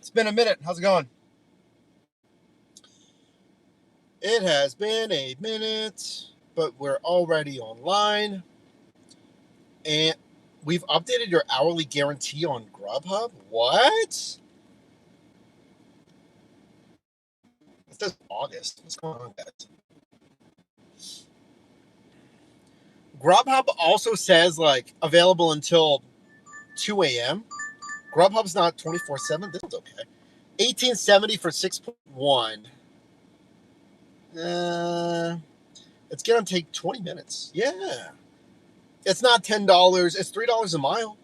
It's been a minute. How's it going? It has been a minute, but we're already online. And we've updated your hourly guarantee on Grubhub? What? It says August. What's going on, guys? Grubhub also says, like, available until 2 a.m. Grubhub's not 24/7. This one's okay. $18.70 for 6.1. It's going to take 20 minutes. Yeah. It's not $10. It's $3 a mile.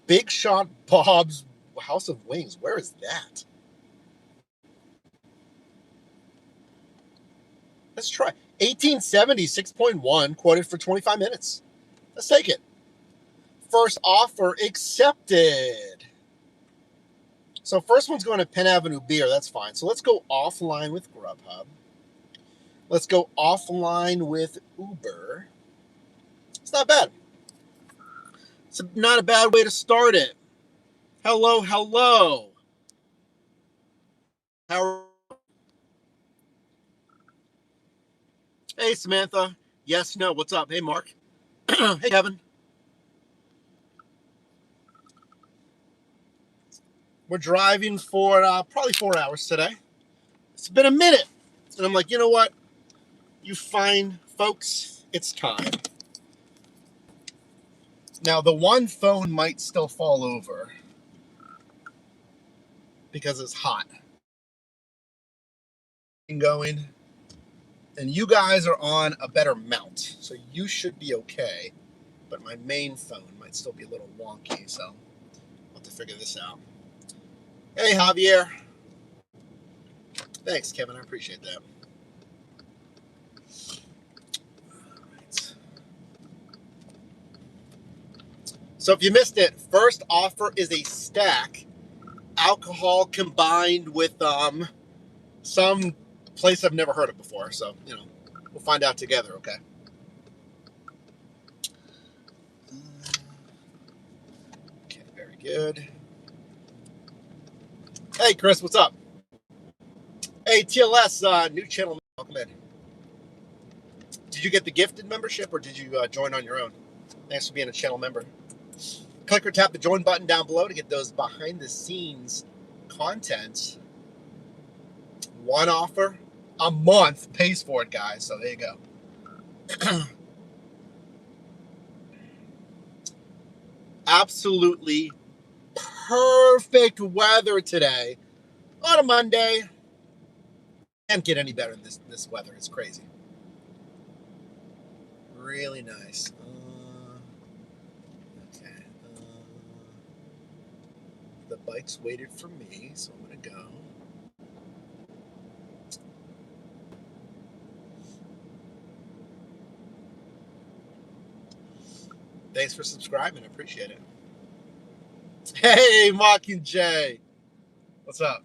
Big Shot Bob's House of Wings. Where is that? Let's try. 1870, 6.1, quoted for 25 minutes. Let's take it. First offer accepted. So first one's going to Penn Avenue Beer. That's fine. So let's go offline with Grubhub. Let's go offline with Uber. It's not bad. It's not a bad way to start it. Hello, hello. Hey, Samantha. Yes, no. What's up? Hey, Mark. Hey, Kevin. We're driving for probably 4 hours today. It's been a minute. And I'm like, you know what? You fine folks, it's time. Now, the one phone might still fall over because it's hot. Going. And you guys are on a better mount, so you should be okay. But my main phone might still be a little wonky, so I'll have to figure this out. Hey, Javier. Thanks, Kevin. I appreciate that. All right. So if you missed it, first offer is a stack. Alcohol combined with some place I've never heard of before. So, we'll find out together, okay? Okay, very good. Hey, Chris, what's up? Hey, TLS, new channel, welcome in. Did you get the gifted membership or did you join on your own? Thanks for being a channel member. Click or tap the join button down below to get those behind the scenes content. One offer a month pays for it, guys. So there you go. Absolutely perfect weather today on a Monday. Can't get any better than this weather. It's crazy. Really nice. Okay. The bike's waited for me, so I'm going to go. Thanks for subscribing. I appreciate it. Hey, Mockingjay. What's up?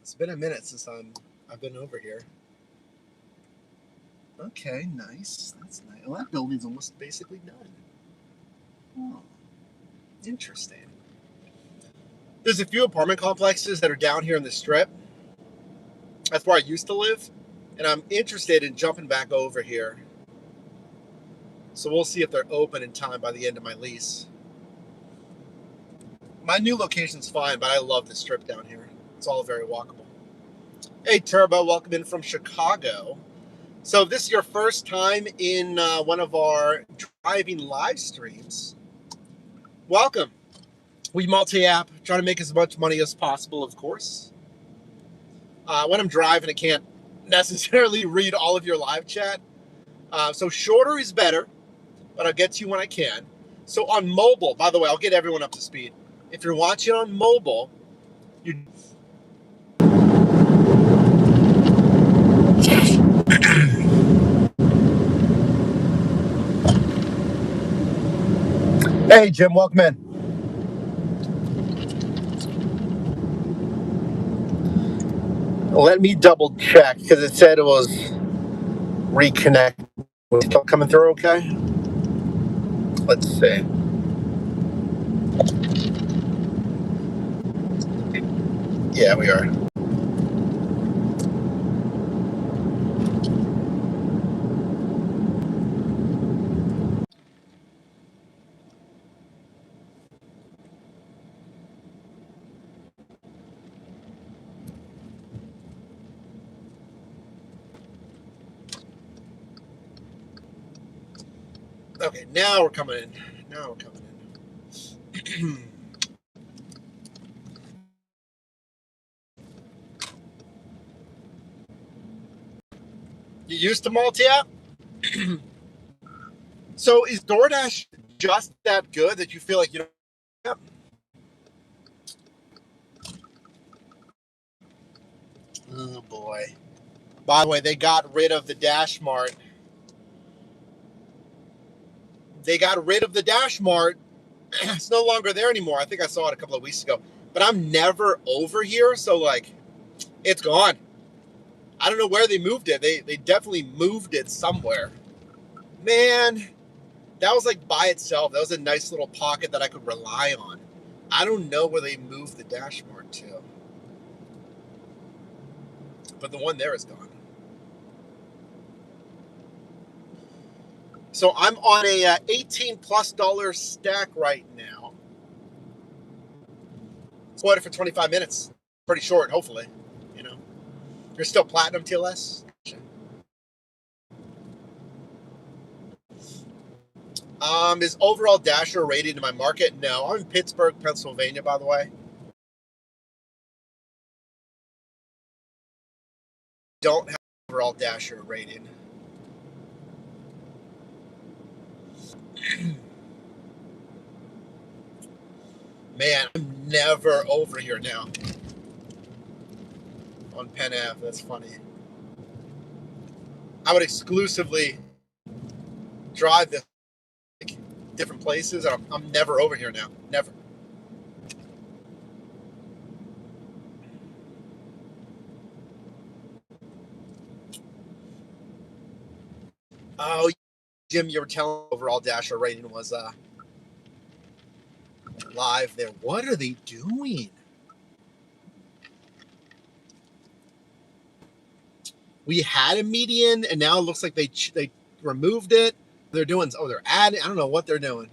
It's been a minute since I've been over here. Okay, nice. That's nice. Well, that building's almost basically done. Oh, interesting. There's a few apartment complexes that are down here in the Strip. That's where I used to live, and I'm interested in jumping back over here. So we'll see if they're open in time by the end of my lease. My new location's fine, but I love the Strip down here. It's all very walkable. Hey, Turbo, welcome in from Chicago. So if this is your first time in one of our driving live streams, welcome. We multi-app, try to make as much money as possible, of course. When I'm driving, I can't necessarily read all of your live chat. So shorter is better, but I'll get to you when I can. So on mobile, by the way, I'll get everyone up to speed. If you're watching on mobile, you... Hey, Jim, welcome in. Let me double check because it said it was reconnect. Was it still coming through okay? Let's see. Yeah, we are. Okay, now we're coming in. Now we're coming in. You used to multi-app? So is DoorDash just that good that you feel like you don't? Yep. Oh boy. By the way, they got rid of the Dash Mart. They got rid of the Dash Mart. It's no longer there anymore. I think I saw it a couple of weeks ago. But I'm never over here, so like, it's gone. I don't know where they moved it. They definitely moved it somewhere. Man, that was like by itself. That was a nice little pocket that I could rely on. I don't know where they moved the Dash Mart to. But the one there is gone. So I'm on a $18+ stack right now. Squatted for 25 minutes. Pretty short, hopefully. You know, you're still platinum TLS. Is overall Dasher rated in my market? No, I'm in Pittsburgh, Pennsylvania, by the way. Don't have overall Dasher rating. Man, I'm never over here now on Penn Ave. That's funny. I would exclusively drive this like, different places. I'm never over here now. Never. Oh, Jim, you were telling overall Dasher rating was live there. What are they doing? We had a median, and now it looks like they removed it. They're doing they're adding. I don't know what they're doing.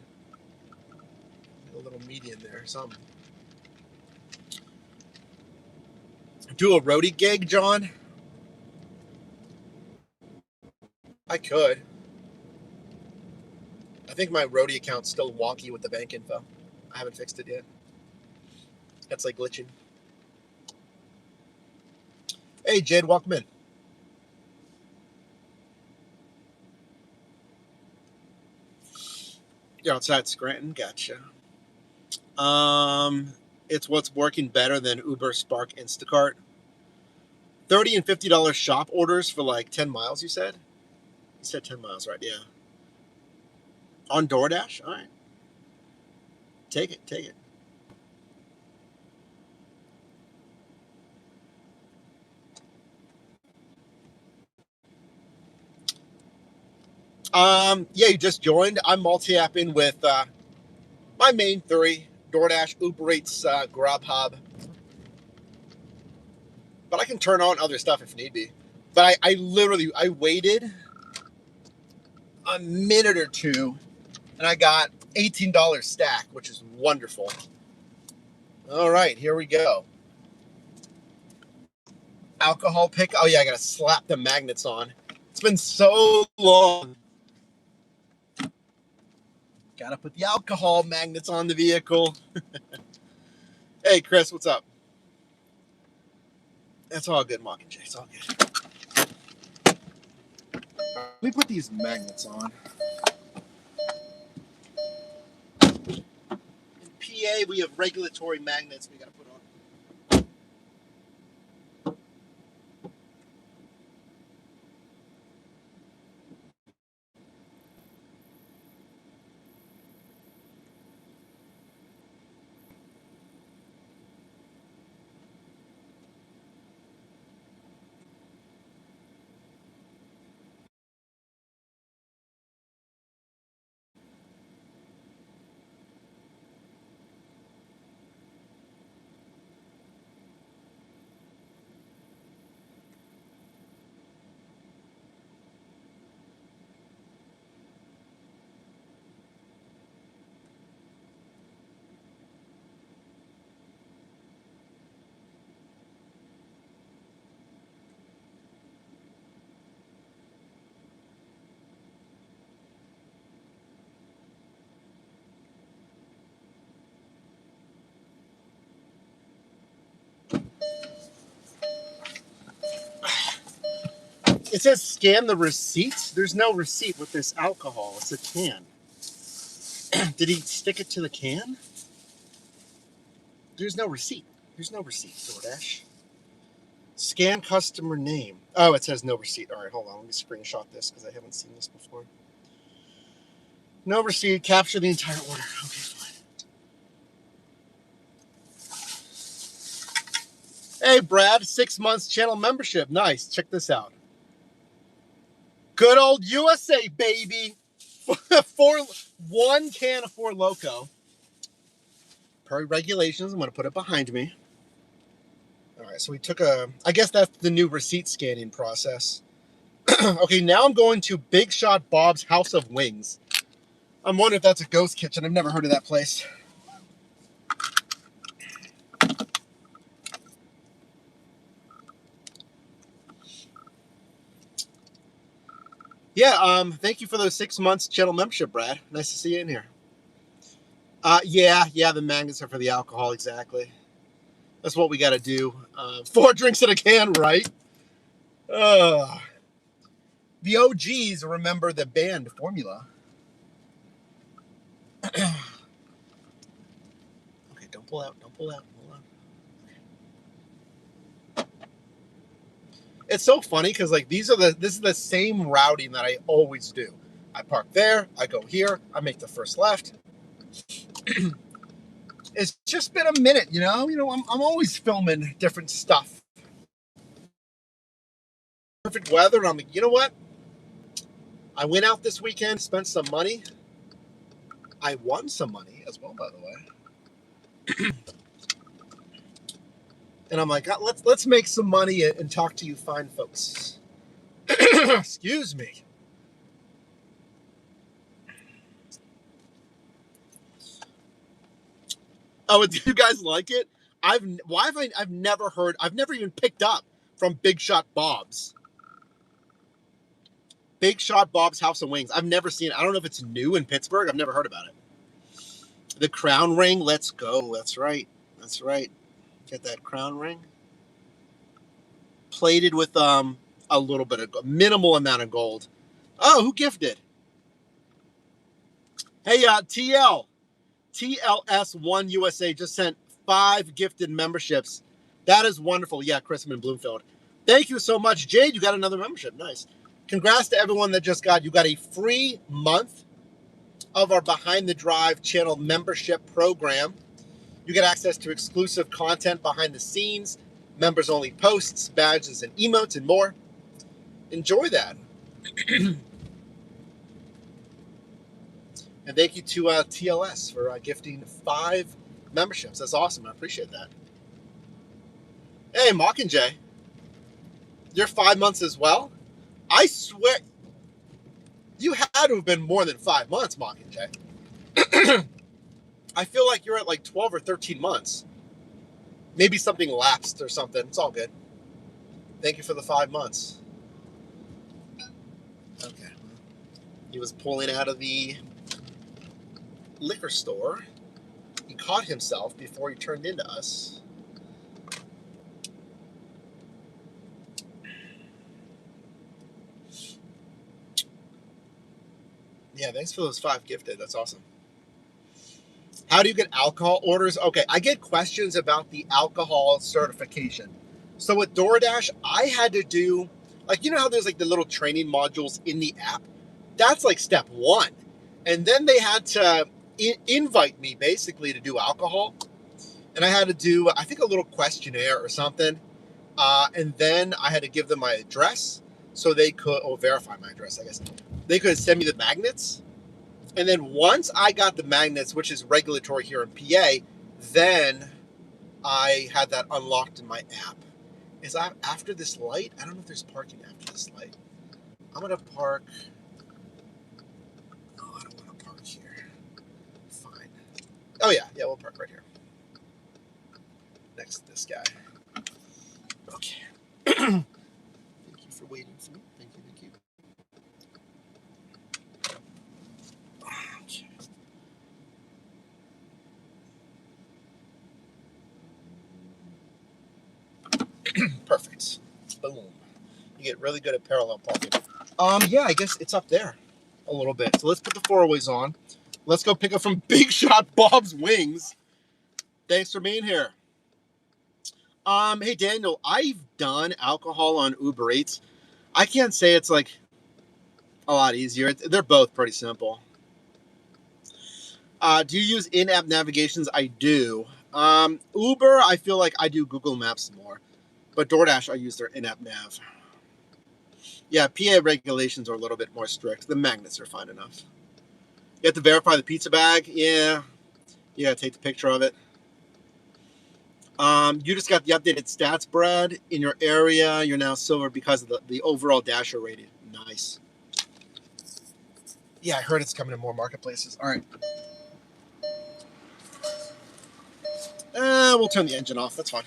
A little median there. Some do a roadie gig, John. I could. I think my roadie account's still wonky with the bank info. I haven't fixed it yet. That's like glitching. Hey, Jed, welcome in. You're outside Scranton. Gotcha. It's what's working better than Uber, Spark, Instacart. $30 and $50 shop orders for like 10 miles, you said? You said 10 miles, right? Yeah. On DoorDash? All right. Take it. Take it. Yeah, you just joined. I'm multi-apping with my main three: DoorDash, Uber Eats, Grubhub. But I can turn on other stuff if need be. But I literally waited a minute or two, and I got $18 stack, which is wonderful. All right, here we go. Alcohol pick. Oh yeah, I gotta slap the magnets on. It's been so long. Gotta put the alcohol magnets on the vehicle. Hey, Chris, what's up? That's all good, Mockingjay. It's all good. Let me put these magnets on. In PA, we have regulatory magnets we gotta put on. It says scan the receipt. There's no receipt with this alcohol. It's a can. Did he stick it to the can? There's no receipt. There's no receipt, DoorDash. Scan customer name. Oh, it says no receipt. All right, hold on. Let me screenshot this because I haven't seen this before. No receipt. Capture the entire order. Okay, fine. Hey, Brad, 6 months channel membership. Nice. Check this out. Good old USA, baby. One can of Four Loko. Per regulations, I'm going to put it behind me. All right, so we took I guess that's the new receipt scanning process. Okay, now I'm going to Big Shot Bob's House of Wings. I'm wondering if that's a ghost kitchen. I've never heard of that place. Yeah, thank you for those 6 months channel membership, Brad. Nice to see you in here. Yeah, the magnets are for the alcohol, exactly. That's what we got to do. 4 drinks in a can, right? The OGs remember the band Formula. Okay, don't pull out. Hold on. It's so funny because like this is the same routing that I always do. I park there, I go here, I make the first left. It's just been a minute, you know. I'm always filming different stuff. Perfect weather, and I'm like, you know what? I went out this weekend, spent some money. I won some money as well, by the way. And I'm like, let's make some money and talk to you fine folks. Excuse me. Oh, do you guys like it? I've never heard. I've never even picked up from Big Shot Bob's. Big Shot Bob's House of Wings. I've never seen it. I don't know if it's new in Pittsburgh. I've never heard about it. The crown ring. Let's go. That's right. Get that crown ring. Plated with a little bit of minimal amount of gold. Oh, who gifted? Hey, TLS1 USA just sent 5 gifted memberships. That is wonderful. Yeah, Chrisman Bloomfield. Thank you so much. Jade, you got another membership. Nice. Congrats to everyone that just got. You got a free month of our Behind the Drive channel membership program. You get access to exclusive content behind the scenes, members only posts, badges, and emotes, and more. Enjoy that. And thank you to TLS for gifting 5 memberships. That's awesome. I appreciate that. Hey, Mockingjay, you're 5 months as well? I swear, you had to have been more than 5 months, Mockingjay. I feel like you're at like 12 or 13 months. Maybe something lapsed or something. It's all good. Thank you for the 5 months. Okay. He was pulling out of the liquor store. He caught himself before he turned into us. Yeah, thanks for those 5 gifted. That's awesome. How do you get alcohol orders? Okay, I get questions about the alcohol certification. So with DoorDash, I had to do, like, you know how there's like the little training modules in the app? That's like step 1. And then they had to invite me basically to do alcohol. And I had to do, I think, a little questionnaire or something. And then I had to give them my address so they could, verify my address, I guess. They could send me the magnets. And then once I got the magnets, which is regulatory here in PA, then I had that unlocked in my app. Is after this light? I don't know if there's parking after this light. I'm going to park. Oh, I don't want to park here. Fine. Oh, yeah, we'll park right here. Next to this guy. Okay. Thank you for waiting for me. Thank you. Okay. Perfect. Boom. You get really good at parallel parking. Yeah, I guess it's up there a little bit. So let's put the four-ways on. Let's go pick up from Big Shot Bob's Wings. Thanks for being here. Hey Daniel, I've done alcohol on Uber Eats. I can't say it's like a lot easier. They're both pretty simple. Do you use in-app navigations? I do. Uber, I feel like I do Google Maps more. But DoorDash, I use their in-app nav. Yeah, PA regulations are a little bit more strict. The magnets are fine enough. You have to verify the pizza bag. Yeah. You gotta take the picture of it. You just got the updated stats, Brad. In your area, you're now silver because of the overall Dasher rating. Nice. Yeah, I heard it's coming to more marketplaces. All right. We'll turn the engine off. That's fine.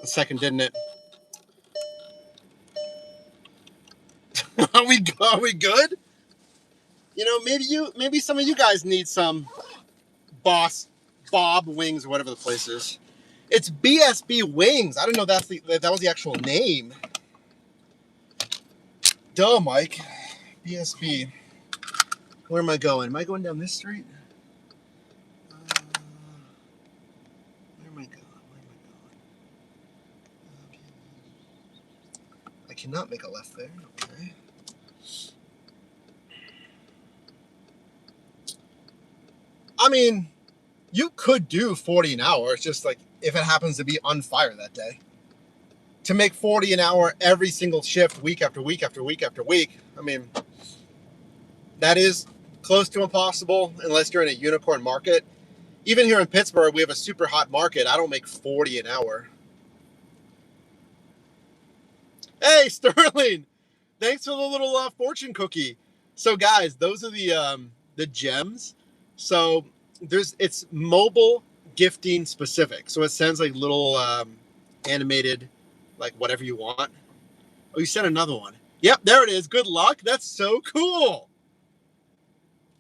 A second, didn't it? Are we good? You know, maybe some of you guys need some Boss Bob Wings or whatever the place is. It's BSB Wings. I don't know that was the actual name. Duh, Mike. BSB. Where am I going? Am I going down this street? Where am I going? I cannot make a left there. Okay. I mean, you could do 40 an hour. It's just like if it happens to be on fire that day. To make 40 an hour every single shift, week after week after week after week, I mean, that is close to impossible unless you're in a unicorn market. Even here in Pittsburgh, we have a super hot market. I don't make 40 an hour. Hey, Sterling, thanks for the little fortune cookie. So, guys, those are the gems. So it's mobile gifting specific. So it sends like little animated, like whatever you want. Oh, you sent another one. Yep, there it is. Good luck. That's so cool.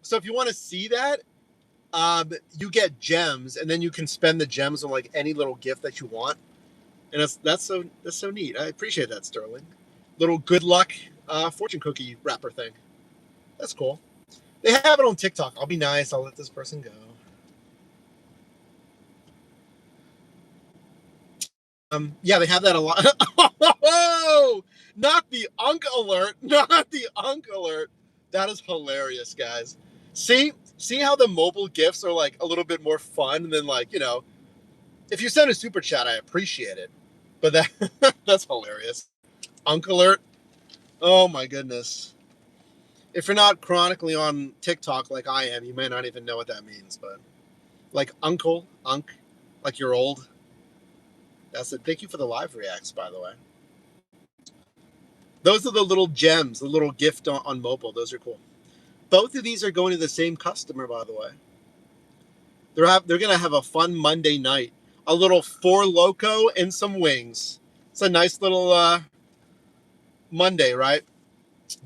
So if you want to see that, you get gems, and then you can spend the gems on like any little gift that you want. And that's so neat. I appreciate that, Sterling. Little good luck fortune cookie wrapper thing. That's cool. They have it on TikTok. I'll be nice. I'll let this person go. Yeah, they have that a lot. Oh, not the Unk alert. Not the Unk alert. That is hilarious, guys. See how the mobile gifts are like a little bit more fun than like, you know, if you send a super chat, I appreciate it. But that's hilarious. Unk alert. Oh my goodness. If you're not chronically on TikTok like I am, you may not even know what that means, but like uncle, unk, like you're old. That's it. Thank you for the live reacts, by the way. Those are the little gems, the little gift on mobile. Those are cool. Both of these are going to the same customer, by the way. They're gonna have a fun Monday night. A little Four Loco and some wings. It's a nice little Monday, right?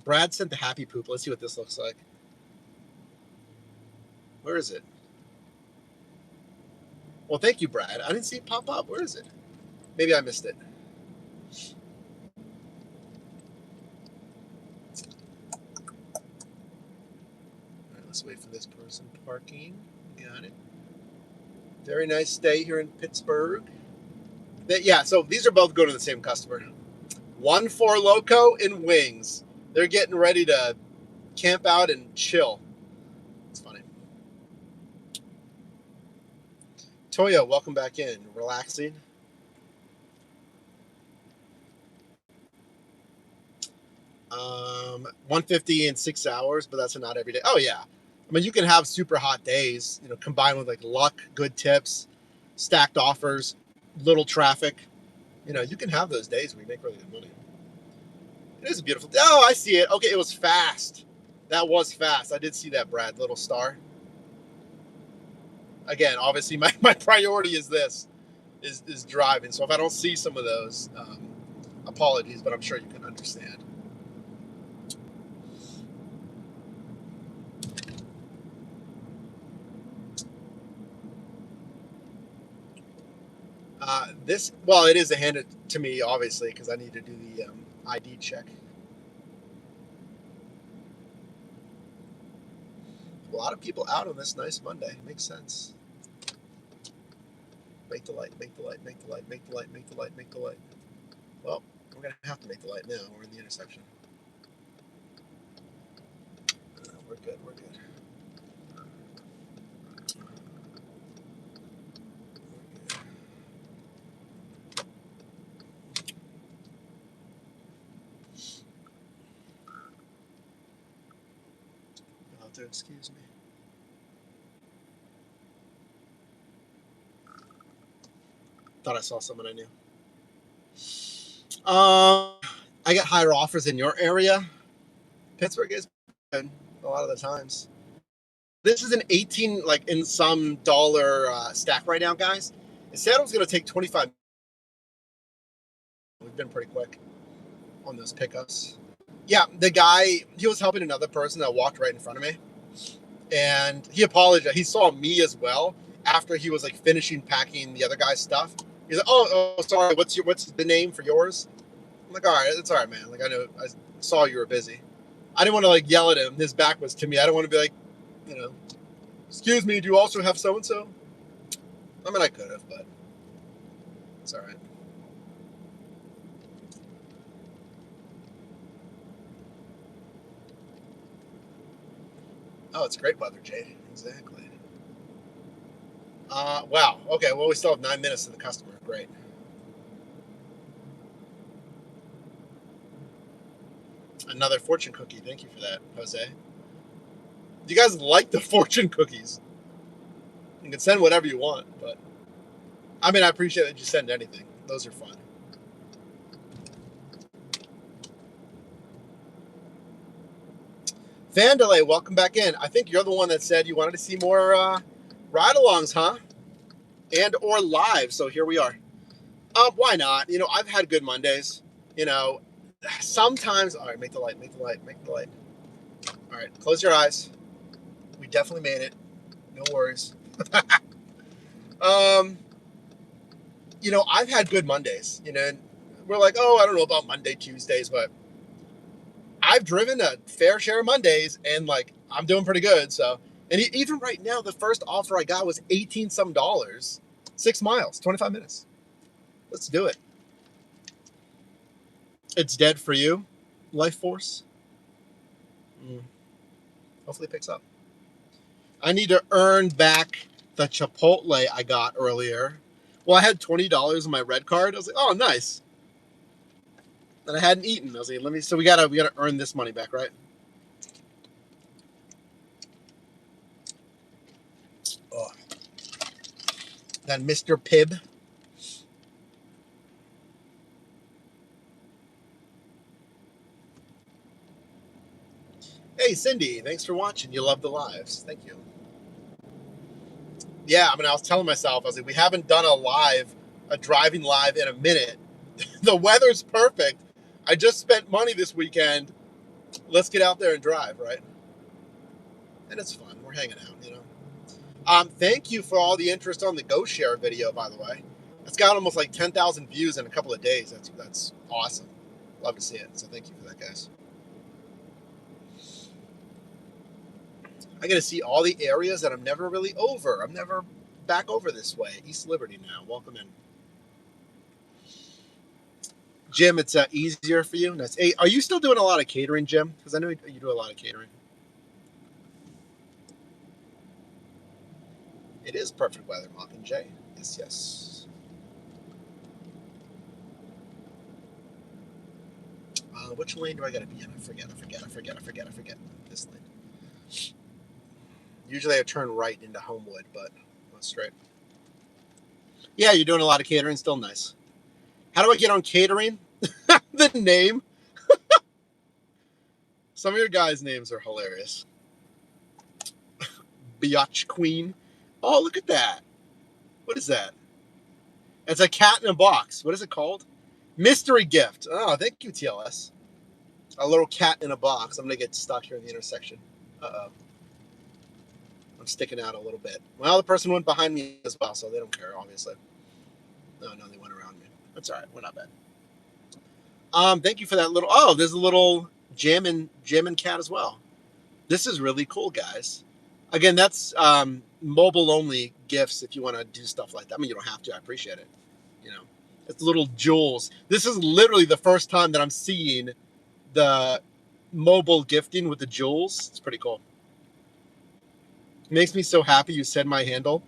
Brad sent the happy poop. Let's see what this looks like. Where is it? Well, thank you, Brad. I didn't see it pop up. Where is it? Maybe I missed it. All right, let's wait for this person parking. Got it. Very nice day here in Pittsburgh. Yeah, so these are both going to the same customer. One Four Loco and wings. They're getting ready to camp out and chill. It's funny. Toyo, welcome back in. Relaxing. Um, 150 in 6 hours, but that's not every day. Oh yeah, I mean you can have super hot days, you know, combined with like luck, good tips, stacked offers, little traffic. You know, you can have those days where you make really good money. It is a beautiful. Oh, I see it. Okay, it was fast. That was fast. I did see that, Brad. Little star. Again, obviously my priority is this, is driving. So if I don't see some of those, apologies, but I'm sure you can understand. It is a hand it to me, obviously, because I need to do the ID check. A lot of people out on this nice Monday. Makes sense. Make the light, make the light, make the light, make the light, make the light, make the light. Well, we're going to have to make the light now. We're in the intersection. We're good, we're good. You'll have to excuse me. Thought I saw someone I knew. I get higher offers in your area. Pittsburgh is good a lot of the times. This is an 18, like in some dollar stack right now, guys. It said it was going to take 25. We've been pretty quick on those pickups. Yeah, the guy, he was helping another person that walked right in front of me. And he apologized. He saw me as well after he was like finishing packing the other guy's stuff. He's like, oh, sorry, what's the name for yours? I'm like, all right, it's all right, man. Like, I know, I saw you were busy. I didn't want to like yell at him. His back was to me. I don't want to be like, you know, excuse me, do you also have so-and-so? I mean, I could have, but it's all right. Oh, it's great weather, Jay. Exactly. Wow. Okay, well, we still have 9 minutes to the customer. Great. Another fortune cookie. Thank you for that, Jose. Do you guys like the fortune cookies? You can send whatever you want, but I mean, I appreciate that you send anything. Those are fun. Vandalay, welcome back in. I think you're the one that said you wanted to see more ride-alongs, huh? And or live. So here we are. Why not? You know, I've had good Mondays. You know, sometimes. All right, make the light. Make the light. Make the light. All right, close your eyes. We definitely made it. No worries. You know, I've had good Mondays. You know, and we're like, oh, I don't know about Monday, Tuesdays, but I've driven a fair share of Mondays, and like I'm doing pretty good. So, and even right now, the first offer I got was $18 some, 6 miles, 25 minutes. Let's do it. It's dead for you, Life Force. Hopefully it picks up. I need to earn back the Chipotle I got earlier. Well, I had $20 in my red card. I was like, oh, nice. And I hadn't eaten. I was like, so we gotta earn this money back, right? Oh. That Mr. Pibb. Hey, Cindy, thanks for watching. You love the lives. Thank you. Yeah, I mean, I was telling myself, I was like, we haven't done a driving live in a minute. The weather's perfect. I just spent money this weekend. Let's get out there and drive, right? And it's fun. We're hanging out, you know. Thank you for all the interest on the GoShare video, by the way. It's got almost like 10,000 views in a couple of days. That's awesome. Love to see it. So thank you for that, guys. I got to see all the areas that I'm never really over. I'm never back over this way. East Liberty now. Welcome in. Jim, it's easier for you. Nice. Hey, are you still doing a lot of catering, Jim? Because I know you do a lot of catering. It is perfect weather, Mockingjay. Yes, yes. Which lane do I got to be in? I forget. This lane. Usually I turn right into Homewood, but that's straight. Yeah, you're doing a lot of catering. Still nice. How do I get on catering? The name. Some of your guys' names are hilarious. Biatch Queen. Oh, look at that. What is that? It's a cat in a box. What is it called? Mystery gift. Oh, thank you, TLS. A little cat in a box. I'm going to get stuck here in the intersection. Uh-oh. I'm sticking out a little bit. Well, the person went behind me as well, so they don't care, obviously. No, they went around me. That's all right. We're not bad. Thank you for that little... Oh, there's a little jammin' cat as well. This is really cool, guys. Again, that's mobile-only gifts if you want to do stuff like that. I mean, you don't have to. I appreciate it. You know, it's little jewels. This is literally the first time that I'm seeing the mobile gifting with the jewels. It's pretty cool. It makes me so happy you said my handle.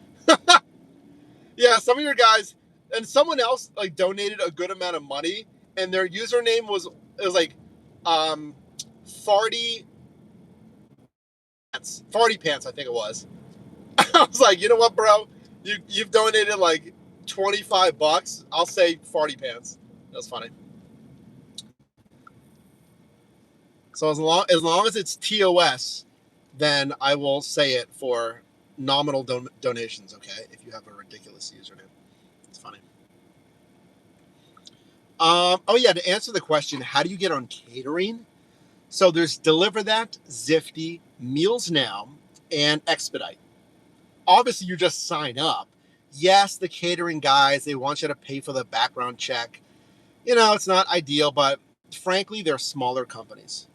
Yeah, some of your guys... And someone else like donated a good amount of money, and their username was like farty pants, I think it was. I was like, you know what, bro? You've donated like $25. I'll say farty pants. That's funny. So as long as it's TOS, then I will say it for nominal donations, okay? If you have a ridiculous username. It's funny. Oh yeah, to answer the question, how do you get on catering? So there's Deliver That, Zifty, Meals Now, and Expedite. Obviously, you just sign up. Yes, the catering guys, they want you to pay for the background check. You know, it's not ideal, but frankly, they're smaller companies.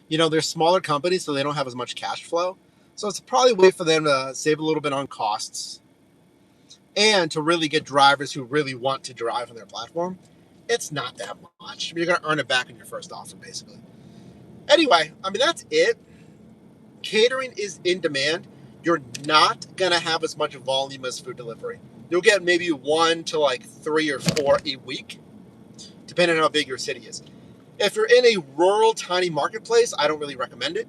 You know, they're smaller companies, so they don't have as much cash flow. So it's probably a way for them to save a little bit on costs and to really get drivers who really want to drive on their platform. It's not that much. You're going to earn it back in your first offer, basically. Anyway, I mean, that's it. Catering is in demand. You're not going to have as much volume as food delivery. You'll get maybe 1 to like 3 or 4 a week, depending on how big your city is. If you're in a rural, tiny marketplace, I don't really recommend it.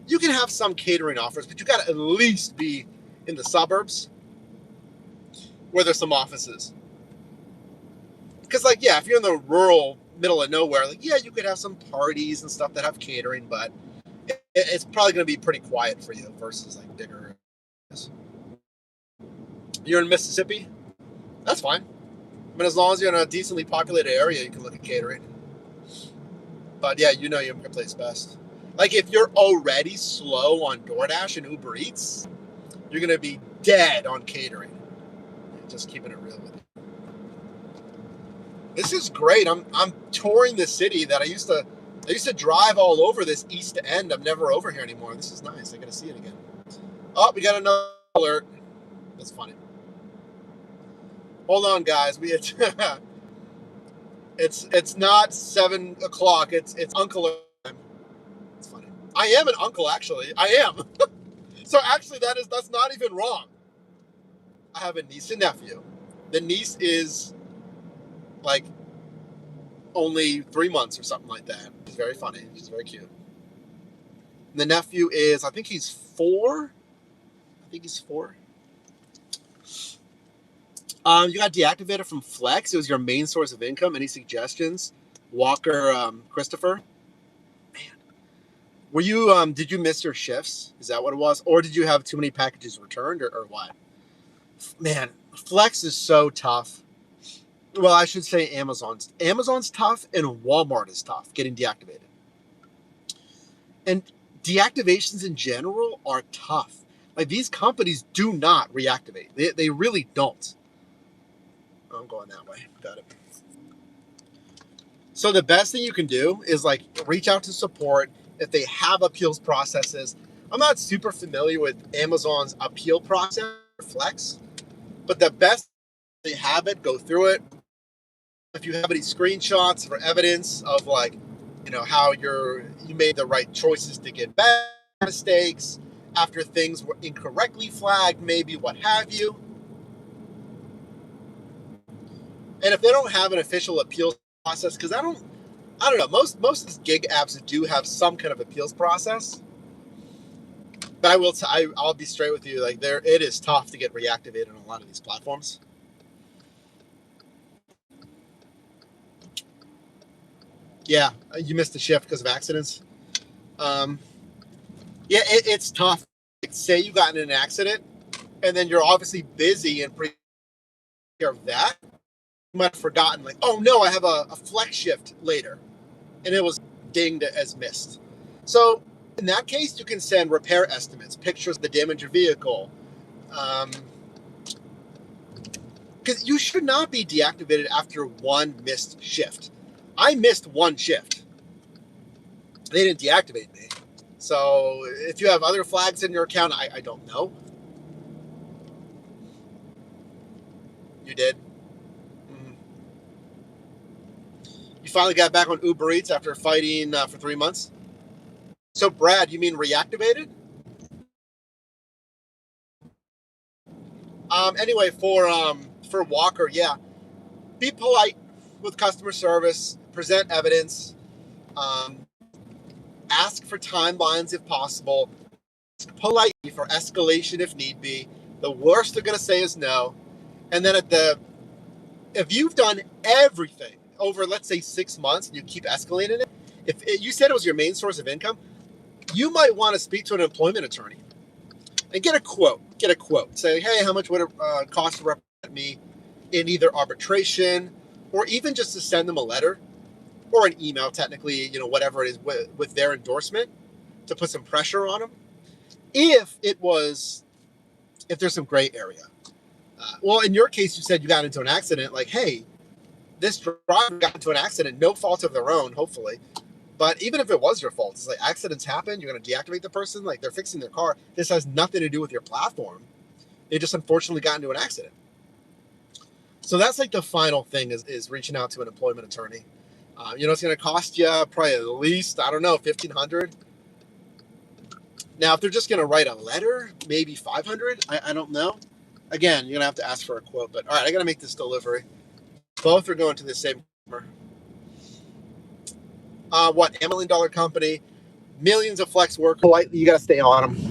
You can have some catering offers, but you got to at least be in the suburbs where there's some offices. Because, like, yeah, if you're in the rural middle of nowhere, like, yeah, you could have some parties and stuff that have catering, but it's probably going to be pretty quiet for you versus, like, bigger. You're in Mississippi? That's fine. I mean, as long as you're in a decently populated area, you can look at catering. But, yeah, you know your marketplace best. Like, if you're already slow on DoorDash and Uber Eats, you're going to be dead on catering. Just keeping it real with you. This is great. I'm touring the city that I used to drive all over this east end. I'm never over here anymore. This is nice. I got to see it again. Oh, we got another alert. That's funny. Hold on, guys. It's not 7 o'clock. It's uncle time. It's funny. I am an uncle, actually. I am. So actually, that's not even wrong. I have a niece and nephew. The niece is like only 3 months or something like that. She's very funny. She's very cute. And the nephew is, I think he's 4. You got deactivated from Flex. It was your main source of income. Any suggestions? Walker, Christopher. Man, were you? Did you miss your shifts? Is that what it was, or did you have too many packages returned, or what? Man, Flex is so tough. Well, I should say Amazon's tough, and Walmart is tough getting deactivated. And deactivations in general are tough. Like, these companies do not reactivate. They really don't. I'm going that way. Got it. So the best thing you can do is like reach out to support if they have appeals processes. I'm not super familiar with Amazon's appeal process for Flex, but the best they have it, go through it. If you have any screenshots or evidence of, like, you know, how you made the right choices to get back, mistakes after things were incorrectly flagged, maybe what have you. And if they don't have an official appeals process, because I don't know, most of these gig apps do have some kind of appeals process. But I'll be straight with you, like, it is tough to get reactivated on a lot of these platforms. Yeah, you missed a shift because of accidents. Yeah, it's tough. Like, say you got in an accident, and then you're obviously busy and pretty care of that. You might have forgotten, like, oh no, I have a flex shift later, and it was dinged as missed. So in that case, you can send repair estimates, pictures of the damaged vehicle. Because you should not be deactivated after one missed shift. I missed one shift. They didn't deactivate me. So if you have other flags in your account, I don't know. You did? Mm-hmm. You finally got back on Uber Eats after fighting for 3 months? So Brad, you mean reactivated? Anyway, for Walker, yeah. Be polite with customer service, present evidence, ask for timelines if possible, ask politely for escalation if need be. The worst they're going to say is no. And then if you've done everything over, let's say, 6 months and you keep escalating it, if you said it was your main source of income, you might want to speak to an employment attorney and get a quote. Say, hey, how much would it cost to represent me in either arbitration, or even just to send them a letter or an email, technically, whatever it is, with their endorsement, to put some pressure on them. If there's some gray area. Well, in your case, you said you got into an accident. Like, hey, this driver got into an accident, no fault of their own, hopefully. But even if it was your fault, it's like accidents happen. You're going to deactivate the person. Like, they're fixing their car. This has nothing to do with your platform. They just unfortunately got into an accident. So that's like the final thing is reaching out to an employment attorney. It's going to cost you probably at least, I don't know, $1,500. Now, if they're just going to write a letter, maybe $500. I don't know. Again, you're going to have to ask for a quote. But all right, I got to make this delivery. Both are going to the same customer. $1 million company, millions of flex work. Politely, you got to stay on them.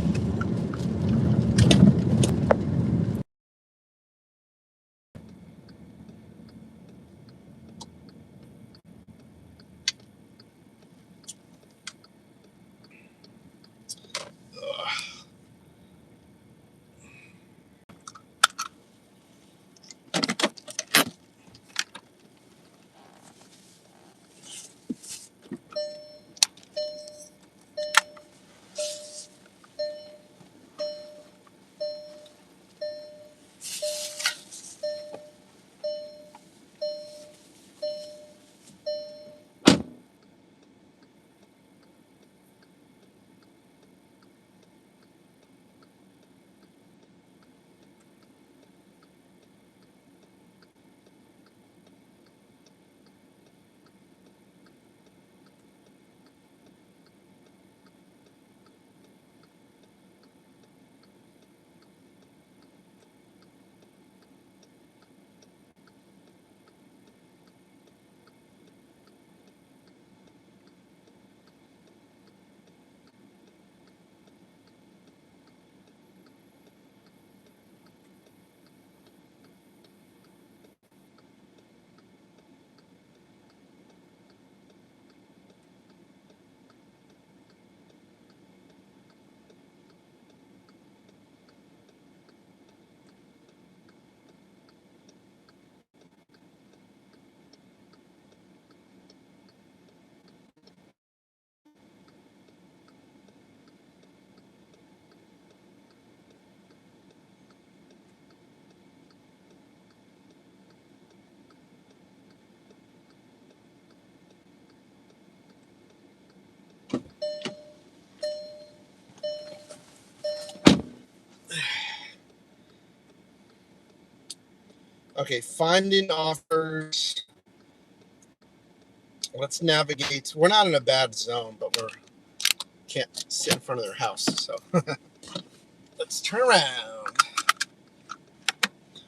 Okay, finding offers. Let's navigate. We're not in a bad zone, but we can't sit in front of their house. So let's turn around.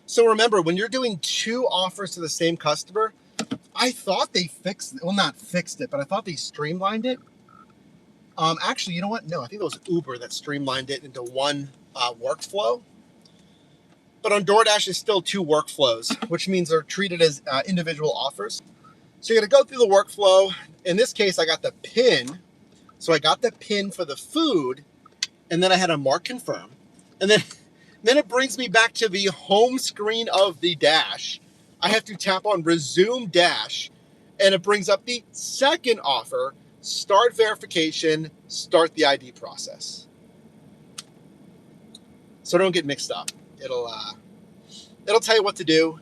So remember, when you're doing 2 offers to the same customer, I thought they fixed it. Well, not fixed it, but I thought they streamlined it. Actually, you know what? No, I think it was Uber that streamlined it into one workflow. But on DoorDash, it's still 2 workflows, which means they're treated as individual offers. So you're going to go through the workflow. In this case, I got the PIN. So I got the PIN for the food, and then I had a mark confirm. And then it brings me back to the home screen of the Dash. I have to tap on Resume Dash, and it brings up the second offer, start verification, start the ID process. So don't get mixed up. It'll tell you what to do.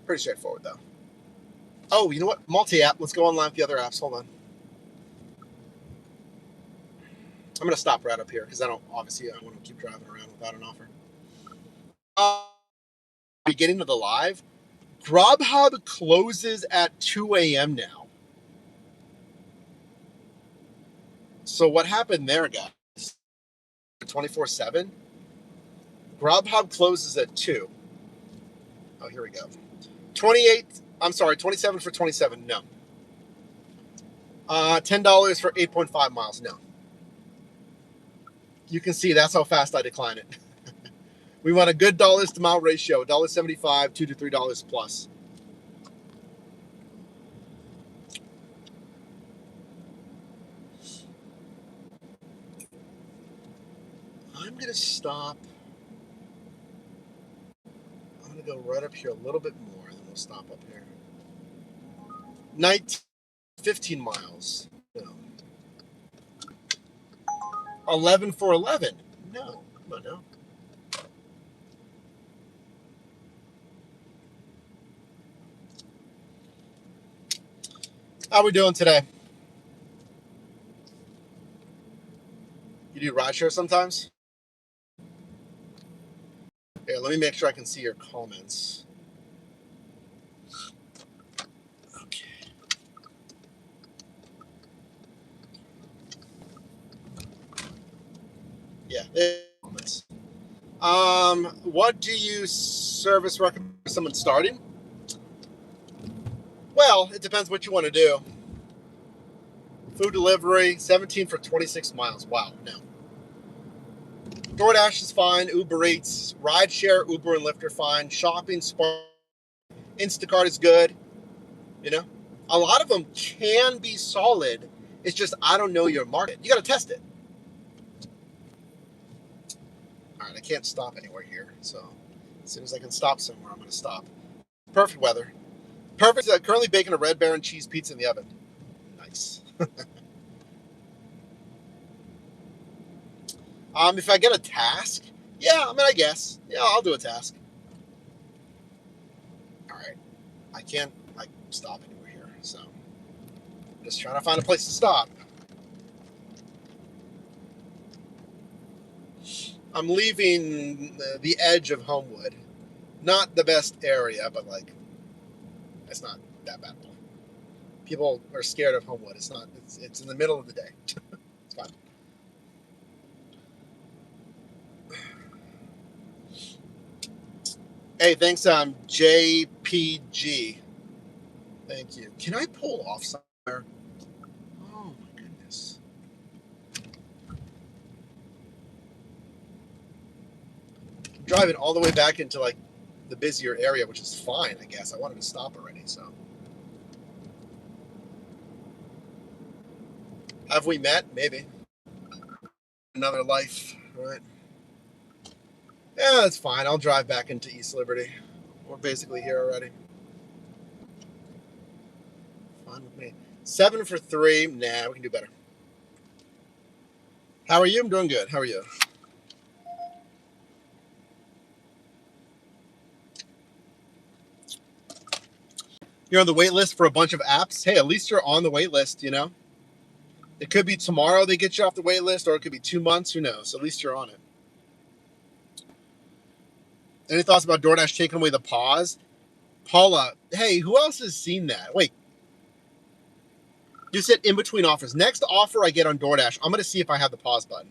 Pretty straightforward though. Oh, you know what? Multi-app. Let's go online with the other apps. Hold on. I'm gonna stop right up here because I want to keep driving around without an offer. Beginning of the live, Grubhub closes at 2 a.m. now. So what happened there, guys? 24/7. Grubhub closes at 2. Oh, here we go. 27 for 27. No. $10 for 8.5 miles. No. You can see that's how fast I decline it. We want a good dollars to mile ratio, $1.75, $2 to $3 plus. going to stop. I'm going to go right up here a little bit more, and then we'll stop up here. 15 miles. No. 11 for 11. No. Come on now. How we doing today? You do rideshare sometimes? Here, let me make sure I can see your comments. Okay. Yeah, comments. What do you service recommend for someone starting? Well, it depends what you want to do. Food delivery, 17 for 26 miles. Wow, no. DoorDash is fine. Uber Eats, rideshare, Uber and Lyft are fine. Shopping, Spark, Instacart is good. You know, a lot of them can be solid. It's just I don't know your market. You got to test it. All right, I can't stop anywhere here. So as soon as I can stop somewhere, I'm going to stop. Perfect weather. Perfect. Currently baking a Red Baron cheese pizza in the oven. Nice. If I get a task, yeah, I mean, I guess. Yeah, I'll do a task. All right. I can't, like, stop anywhere here, so I'm just trying to find a place to stop. I'm leaving the edge of Homewood. Not the best area, but, like, it's not that bad. People are scared of Homewood. It's not. It's in the middle of the day. It's fine. Hey, thanks, JPG. Thank you. Can I pull off somewhere? Oh my goodness. I'm driving all the way back into like the busier area, which is fine, I guess. I wanted to stop already, so. Have we met? Maybe. Another life, right? Yeah, that's fine. I'll drive back into East Liberty. We're basically here already. Fine with me. 7 for 3. Nah, we can do better. How are you? I'm doing good. How are you? You're on the wait list for a bunch of apps. Hey, at least you're on the wait list, you know? It could be tomorrow they get you off the wait list, or it could be 2 months. Who knows? At least you're on it. Any thoughts about DoorDash taking away the pause? Paula, hey, who else has seen that? Wait. You said in between offers. Next offer I get on DoorDash, I'm going to see if I have the pause button.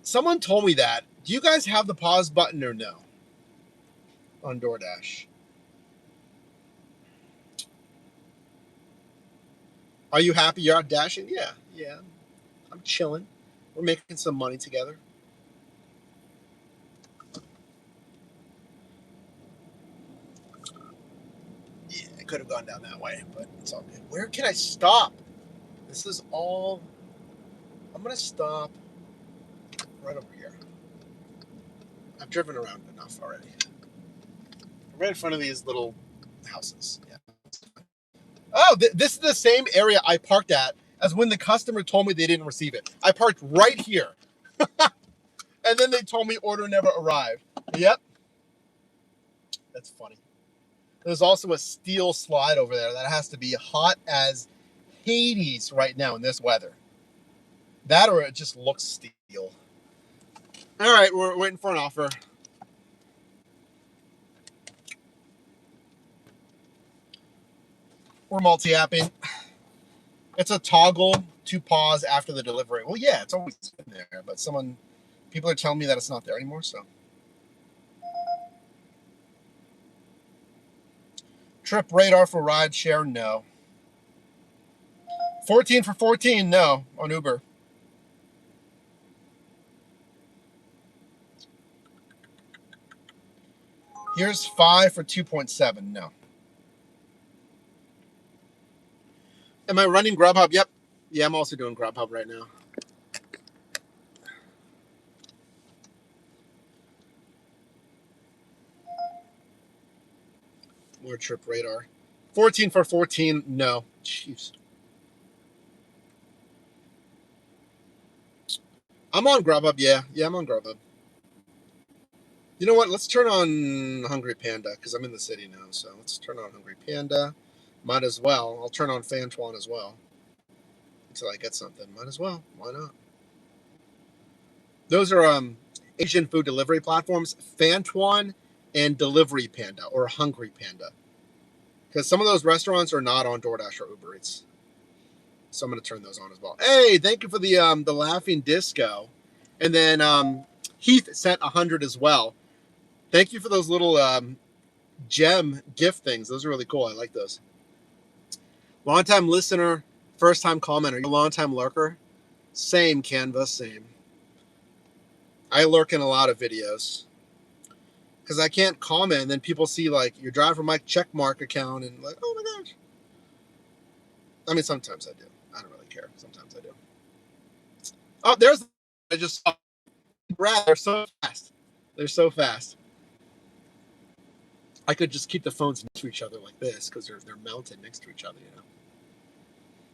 Someone told me that. Do you guys have the pause button or no? On DoorDash. Are you happy you're out dashing? Yeah. I'm chilling. We're making some money together. Yeah, it could have gone down that way, but it's all good. Where can I stop? This is all... I'm going to stop right over here. I've driven around enough already. Right in front of these little houses. Yeah. Oh, this is the same area I parked at as when the customer told me they didn't receive it. I parked right here. And then they told me order never arrived. Yep. That's funny. There's also a steel slide over there that has to be hot as Hades right now in this weather. That or it just looks steel. All right, we're waiting for an offer. We're multi-apping. It's a toggle to pause after the delivery. Well, yeah, it's always been there, but people are telling me that it's not there anymore, so. Trip radar for ride share, no. 14 for 14, no, on Uber. Here's 5 for 2.7, no. Am I running Grubhub? Yep. Yeah, I'm also doing Grubhub right now. More trip radar. 14 for 14. No. Jeez. I'm on Grubhub. Yeah, I'm on Grubhub. You know what? Let's turn on Hungry Panda because I'm in the city now. So let's turn on Hungry Panda. Might as well. I'll turn on Fantuan as well until I get something. Might as well. Why not? Those are Asian food delivery platforms, Fantuan and Delivery Panda or Hungry Panda. Because some of those restaurants are not on DoorDash or Uber Eats. So I'm going to turn those on as well. Hey, thank you for the laughing disco. And then Heath sent 100 as well. Thank you for those little gem gift things. Those are really cool. I like those. Long-time listener, first-time commenter. You a long-time lurker? Same, Canva, same. I lurk in a lot of videos. Because I can't comment, and then people see, like, your Driver Mike checkmark account, and like, oh my gosh. I mean, sometimes I do. I don't really care. Sometimes I do. Oh, I just saw. Brad, they're so fast. They're so fast. I could just keep the phones next to each other like this because they're mounted next to each other, you know.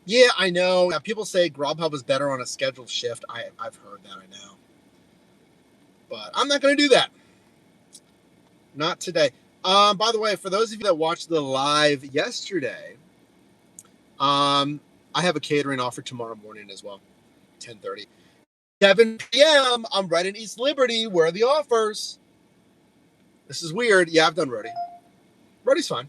Yeah, I know. People say Grubhub is better on a scheduled shift. I've heard that, I know. But I'm not going to do that. Not today. By the way, for those of you that watched the live yesterday, I have a catering offer tomorrow morning as well, 10:30. 7 p.m. I'm right in East Liberty. Where are the offers? This is weird. Yeah, I've done roadie. Roadie's fine.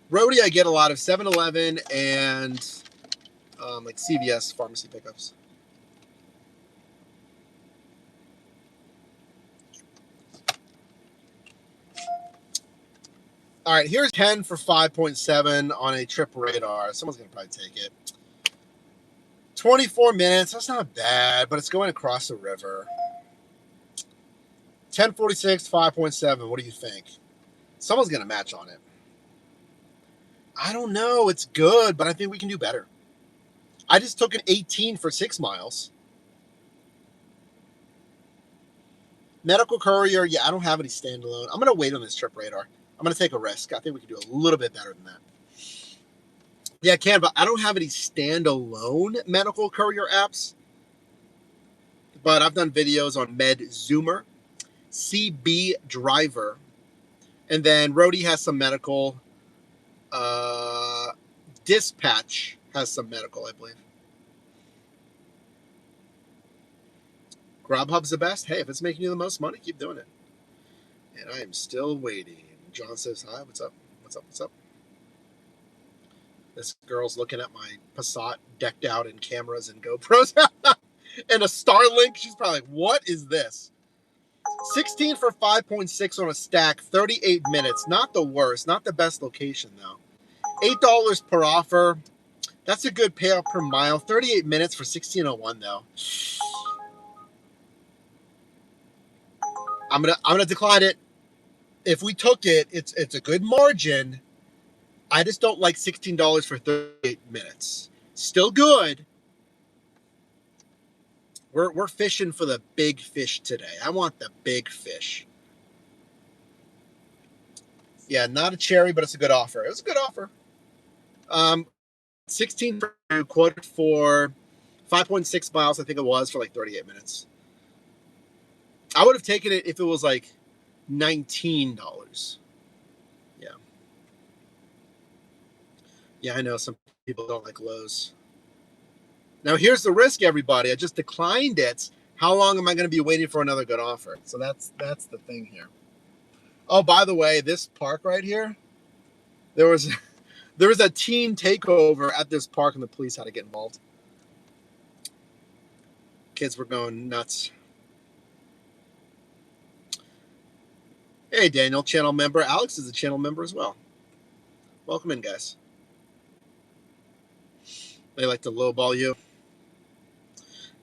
Roadie, I get a lot of 7-Eleven and like CVS pharmacy pickups. All right, here's 10 for 5.7 on a trip radar. Someone's going to probably take it. 24 minutes. That's not bad, but it's going across the river. 1046, 5.7. What do you think? Someone's going to match on it. I don't know. It's good, but I think we can do better. I just took an 18 for 6 miles. Medical courier. Yeah, I don't have any standalone. I'm going to wait on this trip radar. I'm going to take a risk. I think we can do a little bit better than that. Yeah, I can, but I don't have any standalone medical courier apps. But I've done videos on MedZoomer, CB Driver, and then Roadie has some medical. Dispatch has some medical, I believe. Grubhub's the best. Hey, if it's making you the most money, keep doing it. And I am still waiting. John says, hi, what's up? What's up? What's up? This girl's looking at my Passat decked out in cameras and GoPros and a Starlink. She's probably like, what is this? 16 for 5.6 on a stack, 38 minutes. Not the worst. Not the best location, though. $8 per offer. That's a good payout per mile. 38 minutes for 1601, though. I'm gonna decline it. If we took it, it's a good margin. I just don't like $16 for 38 minutes. Still good. We're fishing for the big fish today. I want the big fish. Yeah, not a cherry, but it's a good offer. It was a good offer. 16 for quoted for 5.6 miles, I think it was, for like 38 minutes. I would have taken it if it was like $19. Yeah. Yeah, I know some people don't like Lowe's. Now here's the risk, everybody. I just declined it. How long am I going to be waiting for another good offer? So that's the thing here. Oh, by the way, this park right here, there was a teen takeover at this park, and the police had to get involved. Kids were going nuts. Hey, Daniel, channel member. Alex is a channel member as well. Welcome in, guys. They like to lowball you.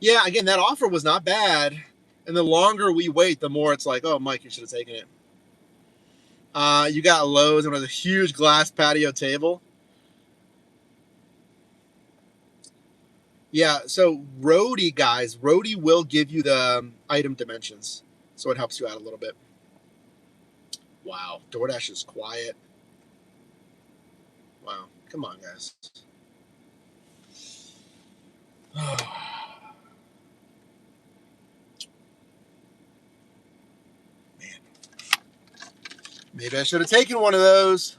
Yeah, again, that offer was not bad. And the longer we wait, the more it's like, oh, Mike, you should have taken it. You got Lowe's and with a huge glass patio table. Yeah, so Roadie, guys, Roadie will give you the item dimensions. so it helps you out a little bit. Wow, DoorDash is quiet. Wow, come on, guys. Man, maybe I should have taken one of those.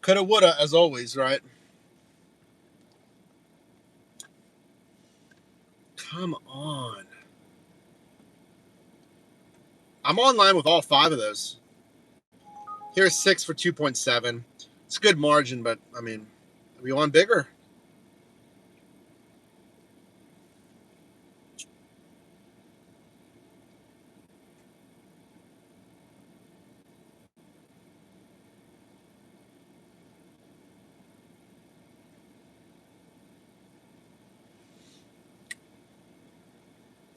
Coulda, woulda, as always, right? Come on. I'm online with all 5 of those. Here's 6 for 2.7. It's a good margin, but I mean, we want bigger.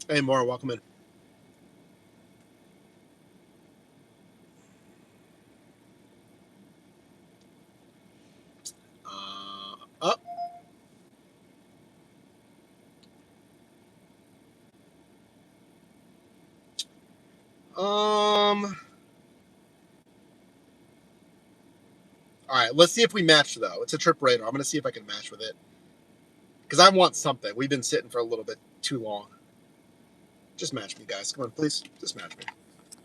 Hey, Maura, welcome in. Up. All right, let's see if we match, though. It's a Trip Radar. I'm going to see if I can match with it. Because I want something. We've been sitting for a little bit too long. Just match me, guys. Come on, please. Just match me.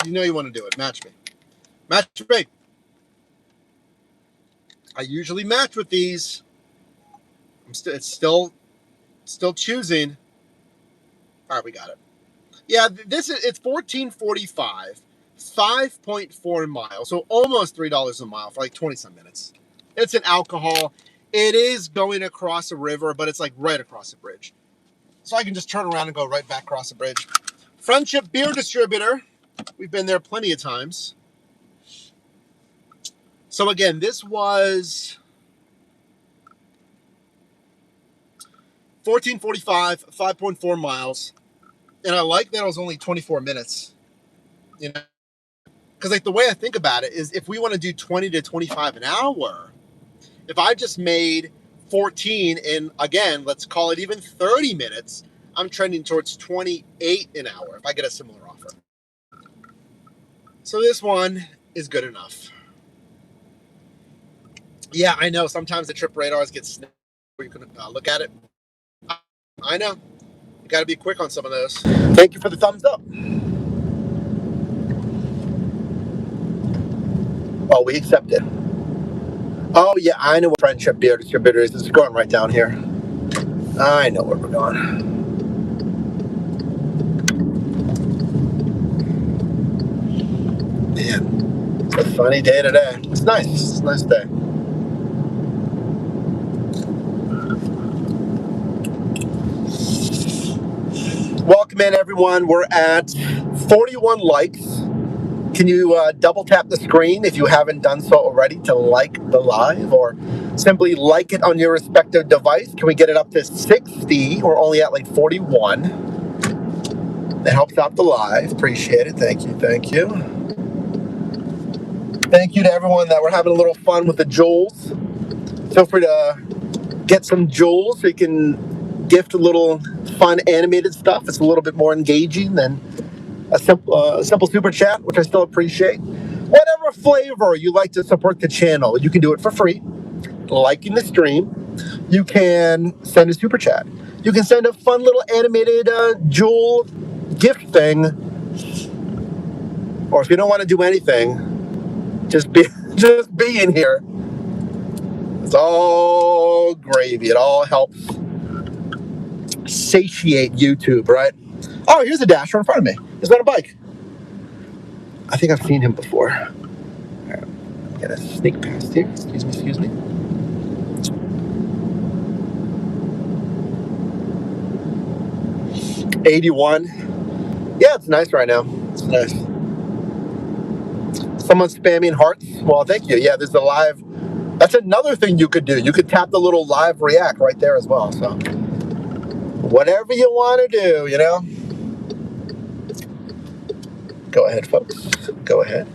You know you want to do it. Match me. Match me. I usually match with these. It's still choosing. All right, we got it. Yeah, it's $14.45, 5.4 miles, so almost $3 a mile for like 20-some minutes. It's an alcohol. It is going across a river, but it's like right across the bridge. So I can just turn around and go right back across the bridge. Friendship Beer Distributor. We've been there plenty of times. So again, this was $14.45, 5.4 miles. And I like that it was only 24 minutes. You know, because like the way I think about it is if we want to do 20 to 25 an hour, if I just made 14 in, again, let's call it even 30 minutes, I'm trending towards 28 an hour if I get a similar offer. So this one is good enough. Yeah, I know. Sometimes the Trip Radars get snapped where you can look at it. I know. You got to be quick on some of those. Thank you for the thumbs up. Oh, we accept it. Oh, yeah, I know what Friendship Beer Distributor is. It's going right down here. I know where we're going. Man, it's a sunny day today. It's nice. It's a nice day. Welcome in, everyone. We're at 41 likes. Can you double tap the screen if you haven't done so already to like the live, or simply like it on your respective device? Can we get it up to 60? We're only at like 41. That helps out the live. Appreciate it. Thank you. Thank you. Thank you to everyone that we're having a little fun with the jewels. Feel free to get some jewels so you can gift a little fun animated stuff. It's a little bit more engaging than a simple super chat, which I still appreciate. Whatever flavor you like to support the channel, you can do it for free. Liking the stream, you can send a super chat. You can send a fun little animated jewel gift thing. Or if you don't want to do anything, just being here. It's all gravy. It all helps satiate YouTube, right? Oh, here's a Dasher in front of me. He's on a bike. I think I've seen him before. All right, I'm gonna sneak past here. Excuse me. $81. Yeah, it's nice right now. It's nice. Someone's spamming hearts. Well, thank you. Yeah, there's the live. That's another thing you could do. You could tap the little live react right there as well. So whatever you want to do, you know. Go ahead, folks. Go ahead.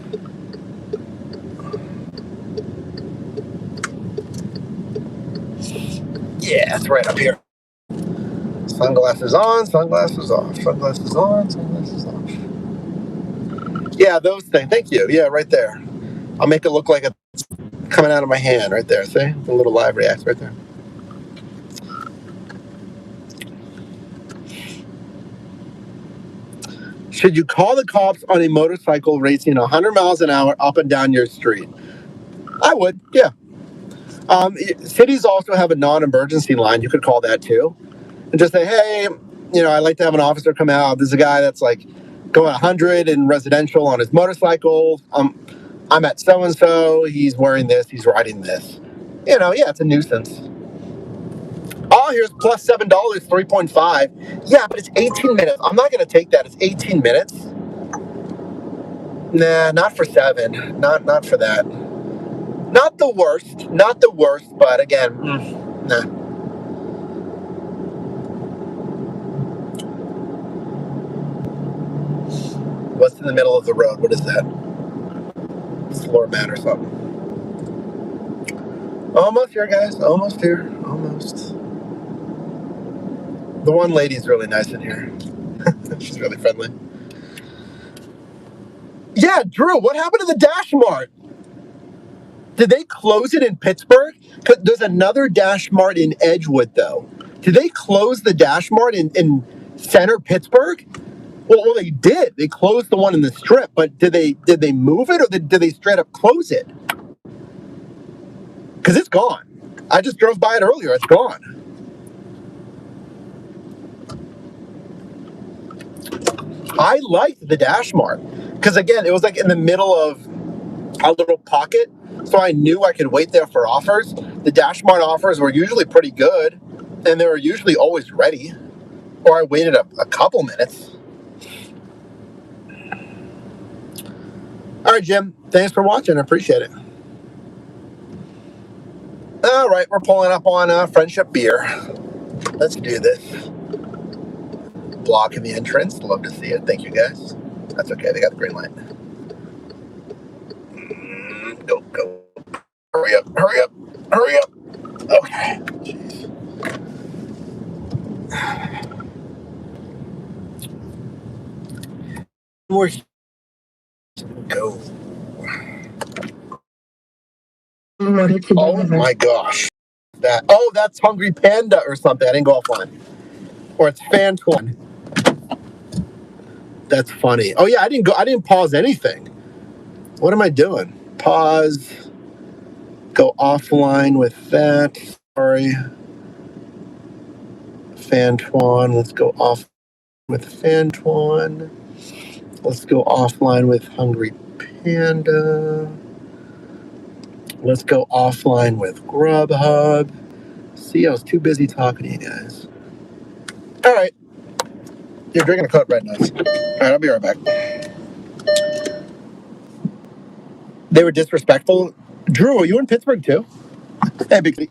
Yeah, it's right up here. Sunglasses on, sunglasses off, sunglasses on, sunglasses off. Yeah, those things. Thank you. Yeah, right there. I'll make it look like it's coming out of my hand right there. See? The little live reacts right there. Should you call the cops on a motorcycle racing 100 miles an hour up and down your street? I would, yeah. Cities also have a non-emergency line. You could call that too. And just say, hey, I'd like to have an officer come out. There's a guy that's like going 100 in residential on his motorcycle. I'm at so-and-so. He's wearing this. He's riding this. Yeah, it's a nuisance. Oh, here's plus $7, 3.5. Yeah, but it's 18 minutes. I'm not going to take that. It's 18 minutes. Nah, not for 7. Not for that. Not the worst, but again, nah. What's in the middle of the road? What is that? Floor mat or something. Almost here, guys. Almost here. Almost. The one lady's really nice in here. She's really friendly. Yeah, Drew, what happened to the Dash Mart? Did they close it in Pittsburgh? There's another Dash Mart in Edgewood, though. Did they close the Dash Mart in center Pittsburgh? Well, they did. They closed the one in the Strip, but did they move it, or did they straight up close it? Because it's gone. I just drove by it earlier. It's gone. I liked the Dash Mart because, again, it was like in the middle of a little pocket, so I knew I could wait there for offers. The Dash Mart offers were usually pretty good, and they were usually always ready, or I waited a couple minutes. All right, Jim, thanks for watching. I appreciate it. All right, we're pulling up on Friendship Beer. Let's do this. Blocking the entrance. Love to see it. Thank you, guys. That's okay. They got the green light. Go. Hurry up. Okay. Jeez. More. Go. Oh my gosh. That's Hungry Panda or something. I didn't go offline. Or it's Fantwan. That's funny. Oh yeah, I didn't pause anything. What am I doing? Pause. Go offline with that. Sorry. Fantwan. Let's go off with Fantwan. Let's go offline with Hungry Panda. Let's go offline with Grubhub. See, I was too busy talking to you guys. All right. You're drinking a Coke right now. All right, I'll be right back. They were disrespectful. Drew, are you in Pittsburgh too? Hey, Big C.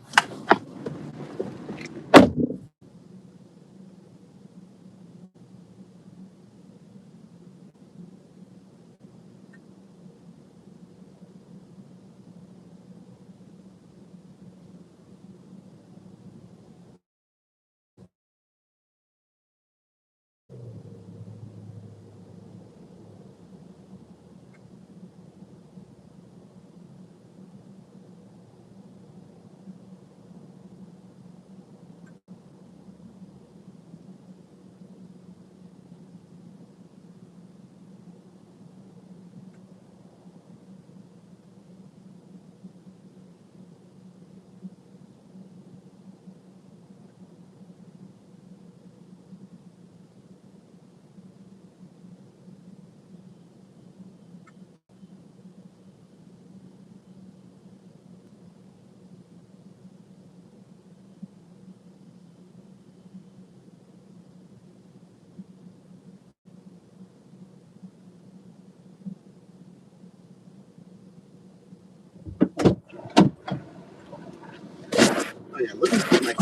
Oh yeah, look at my.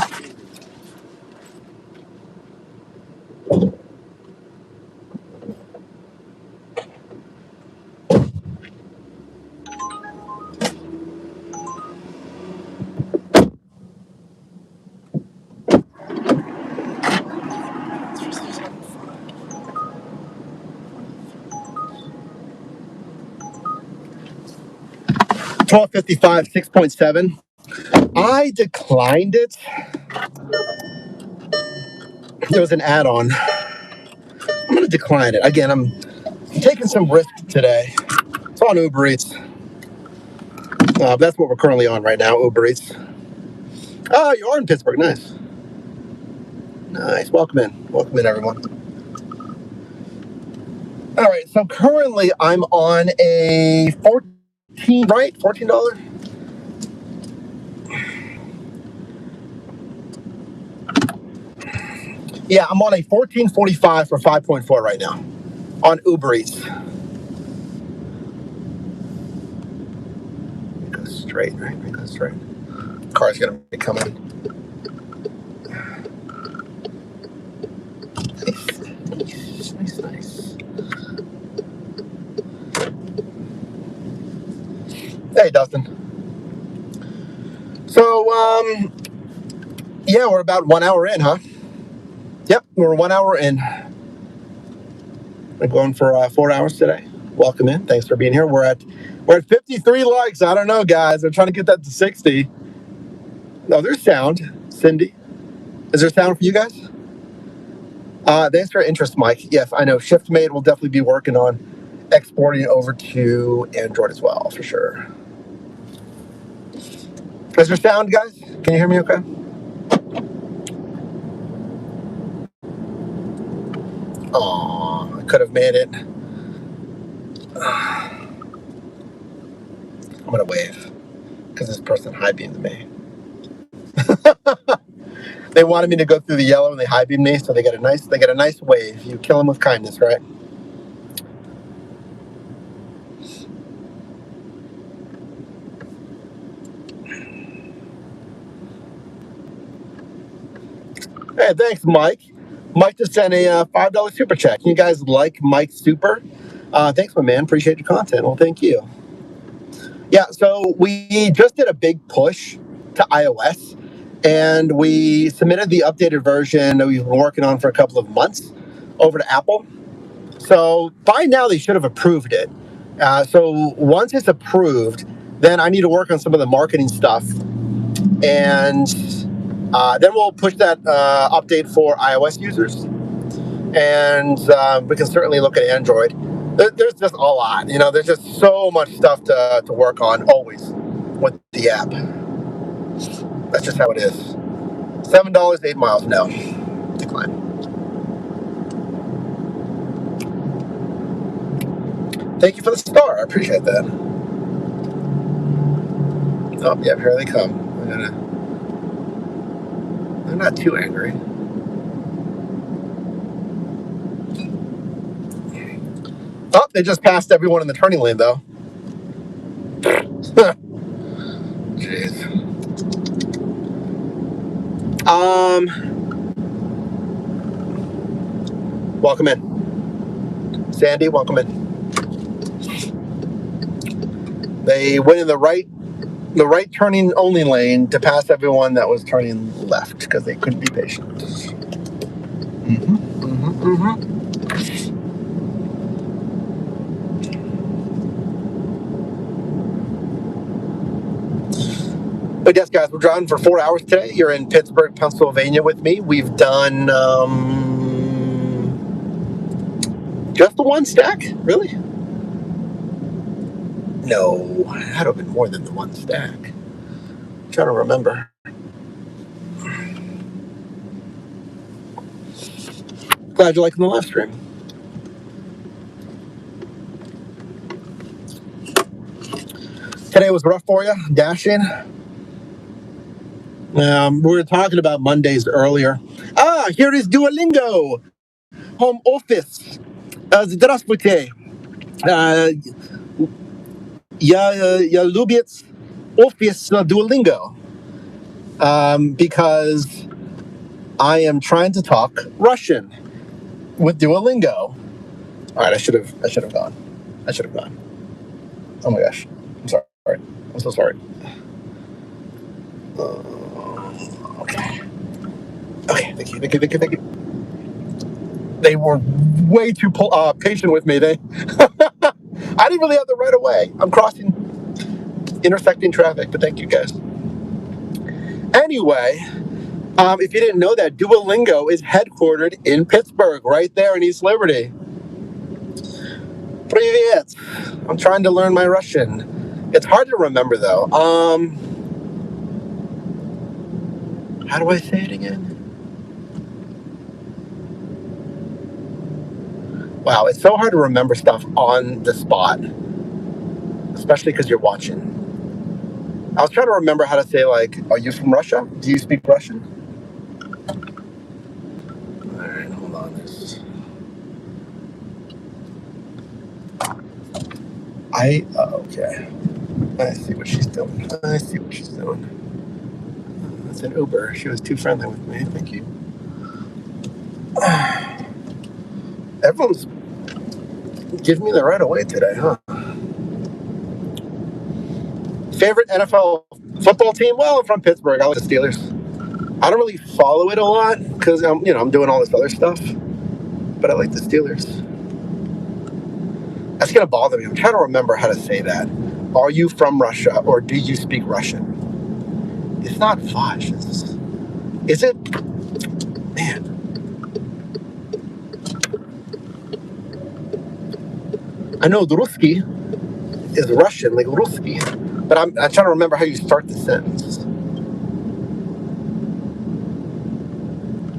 1255, 6.7. I declined it. There was an add-on. I'm going to decline it. Again, I'm taking some risk today. It's on Uber Eats. That's what we're currently on right now, Uber Eats. Oh, you are in Pittsburgh. Nice. Nice. Welcome in. Welcome in, everyone. All right. So currently I'm on a $14. Yeah, I'm on a $14.45 for 5.4 right now on Uber Eats. Go straight, right? Go straight. Car's gonna be coming. Nice. Hey, Dustin. So, yeah, we're about 1 hour in, huh? Yep, we're 1 hour in. We're going for 4 hours today. Welcome in. Thanks for being here. We're at 53 likes. I don't know, guys. We're trying to get that to 60. No, there's sound. Cindy, is there sound for you guys? Thanks for your interest, Mike. Yes, I know. ShiftMate will definitely be working on exporting over to Android as well, for sure. Is there sound, guys? Can you hear me okay? Oh, I could have made it. I'm going to wave because this person high-beamed me. They wanted me to go through the yellow and they high-beamed me, so they get a nice wave. You kill them with kindness, right? Hey, thanks, Mike. Mike just sent a $5 super chat. You guys like Mike Super? Thanks, my man. Appreciate your content. Well, thank you. Yeah, so we just did a big push to iOS, and we submitted the updated version that we've been working on for a couple of months over to Apple. So by now, they should have approved it. So once it's approved, then I need to work on some of the marketing stuff, and then we'll push that update for iOS users. And we can certainly look at Android. There's just a lot, there's just so much stuff to work on always with the app. That's just how it is. $7, 8 miles, no. Decline. Thank you for the star. I appreciate that. Oh, yeah, here they come. They're not too angry. Oh, they just passed everyone in the turning lane, though. Jeez. Welcome in. Sandy, welcome in. They went in the right turning only lane to pass everyone that was turning left because they couldn't be patient. But yes, guys, we're driving for 4 hours today. You're in Pittsburgh, Pennsylvania with me. We've done just the one stack? Really? No, it had to have been more than the one stack. I'm trying to remember. Glad you're liking the live stream. Today was rough for you, dashing. We were talking about Mondays earlier. Here is Duolingo. Home office. Здравствуйте. Я любит office Duolingo. Because I am trying to talk Russian with Duolingo. All right, I should have gone. Oh my gosh. I'm sorry. I'm so sorry. Okay. Thank you. They were way too patient with me. I didn't really have the right of way. I'm crossing intersecting traffic, but thank you guys. Anyway, if you didn't know that, Duolingo is headquartered in Pittsburgh, right there in East Liberty. Привет. I'm trying to learn my Russian. It's hard to remember, though. How do I say it again? Wow, it's so hard to remember stuff on the spot, especially because you're watching. I was trying to remember how to say, like, are you from Russia? Do you speak Russian? All right, hold on. Okay. I see what she's doing. That's an Uber. She was too friendly with me. Thank you. Everyone's giving me the right of way today, huh? Favorite NFL football team? Well, I'm from Pittsburgh. I like the Steelers. I don't really follow it a lot because I'm doing all this other stuff. But I like the Steelers. That's gonna bother me. I'm trying to remember how to say that. Are you from Russia or do you speak Russian? It's not Fosh. Is it? Man. I know Ruski is Russian, like Ruski, but I'm trying to remember how you start the sentence.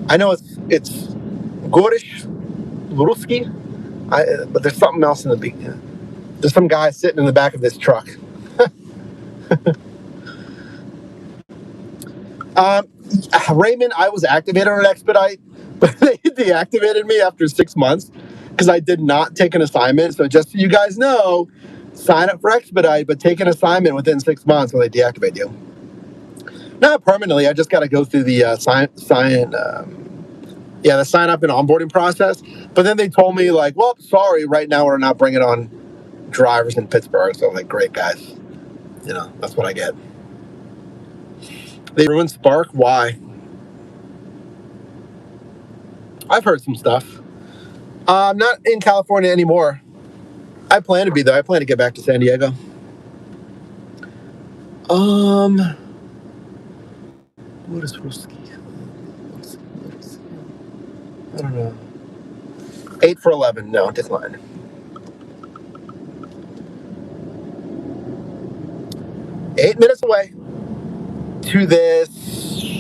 I know it's Gorish Ruski, but there's something else in the beginning. There's some guy sitting in the back of this truck. Raymond, I was activated on Expedite, but they deactivated me after 6 months because I did not take an assignment. So just so you guys know, sign up for Expedite, but take an assignment within 6 months or they deactivate you. Not permanently. I just got to go through the the sign up and onboarding process. But then they told me, like, well, sorry, right now we're not bringing on drivers in Pittsburgh. So I'm like, great, guys. That's what I get. They ruined Spark. Why? I've heard some stuff. I'm not in California anymore. I plan to be though. I plan to get back to San Diego. What is Ruski? I don't know. 8 for 11. No, decline. Eight minutes away to this.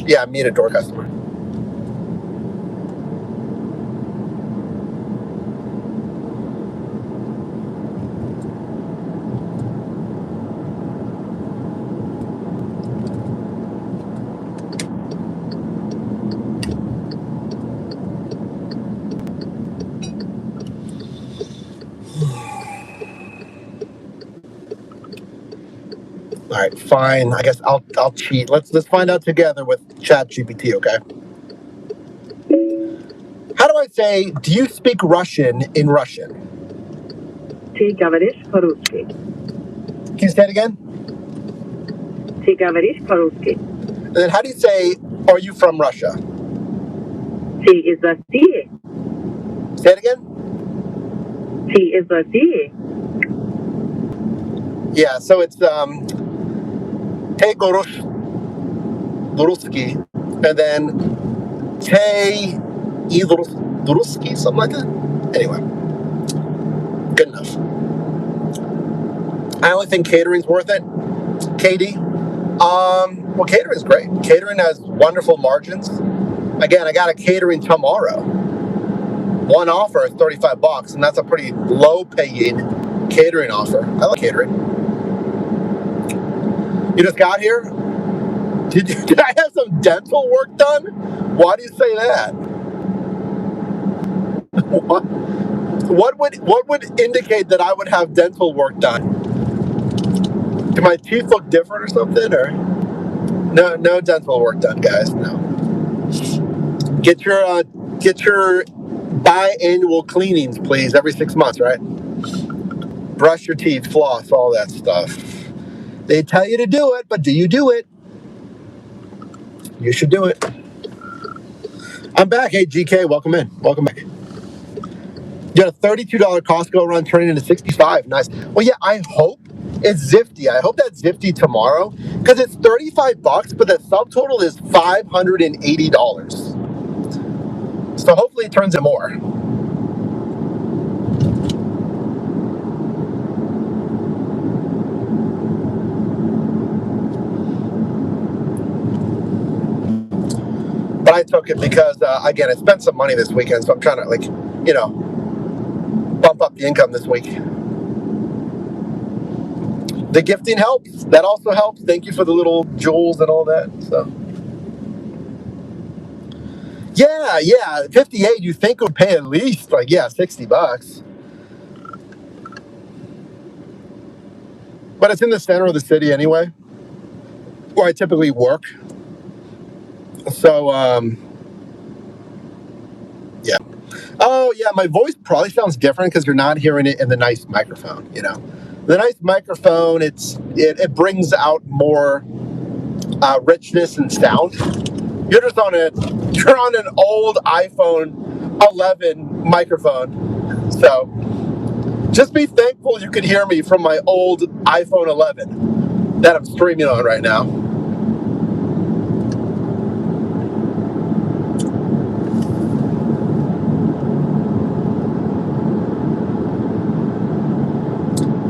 Yeah, meet a door customer. All right, fine. I guess I'll cheat. Let's find out together with ChatGPT, okay? How do I say, do you speak Russian in Russian? Ты говоришь по-русски. Can you say it again? Ты говоришь по-русски. And then how do you say, are you from Russia? Ты из России. Say it again? Ты из России. Yeah, so it's Te Goruski, and then Te Idruski, something like that. Anyway, good enough. I only think catering's worth it. Katie, well, catering's great. Catering has wonderful margins. Again, I got a catering tomorrow. One offer is $35, and that's a pretty low-paying catering offer. I like catering. You just got here? Did I have some dental work done? Why do you say that? What would indicate that I would have dental work done? Do my teeth look different or something? Or no dental work done, guys. No. Get your biannual cleanings, please, every 6 months, right? Brush your teeth, floss, all that stuff. They tell you to do it, but do you do it? You should do it. I'm back. Hey, GK, welcome in. Welcome back. You got a $32 Costco run turning into $65. Nice. Well, yeah, I hope It's Zifty. I hope that's Zifty tomorrow because it's $35, but the subtotal is $580. So hopefully it turns in more. But I took it because, again, I spent some money this weekend, so I'm trying to, like, you know, bump up the income this week. The gifting helps. That also helps. Thank you for the little jewels and all that. So, yeah, 58. You think would pay at least like $60, but it's in the center of the city anyway, where I typically work. So, yeah. Oh, yeah. My voice probably sounds different because you're not hearing it in the nice microphone. You know, the nice microphone. It brings out more richness and sound. You're on an old iPhone 11 microphone. So just be thankful you can hear me from my old iPhone 11 that I'm streaming on right now.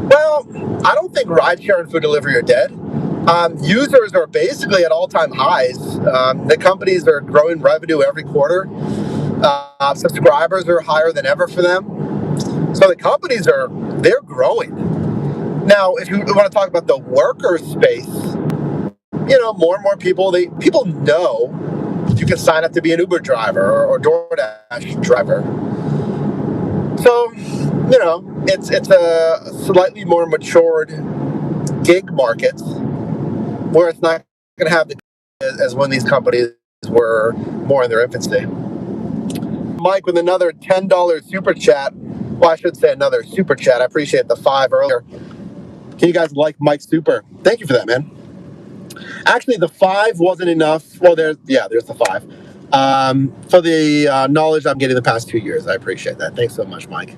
Well, I don't think rideshare and food delivery are dead. Users are basically at all-time highs. The companies are growing revenue every quarter. Subscribers are higher than ever for them. So the companies they're growing. Now, if you want to talk about the worker space, more and more people know you can sign up to be an Uber driver or DoorDash driver. So, it's a slightly more matured gig market where it's not going to have the as when these companies were more in their infancy. Mike with another $10 super chat. Well, I should say another super chat. I appreciate the 5 earlier. Can you guys like Mike's super? Thank you for that, man. Actually, the 5 wasn't enough. Well, there's the 5. For the knowledge I'm getting the past 2 years. I appreciate that. Thanks so much, Mike.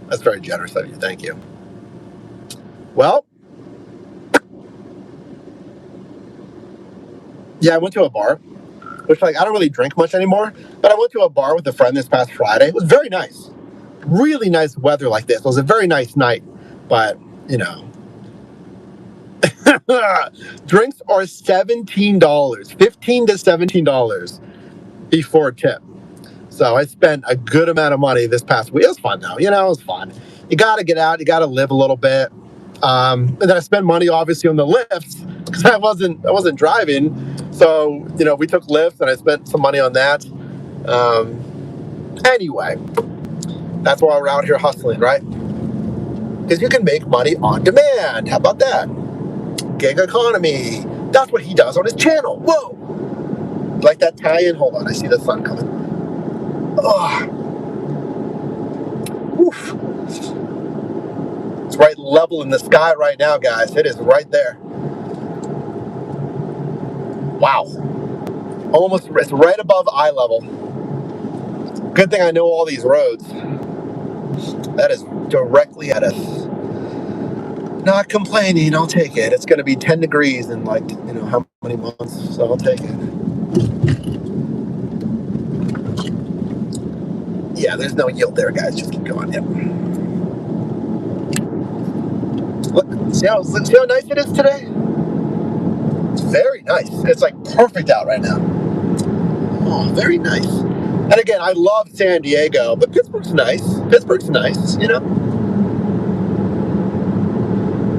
That's very generous of you. Thank you. Well, yeah, I went to a bar, which I don't really drink much anymore, but I went to a bar with a friend this past Friday. It was very nice. Really nice weather like this. It was a very nice night, but, drinks are $17, $15 to $17 before tip. So I spent a good amount of money this past week. It was fun, though. It was fun. You got to get out. You got to live a little bit. And then I spent money, obviously, on the lifts because I wasn't driving. So, we took Lyft and I spent some money on that. Anyway, that's why we're out here hustling, right? Because you can make money on demand. How about that? Gig economy. That's what he does on his channel. Whoa. Like that tie-in? Hold on, I see the sun coming. Oh. Oof. It's right level in the sky right now, guys. It is right there. Wow. It's right above eye level. Good thing I know all these roads. That is directly at us. Not complaining, I'll take it. It's going to be 10 degrees in how many months, so I'll take it. Yeah, there's no yield there, guys. Just keep going. Yep. Look, see how nice it is today? It's very nice. It's perfect out right now. Oh, very nice. And again, I love San Diego, but Pittsburgh's nice.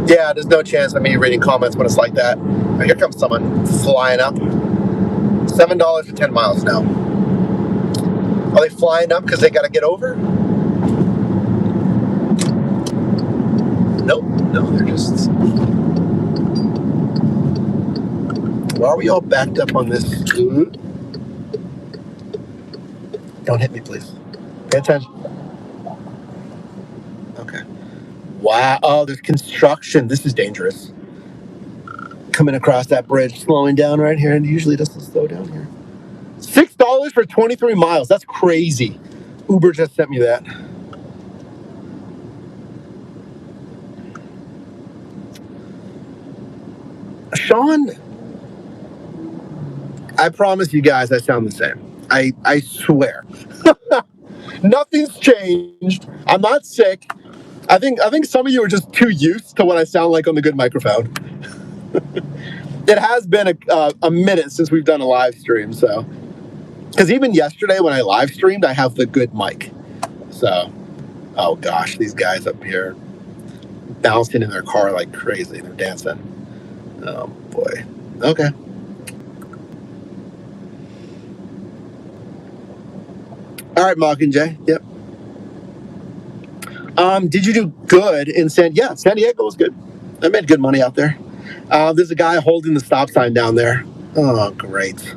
Yeah, there's no chance of me reading comments when it's like that. Oh, here comes someone flying up. $7 for 10 miles now. Are they flying up because they got to get over? Nope. No, they're just... Why are we all backed up on this? Don't hit me, please. Pay attention. Okay. Wow. Oh, there's construction. This is dangerous. Coming across that bridge, slowing down right here, and usually doesn't slow down here. $6 for 23 miles. That's crazy. Uber just sent me that. Sean, I promise you guys I sound the same. I swear. Nothing's changed. I'm not sick. I think some of you are just too used to what I sound like on the good microphone. It has been a minute since we've done a live stream, so. Because even yesterday when I live streamed, I have the good mic. So, oh gosh, these guys up here bouncing in their car like crazy. They're dancing. Oh boy. Okay. All right, Mockingjay. Yep. Did you do good in San Diego was good. I made good money out there. There's a guy holding the stop sign down there. Oh, great.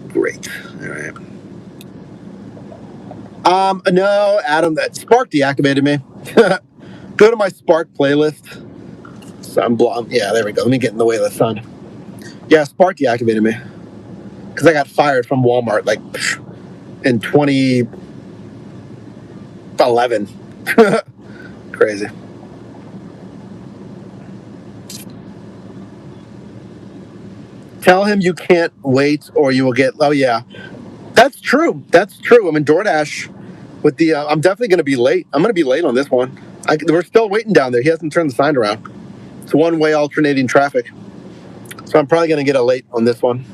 Great. All right. No, Adam, that Spark deactivated me. Go to my Spark playlist. Yeah, there we go. Let me get in the way of the sun. Yeah, Spark deactivated me. Because I got fired from Walmart like in 2011. Crazy. Tell him you can't wait or you will get. Oh, yeah. That's true. That's true. I mean, DoorDash with the. I'm definitely going to be late. I'm going to be late on this one. We're still waiting down there. He hasn't turned the sign around. It's one-way alternating traffic. So I'm probably going to get a late on this one.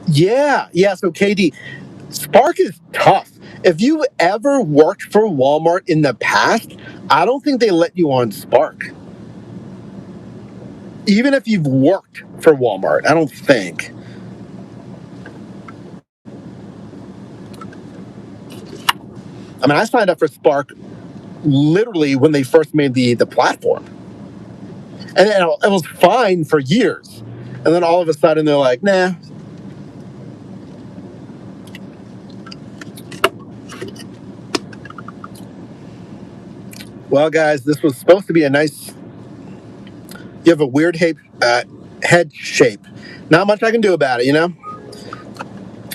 Yeah. So KD, Spark is tough. If you ever worked for Walmart in the past, I don't think they let you on Spark. Even if you've worked for Walmart, I don't think. I mean, I signed up for Spark literally when they first made the platform. And it was fine for years. And then all of a sudden they're like, nah. Well, guys, this was supposed to be a nice... You have a weird head shape. Not much I can do about it, you know?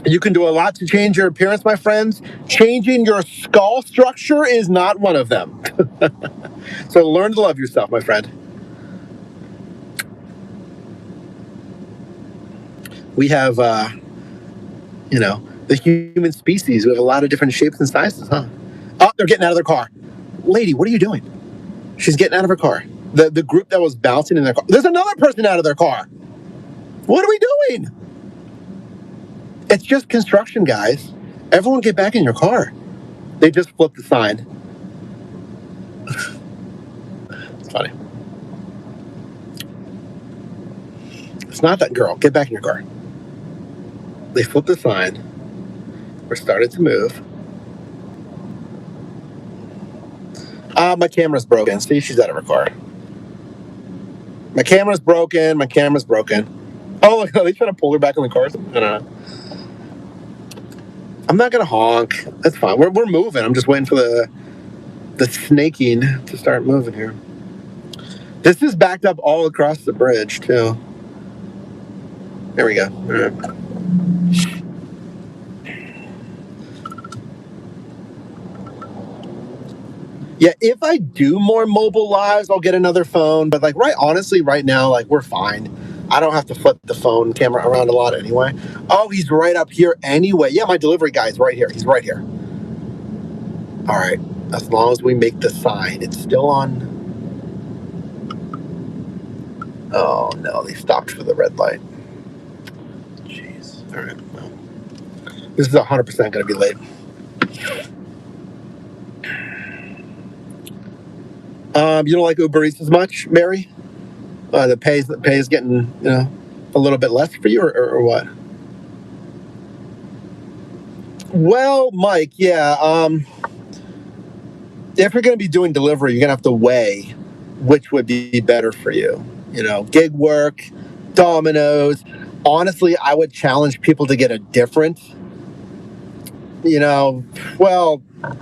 You can do a lot to change your appearance, my friends. Changing your skull structure is not one of them. So learn to love yourself, my friend. We have, the human species. We have a lot of different shapes and sizes, huh? Oh, they're getting out of their car. Lady, what are you doing? She's getting out of her car. The group that was bouncing in their car. There's another person out of their car. What are we doing? It's just construction, guys. Everyone get back in your car. They just flipped the sign. It's funny. It's not that girl. Get back in your car. They flipped the sign. We're starting to move. My camera's broken. See, she's out of her car. My camera's broken. Oh, are they trying to pull her back in the car? I don't know. I'm not going to honk. That's fine. We're moving. I'm just waiting for the snaking to start moving here. This is backed up all across the bridge, too. There we go. All right. Yeah, if I do more mobile lives, I'll get another phone. But honestly, right now, we're fine. I don't have to flip the phone camera around a lot anyway. Oh, he's right up here anyway. Yeah, my delivery guy's right here. He's right here. All right. As long as we make the sign, it's still on. Oh, no, they stopped for the red light. Jeez. All right. Well, this is 100% going to be late. You don't like Uber Eats as much, Mary? The pay is getting, a little bit less for you, or what? Well, Mike, yeah. If you're going to be doing delivery, you're going to have to weigh which would be better for you. Gig work, Domino's. Honestly, I would challenge people to get a different,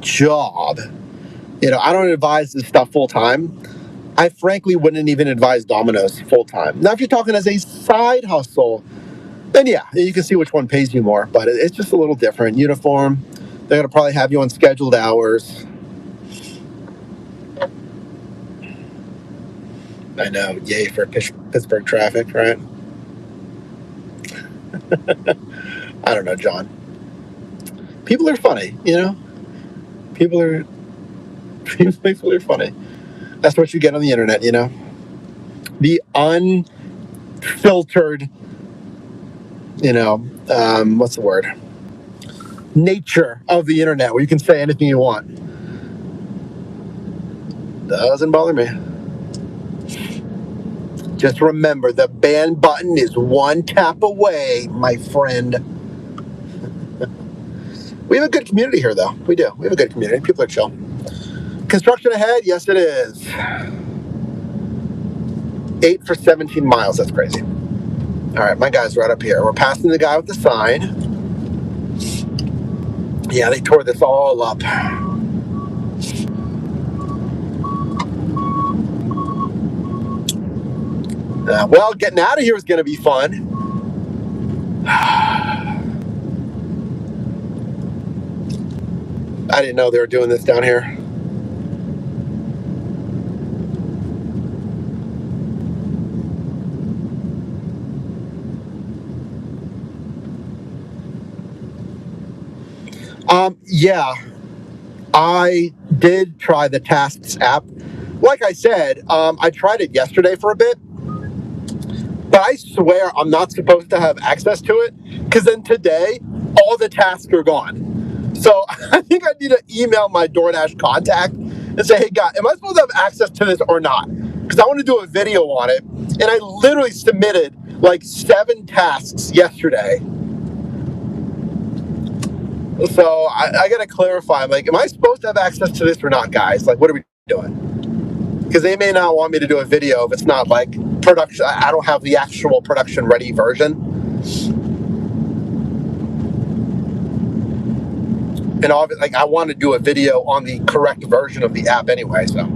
job. I don't advise this stuff full time. I frankly wouldn't even advise Domino's full time. Now, if you're talking as a side hustle, then yeah, you can see which one pays you more. But it's just a little different. Uniform. They're gonna probably have you on scheduled hours. I know. Yay for Pittsburgh traffic, right? I don't know, John. People are funny, you know. People are people are funny. That's what you get on the internet, you know. The unfiltered, you know, what's the word? Nature of the internet, where you can say anything you want. Doesn't bother me. Just remember, the ban button is one tap away, my friend. We have a good community here, though. We do. We have a good community. People are chill. Construction ahead? Yes, it is. 8 for 17 miles. That's crazy. All right, my guy's right up here. We're passing the guy with the sign. Yeah, they tore this all up. Well, getting out of here is going to be fun. I didn't know they were doing this down here. Yeah, I did try the Tasks app. Like I said, I tried it yesterday for a bit, but I swear I'm not supposed to have access to it, because then today, all the tasks are gone. So I think I need to email my DoorDash contact and say, hey, guy, am I supposed to have access to this or not? Because I want to do a video on it. And I literally submitted like 7 tasks yesterday. So I got to clarify. I'm like, am I supposed to have access to this or not, guys? Like, what are we doing? Because they may not want me to do a video if it's not like production. I don't have the actual production ready version. And like, I want to do a video on the correct version of the app anyway. So, all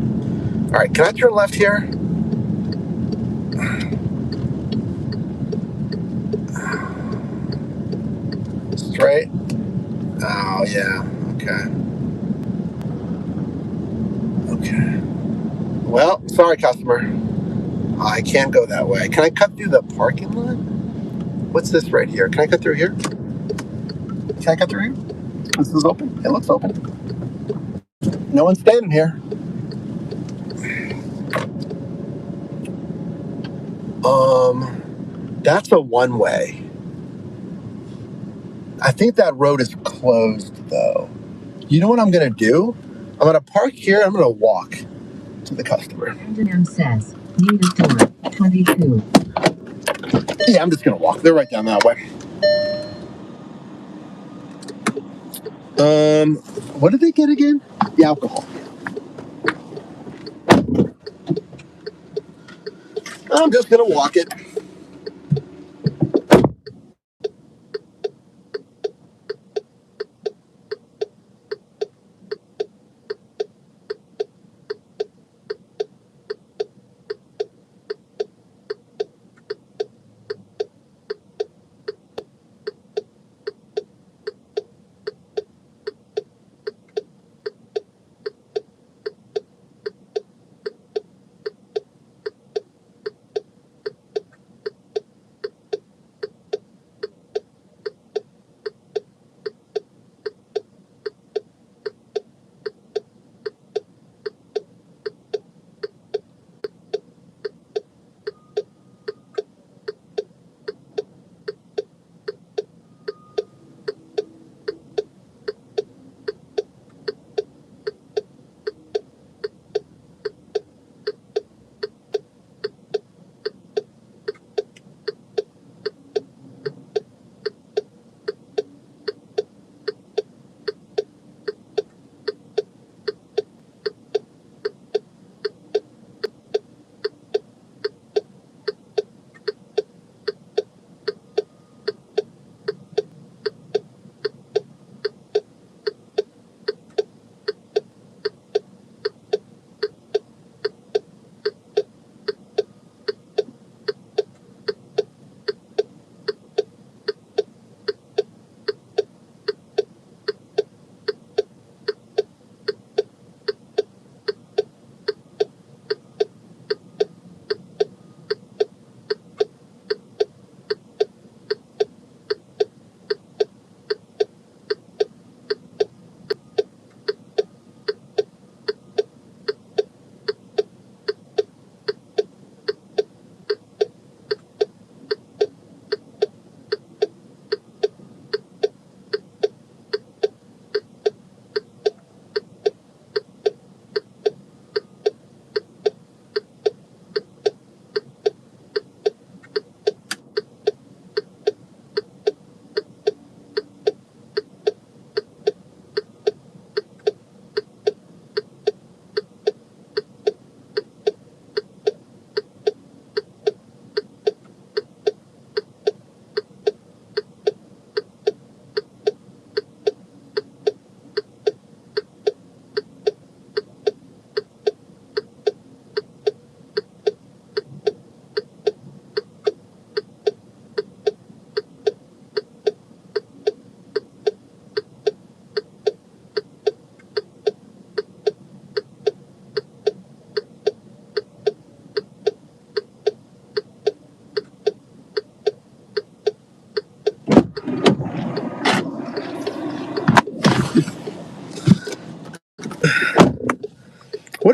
right, can I turn left here? Straight. Oh yeah. Okay. Okay. Well, sorry, customer. I can't go that way. Can I cut through the parking lot? What's this right here? Can I cut through here? Can I cut through here? This is open. It looks open. No one's standing here. That's a one-way. I think that road is closed, though. You know what I'm going to do? I'm going to park here. I'm going to walk to the customer. Engineer says, need a door, 22. Yeah, I'm just going to walk. They're right down that way. What did they get again? The alcohol. I'm just going to walk it.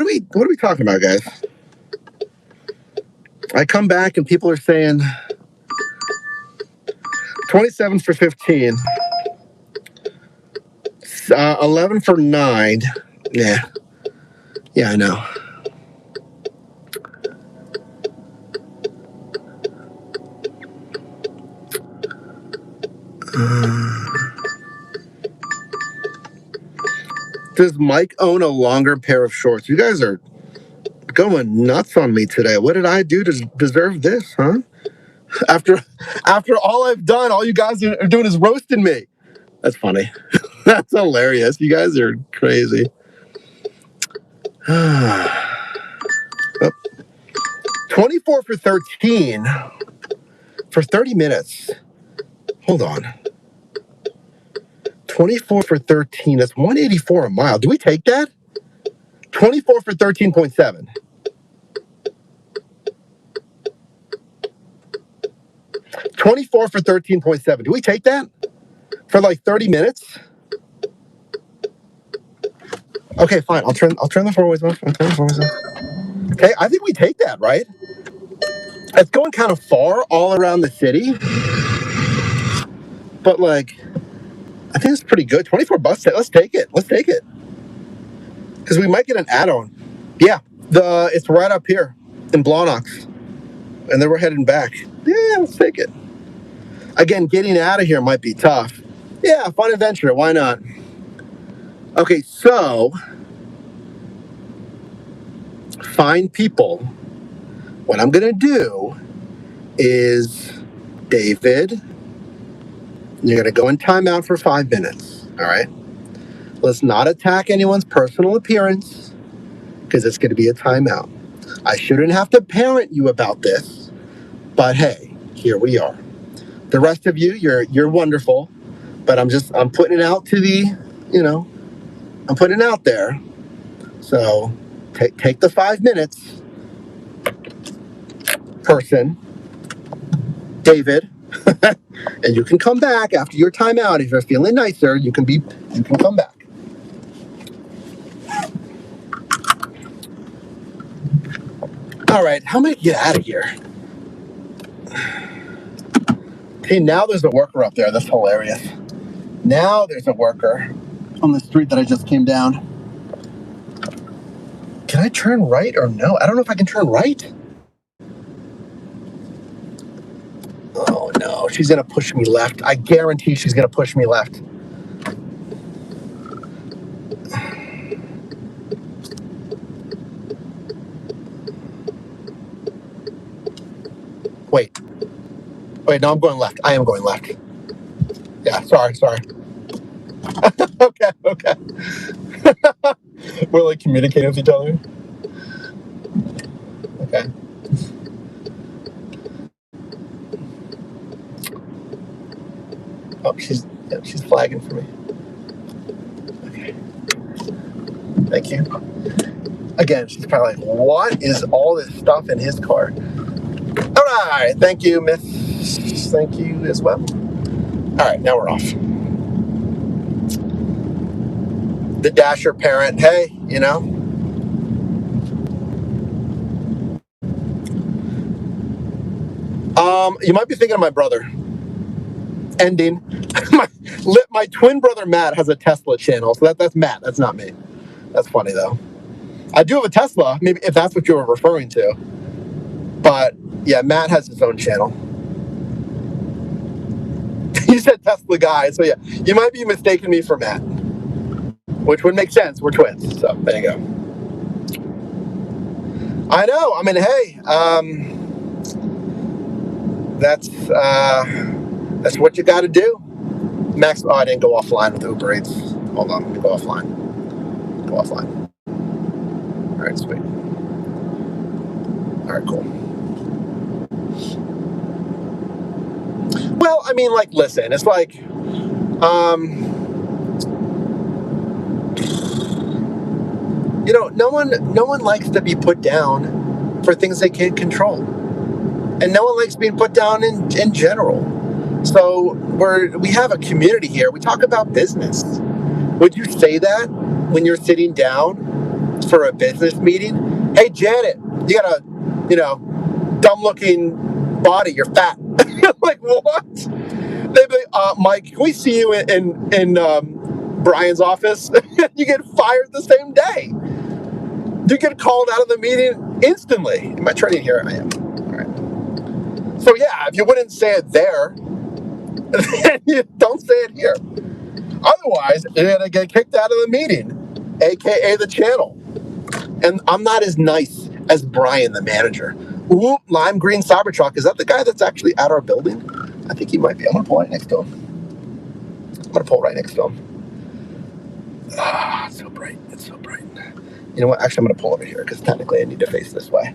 are we talking about, guys? I come back and people are saying 27 for 15. 11 for 9. Yeah. Yeah, I know. Does Mike own a longer pair of shorts? You guys are going nuts on me today. What did I do to deserve this, huh? After all I've done, all you guys are doing is roasting me. That's funny. That's hilarious. You guys are crazy. Oh. 24 for 13 for 30 minutes. Hold on. 24 for 13. That's 184 a mile. Do we take that? 24 for 13.7. 24 for 13.7. Do we take that for like 30 minutes? Okay, fine. I'll turn the four-ways off. Okay, I think we take that, right? It's going kind of far all around the city, but like, I think it's pretty good. 24 bucks. Let's take it. Let's take it. Because we might get an add-on. Yeah, it's right up here in Blawnox. And then we're heading back. Yeah, let's take it. Again, getting out of here might be tough. Yeah, fun adventure. Why not? Okay, so find people. What I'm going to do is, David, you're going to go in timeout for 5 minutes. All right? Let's not attack anyone's personal appearance because it's going to be a timeout. I shouldn't have to parent you about this, but hey, here we are. The rest of you, you're wonderful, but I'm putting it out to I'm putting it out there. So take the 5 minutes, person, David, and you can come back after your timeout. If you're feeling nicer, you can come back. All right, how am I gonna get out of here? Okay, now there's a worker up there. That's hilarious. Now there's a worker on the street that I just came down. Can I turn right or no? I don't know if I can turn right. Oh no, she's gonna push me left. I guarantee she's gonna push me left. Wait, no, I'm going left. I am going left. Yeah, sorry. Okay. We're like communicating with each other. Okay. Oh, she's flagging for me. Okay. Thank you. Again, she's probably like, what is all this stuff in his car? All right. Thank you, Miss. Thank you as well. All right, now we're off. The Dasher parent, hey, you might be thinking of my brother. Ending. My twin brother Matt has a Tesla channel, so that's Matt. That's not me. That's funny though. I do have a Tesla, maybe if that's what you were referring to. But yeah, Matt has his own channel. You said Tesla guy, so yeah, you might be mistaking me for Matt, which would make sense. We're twins, so there you go. I know. I mean, hey, that's what you got to do. Max, I didn't go offline with Uber Eats. Hold on, let me go offline. All right, sweet. All right, cool. Well, I mean, like, listen, it's like, no one likes to be put down for things they can't control, and no one likes being put down in general. So we have a community here. We talk about business. Would you say that when you're sitting down for a business meeting. Hey, Janet, you got a, dumb-looking body. You're fat. Like, what? They'd be like, Mike, can we see you in Brian's office? You get fired the same day. You get called out of the meeting instantly. Am I turning here? I am. All right. So yeah, if you wouldn't say it there, then you don't say it here. Otherwise, you're gonna get kicked out of the meeting, aka the channel. And I'm not as nice as Brian, the manager. Ooh, Lime Green Cybertruck. Is that the guy that's actually at our building? I think he might be. I'm gonna pull right next to him. Ah, it's so bright. It's so bright. You know what? Actually, I'm going to pull over here because technically I need to face this way.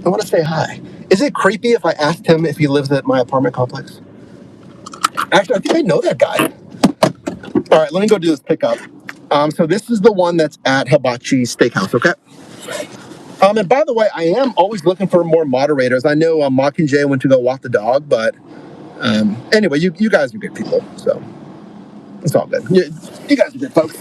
I want to say hi. Is it creepy if I asked him if he lives at my apartment complex? Actually, I think I know that guy. All right, let me go do this pickup. So this is the one that's at Hibachi Steakhouse, okay? And by the way, I am always looking for more moderators. I know Mockingjay went to go walk the dog, but anyway, you guys are good people, so it's all good. You guys are good folks.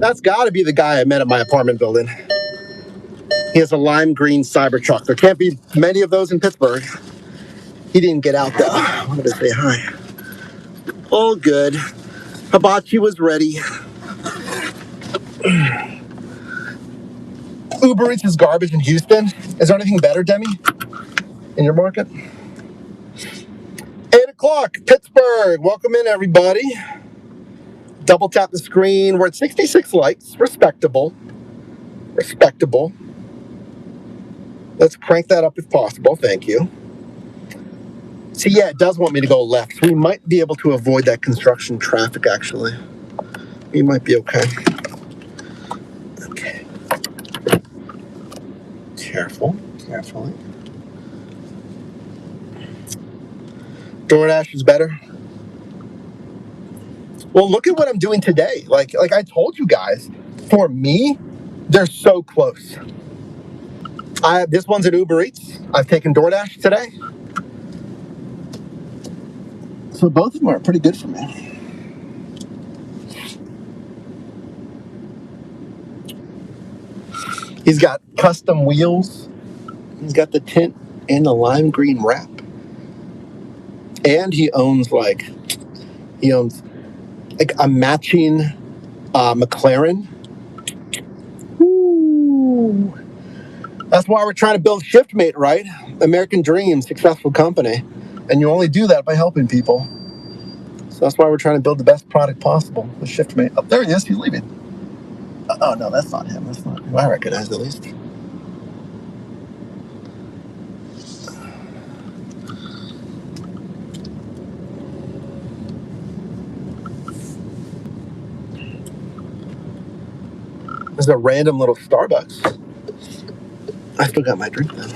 That's got to be the guy I met at my apartment building. He has a lime green Cybertruck. There can't be many of those in Pittsburgh. He didn't get out though. I wanted to say hi. All good. Hibachi was ready. Uber Eats is garbage in Houston. Is there anything better, Demi, in your market? 8 o'clock, Pittsburgh. Welcome in, everybody. Double tap the screen. We're at 66 likes. Respectable. Let's crank that up if possible. Thank you. See, yeah, it does want me to go left. We might be able to avoid that construction traffic, actually. We might be okay. Okay. Carefully. DoorDash is better. Well, look at what I'm doing today. Like I told you guys, for me, they're so close. This one's at Uber Eats. I've taken DoorDash today. So both of them are pretty good for me. He's got custom wheels. He's got the tint and the lime green wrap. And he owns like a matching McLaren. Ooh. That's why we're trying to build ShiftMate, right? American dream, successful company. And you only do that by helping people. So that's why we're trying to build the best product possible with ShiftMate. Oh, there he is. He's leaving. Oh, no, that's not him. That's not who I recognize, at least. is a random little Starbucks. I still got my drink then.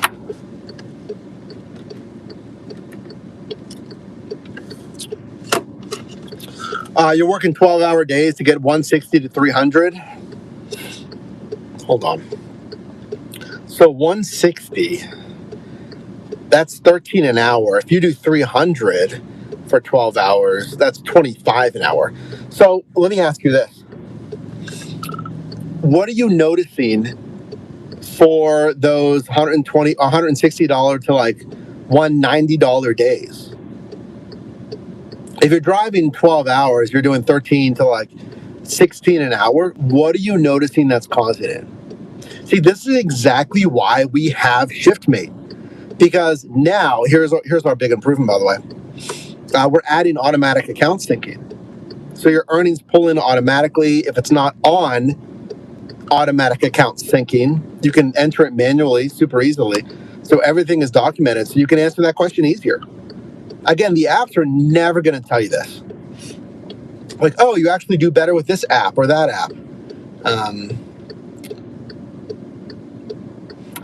You're working 12-hour days to get 160 to 300. Hold on. So 160, that's 13 an hour. If you do 300 for 12 hours, that's 25 an hour. So let me ask you this. What are you noticing for those $120, $160 to like $190 days? If you're driving 12 hours, you're doing 13 to like 16 an hour. What are you noticing that's causing it? See, this is exactly why we have ShiftMate. Because now, here's our big improvement, by the way. We're adding automatic account syncing. So your earnings pull in automatically. If it's not on automatic account syncing, you can enter it manually super easily. So everything is documented. So you can answer that question easier. Again, the apps are never going to tell you this. Like, oh, you actually do better with this app or that app.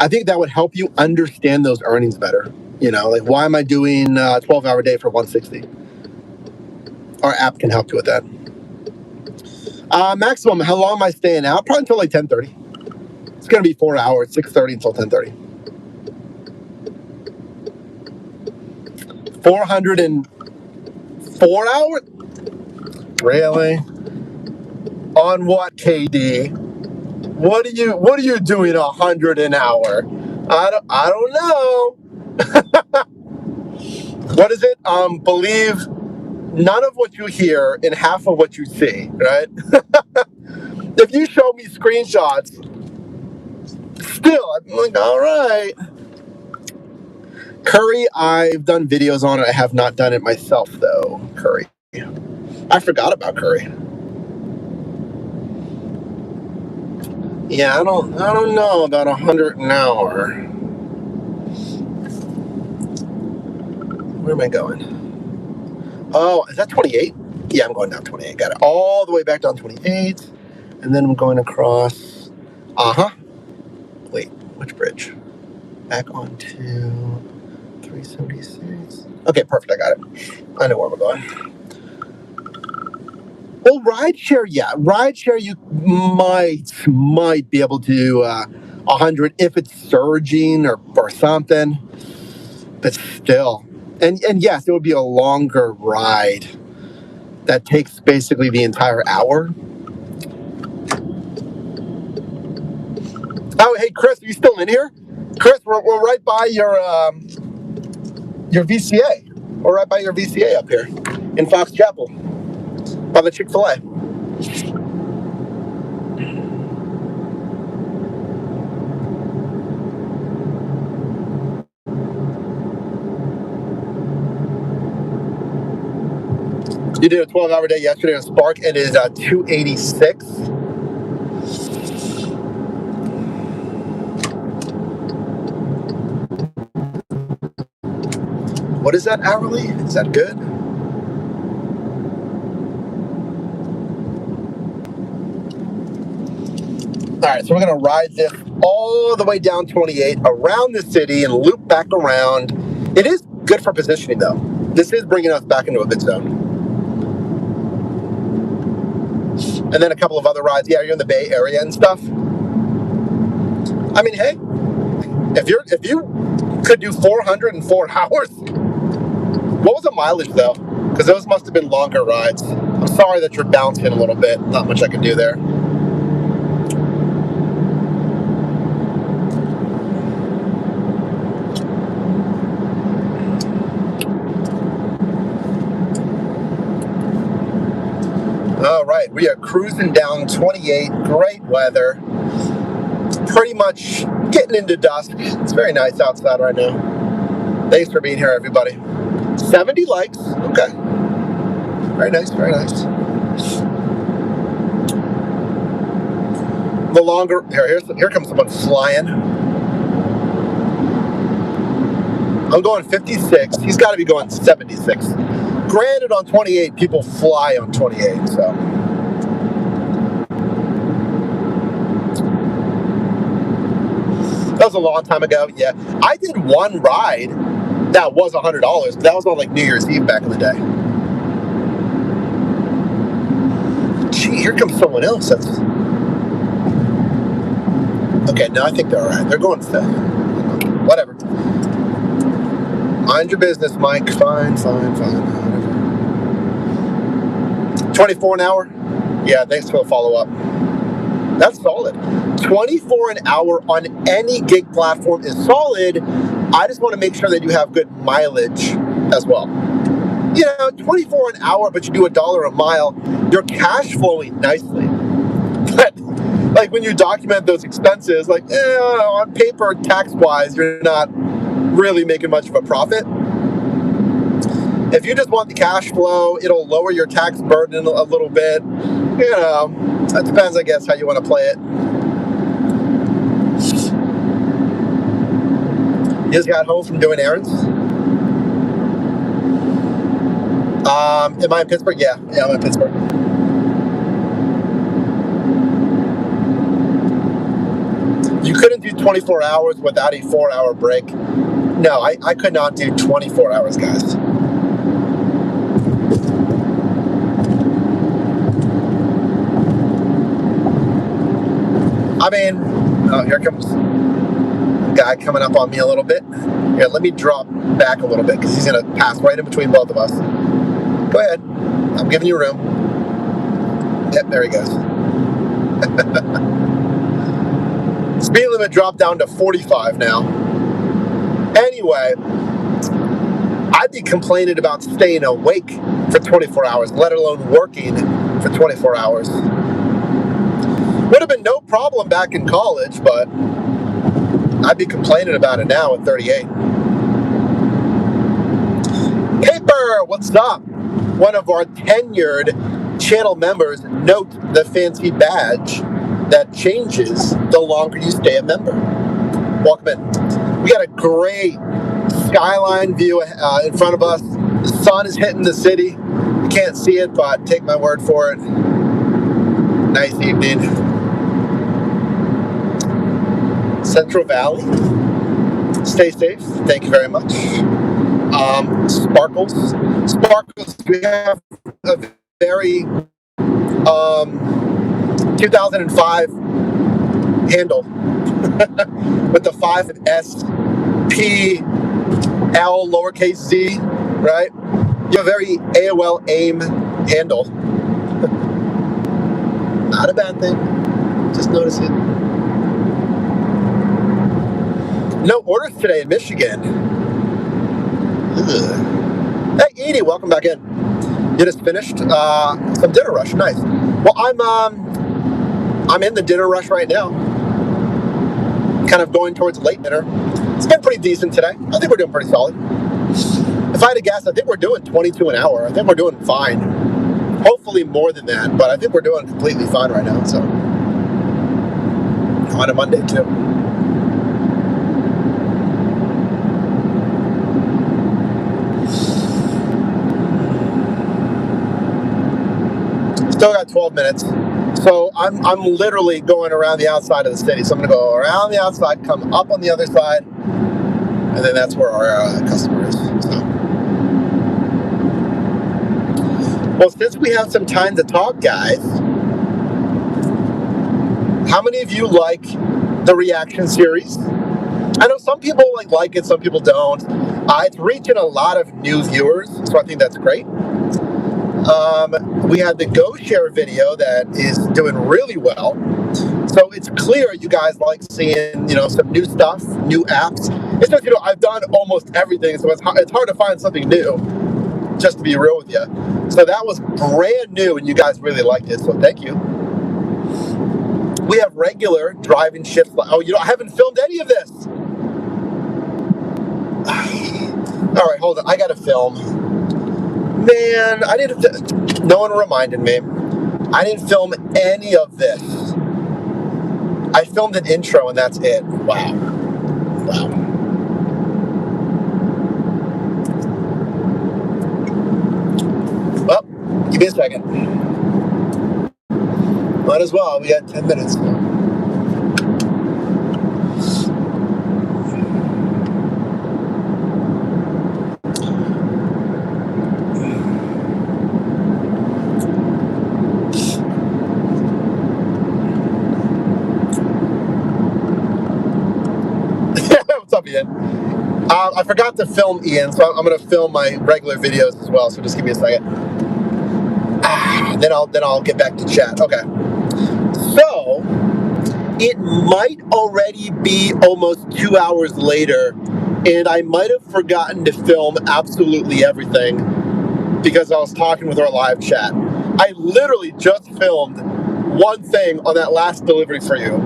I think that would help you understand those earnings better. You know, like, why am I doing a 12-hour day for 160? Our app can help you with that. Maximum, how long am I staying out? Probably until like 10:30. It's going to be 4 hours, 6:30 until 10:30. 404 hours? Really? On what, KD? What are you doing 100 an hour? I don't know. What is it? Believe none of what you hear and half of what you see, right? If you show me screenshots, still, I'm like, all right. Curry, I've done videos on it. I have not done it myself, though. Curry. I forgot about Curry. Yeah, I don't know about 100 an hour. Where am I going? Oh, is that 28? Yeah, I'm going down 28. Got it. All the way back down 28. And then I'm going across. Wait, which bridge? Back onto 376. Okay, perfect. I got it. I know where we're going. Well, rideshare, yeah. Rideshare, you might be able to do 100 if it's surging or something. But still. And yes, it would be a longer ride that takes basically the entire hour. Oh, hey, Chris, are you still in here? Chris, we're right by your VCA. We're right by your VCA up here in Fox Chapel, by the Chick-fil-A. You did a 12-hour day yesterday on Spark. It is 286. What is that hourly? Is that good? All right, so we're going to ride this all the way down 28, around the city, and loop back around. It is good for positioning, though. This is bringing us back into a good zone. And then a couple of other rides. Yeah, you're in the Bay Area and stuff. I mean, hey, if you could do 400 in 4 hours, what was the mileage, though? Because those must have been longer rides. I'm sorry that you're bouncing a little bit. Not much I can do there. All right, we are cruising down 28. Great weather. Pretty much getting into dusk. It's very nice outside right now. Thanks for being here, everybody. 70 likes. Okay. Very nice, very nice. The longer... Here comes someone flying. I'm going 56. He's got to be going 76. Granted, on 28, people fly on 28, so. was a long time ago. Yeah, I did one ride that was $100, but that was on like New Year's Eve back in the day. Gee, here comes someone else. That's okay. No, I think they're all right. They're going fast. Whatever. Mind your business, Mike. Fine. Whatever. 24 an hour. Yeah, thanks for the follow-up. That's solid. 24 an hour on any gig platform is solid. I just want to make sure that you have good mileage as well. 24 an hour, but you do $1 a mile, you're cash flowing nicely. But like when you document those expenses, like on paper, tax-wise, you're not really making much of a profit. If you just want the cash flow, it'll lower your tax burden a little bit. That depends, I guess, how you want to play it. You just got home from doing errands? Am I in Pittsburgh? Yeah, I'm in Pittsburgh. You couldn't do 24 hours without a 4-hour break. No, I could not do 24 hours, guys. I mean, here comes a guy coming up on me a little bit. Here, let me drop back a little bit because he's going to pass right in between both of us. Go ahead. I'm giving you room. Yep, there he goes. Speed limit dropped down to 45 now. Anyway, I'd be complaining about staying awake for 24 hours, let alone working for 24 hours. Would have been no problem back in college, but I'd be complaining about it now at 38. Paper, what's up? One of our tenured channel members, note the fancy badge that changes the longer you stay a member. Welcome in. We got a great skyline view in front of us. The sun is hitting the city. You can't see it, but take my word for it. Nice evening. Central Valley. Stay safe. Thank you very much. Sparkles, we have a very 2005 handle with the 5S P L lowercase z, right? You have a very AOL AIM handle. Not a bad thing. Just notice it. No orders today in Michigan. Ugh. Hey, Edie, welcome back in. You just finished some dinner rush. Nice. Well, I'm in the dinner rush right now. Kind of going towards late dinner. It's been pretty decent today. I think we're doing pretty solid. If I had to guess, I think we're doing 22 an hour. I think we're doing fine. Hopefully more than that, but I think we're doing completely fine right now. So on a Monday too. Still got 12 minutes. So I'm literally going around the outside of the city. So I'm going to go around the outside, come up on the other side, and then that's where our customer is. So. Well, since we have some time to talk, guys, how many of you like the reaction series? I know some people like it, some people don't. It's reaching a lot of new viewers, so I think that's great. We had the GoShare video that is doing really well. So it's clear you guys like seeing, some new stuff, new apps. It's just, I've done almost everything, so it's hard to find something new, just to be real with you. So that was brand new, and you guys really liked it, so thank you. We have regular driving shifts. Oh, I haven't filmed any of this. All right, hold on. I got to film. Man, no one reminded me. I didn't film any of this. I filmed an intro and that's it. Wow. Well, give me a second. Might as well. We got 10 minutes. Ian. I forgot to film Ian, so I'm going to film my regular videos as well. So just give me a second. Then I'll get back to chat. Okay. So it might already be almost 2 hours later, and I might have forgotten to film absolutely everything because I was talking with our live chat. I literally just filmed one thing on that last delivery for you.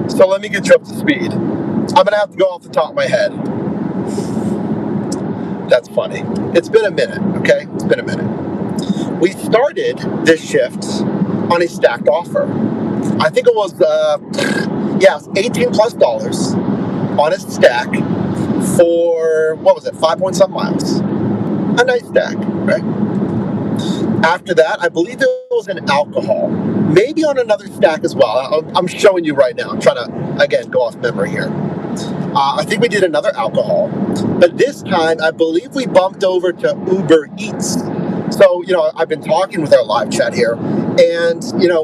So let me get you up to speed. I'm gonna have to go off the top of my head. That's funny. It's been a minute, okay? It's been a minute. We started this shift on a stacked offer. I think it was, $18 plus on a stack for, 5 point some miles. A nice stack, right? After that, I believe it was an alcohol. Maybe on another stack as well. I'm showing you right now. I'm trying to, again, go off memory here. I think we did another alcohol. But this time, I believe we bumped over to Uber Eats. So, I've been talking with our live chat here. And,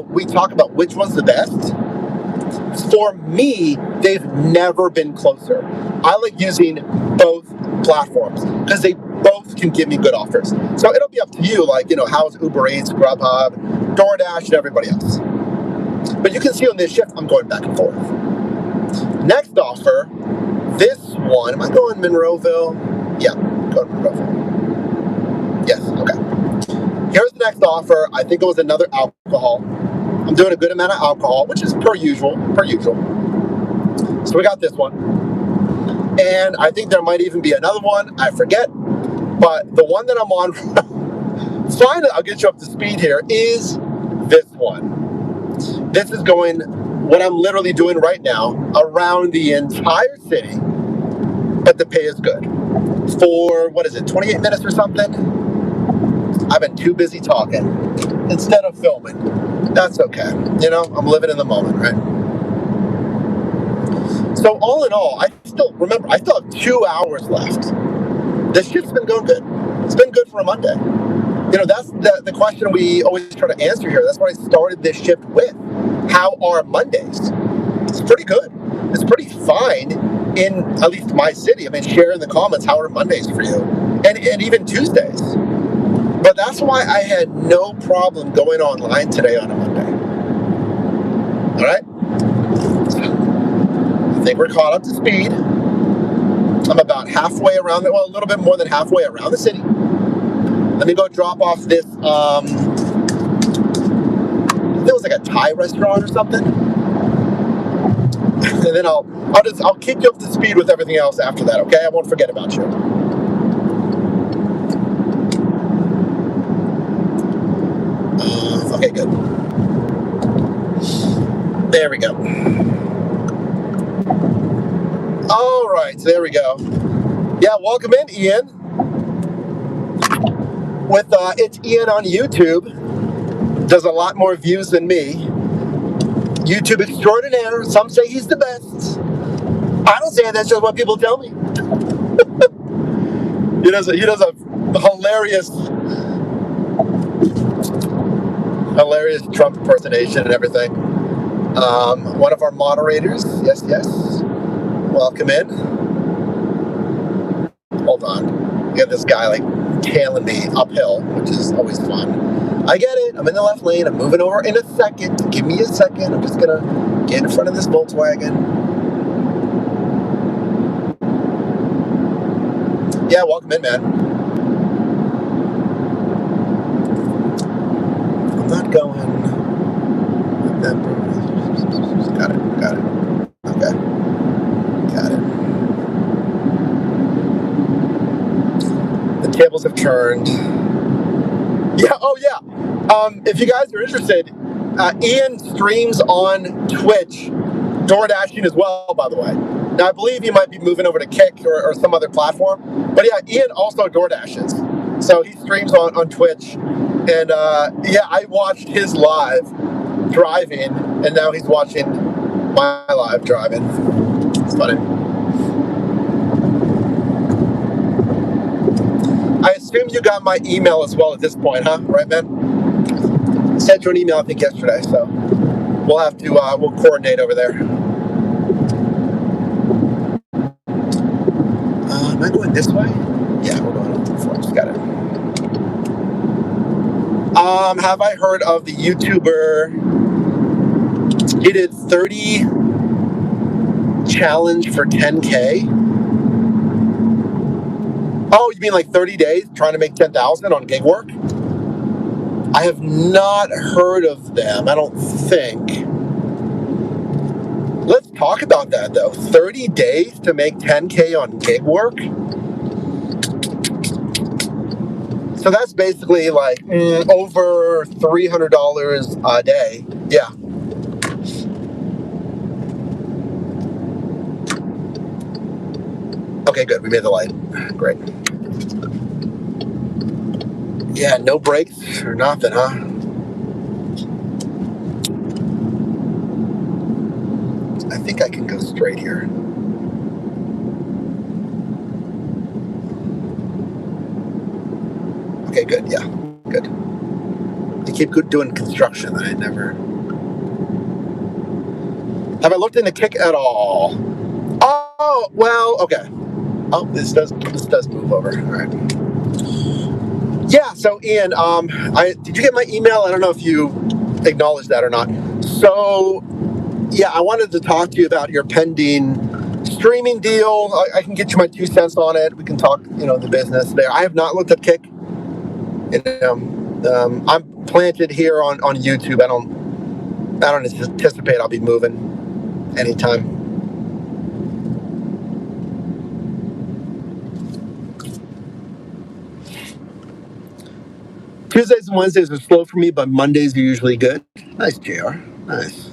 we talk about which one's the best. For me, they've never been closer. I like using both platforms because they both can give me good offers. So it'll be up to you, how's Uber Eats, Grubhub, DoorDash, and everybody else. But you can see on this shift, I'm going back and forth. Next offer, this one, am I going Monroeville? Yeah, going Monroeville. Yes, okay. Here's the next offer. I think it was another alcohol. I'm doing a good amount of alcohol, which is per usual. So we got this one. And I think there might even be another one. I forget. But the one that I'm on, finally, I'll get you up to speed here, is this one. This is going, what I'm literally doing right now, around the entire city, but the pay is good. For, 28 minutes or something? I've been too busy talking instead of filming. That's okay. I'm living in the moment, right? So all in all, I still have 2 hours left. This shift's been going good. It's been good for a Monday. That's the question we always try to answer here. That's what I started this shift with. How are Mondays? It's pretty good. It's pretty fine in at least my city. I mean, share in the comments, how are Mondays for you? And even Tuesdays. But that's why I had no problem going online today on a Monday. All right? I think we're caught up to speed. I'm about halfway around, a little bit more than halfway around the city. Let me go drop off this, I think it was like a Thai restaurant or something. And then I'll kick you up to speed with everything else after that, okay? I won't forget about you. Okay, good. There we go. All right, so there we go. Yeah, welcome in, Ian. It's Ian on YouTube. Does a lot more views than me. YouTube extraordinaire. Some say he's the best. I don't say it, that's just what people tell me. He does a hilarious Trump impersonation and everything. One of our moderators, yes. Welcome in. Hold on. We got this guy tailing me uphill, which is always fun. I get it. I'm in the left lane. I'm moving over in a second. Give me a second. I'm just gonna get in front of this Volkswagen. Yeah, welcome in, man. I'm not going. Got it. Okay. Got it. The tables have turned. Yeah, oh yeah. If you guys are interested, Ian streams on Twitch, DoorDashing as well, by the way. Now, I believe he might be moving over to Kick or some other platform. But yeah, Ian also DoorDashes. So he streams on Twitch. And I watched his live driving, and now he's watching my live driving. It's funny. I assume you got my email as well at this point, huh? Right, man? Sent you an email, I think, yesterday, so we'll have to, we'll coordinate over there. I going this way? Yeah, we're going up to the forest. Got it. Have I heard of the YouTuber? He did 30 challenge for 10K. Oh, you mean like 30 days trying to make 10,000 on gig work? I have not heard of them, I don't think. Let's talk about that though. 30 days to make 10K on gig work? So that's basically like over $300 a day. Yeah. Okay, good. We made the light. Great. Yeah, no brakes or nothing, huh? I think I can go straight here. Okay, good. Yeah, good. They keep doing construction. I never. Have I looked into Kick at all? Oh, well, okay. Oh, this does move over. All right. Yeah. So, Ian, did you get my email? I don't know if you acknowledged that or not. So, yeah, I wanted to talk to you about your pending streaming deal. I can get you my 2 cents on it. We can talk, the business there. I have not looked at Kick. I'm planted here on YouTube. I don't anticipate I'll be moving anytime. Tuesdays and Wednesdays are slow for me, but Mondays are usually good. Nice, JR. Nice.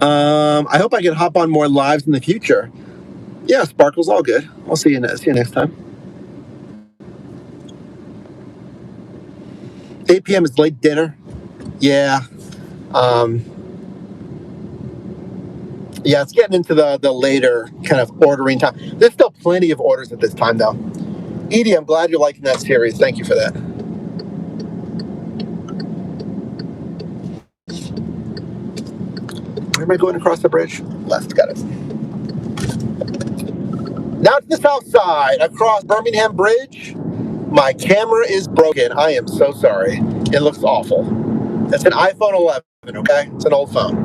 I hope I can hop on more lives in the future. Yeah, Sparkle's all good. I'll see you next time. 8 p.m. is late dinner. Yeah. Yeah, it's getting into the later kind of ordering time. There's still plenty of orders at this time, though. Edie, I'm glad you're liking that series. Thank you for that. Where am I going across the bridge? Left, got it. Now to the south side, across Birmingham Bridge. My camera is broken. I am so sorry. It looks awful. It's an iPhone 11, okay? It's an old phone.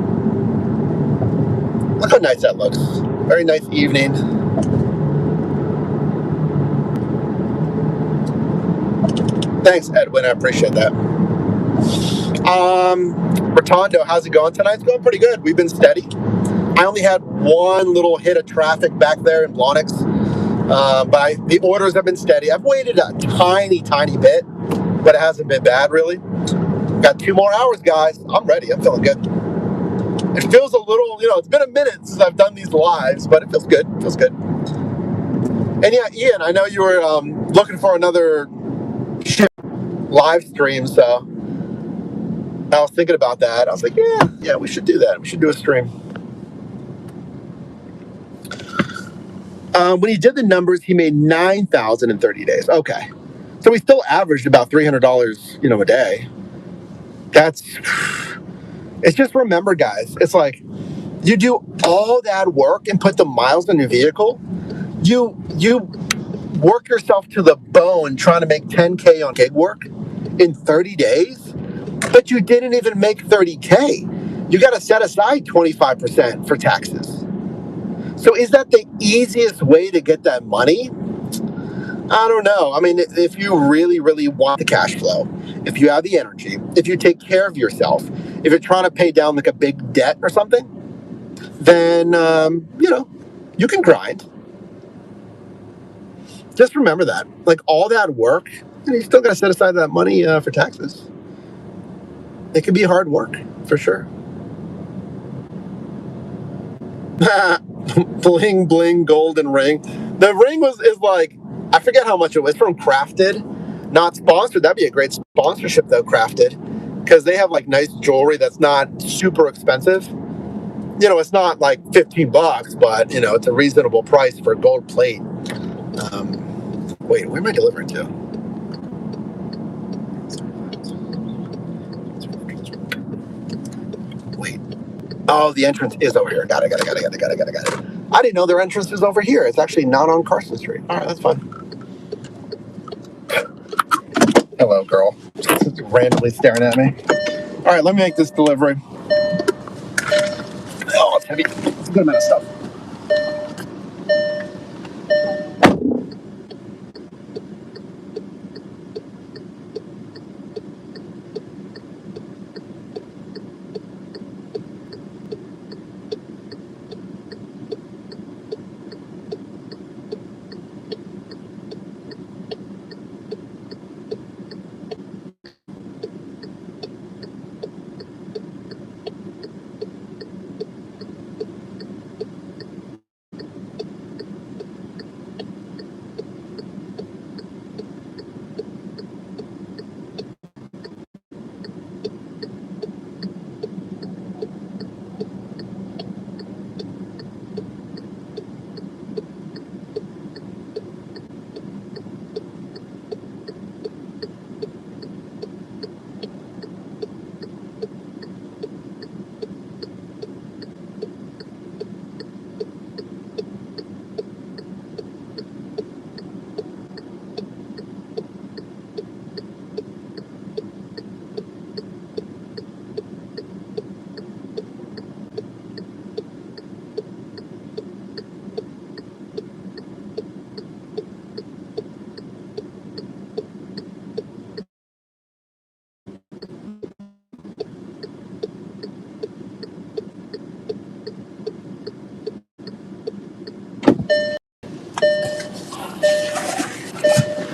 Look how nice that looks. Very nice evening. Thanks, Edwin. I appreciate that. Rotondo, how's it going tonight? It's going pretty good. We've been steady. I only had one little hit of traffic back there in Blonix, but the orders have been steady. I've waited a tiny bit, but it hasn't been bad, really. Got 2 more hours, guys. I'm ready. I'm feeling good. It feels a little, it's been a minute since I've done these lives, but it feels good. It feels good. And yeah, Ian, I know you were looking for another live stream, so I was thinking about that. I was like, yeah, we should do that. We should do a stream. When he did the numbers, he made $9,000 in 30 days. Okay, so he still averaged about $300, a day. It's just, remember, guys, it's like you do all that work and put the miles on your vehicle. You work yourself to the bone trying to make 10K on gig work in 30 days, but you didn't even make 30K. You got to set aside 25% for taxes. So is that the easiest way to get that money? I don't know. I mean, if you really, really want the cash flow, if you have the energy, if you take care of yourself, if you're trying to pay down like a big debt or something, then, you can grind. Just remember that. Like all that work, you still got to set aside that money for taxes. It can be hard work, for sure. Bling, bling, golden ring. The ring is like, I forget how much it was, from Crafted. Not sponsored. That'd be a great sponsorship, though, Crafted. Because they have like nice jewelry that's not super expensive. It's not like $15, but, it's a reasonable price for gold plate. Wait, where am I delivering to? Wait. Oh, the entrance is over here. Got it. I didn't know their entrance was over here. It's actually not on Carson Street. All right, that's fine. Hello, girl. Just randomly staring at me. All right, let me make this delivery. Oh, it's heavy. It's a good amount of stuff.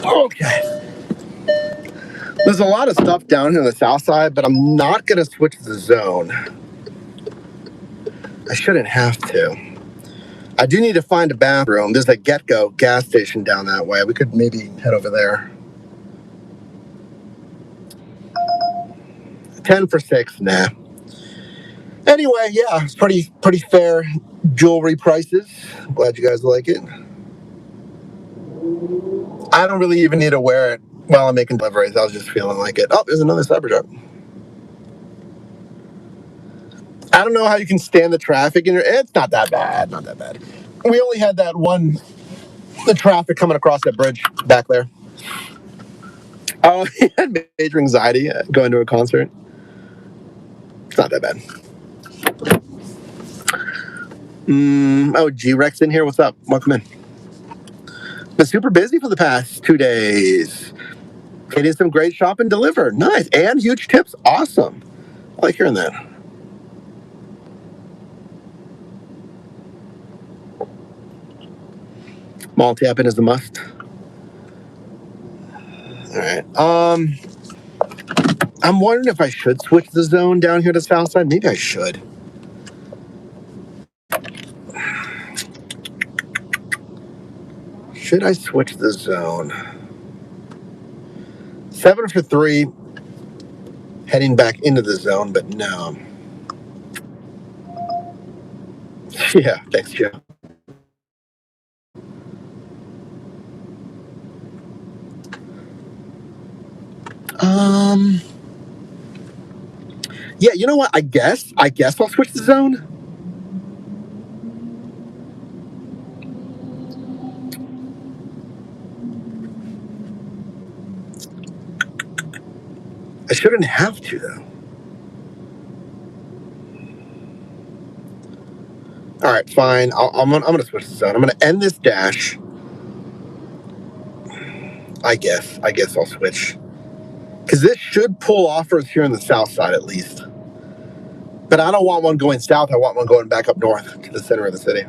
Okay. There's a lot of stuff down here on the south side, but I'm not going to switch the zone. I shouldn't have to. I do need to find a bathroom. There's a Get-Go gas station down that way. We could maybe head over there. 10 for 6, nah. Anyway, yeah, it's pretty fair jewelry prices. Glad you guys like it. I don't really even need to wear it while I'm making deliveries. I was just feeling like it. Oh, there's another Cybertruck. I don't know how you can stand the traffic in here. It's not that bad. Not that bad. We only had that one, the traffic coming across that bridge back there. Oh, he had major anxiety going to a concert. It's not that bad. Oh, G-Rex in here. What's up? Welcome in. Been super busy for the past 2 days. Getting some great shop and deliver. Nice. And huge tips. Awesome. I like hearing that. Mall tapping is a must. All right. I'm wondering if I should switch the zone down here to south side. Maybe I should. Should I switch the zone? 7 for 3. Heading back into the zone, but no. Yeah, thanks, Joe. Yeah, you know what? I guess I'll switch the zone. I shouldn't have to, though. All right, fine. I'm gonna switch the zone. I'm gonna end this dash. I guess I'll switch. Because this should pull offers here on the south side at least. But I don't want one going south. I want one going back up north to the center of the city.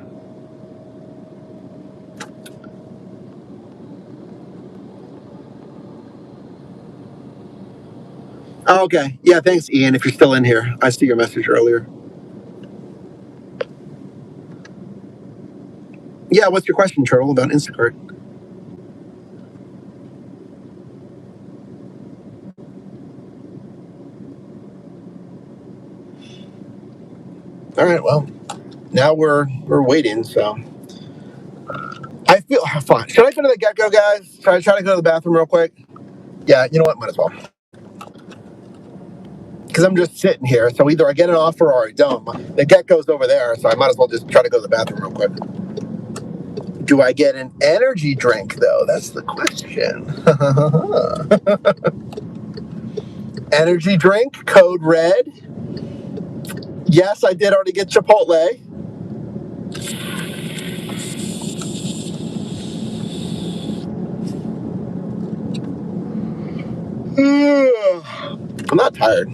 Oh, okay. Yeah, thanks, Ian, if you're still in here. I see your message earlier. Yeah, what's your question, Turtle, about Instacart? All right, well, now we're waiting, so I feel fine. Should I go to the Get-Go, guys? Should I try to go to the bathroom real quick? Yeah, you know what? Might as well. because I'm just sitting here. So either I get an offer or I don't. The Gecko's over there, so I might as well just try to go to the bathroom real quick. Do I get an energy drink, though? That's the question. Energy drink, code red. Yes, I did already get Chipotle. I'm not tired,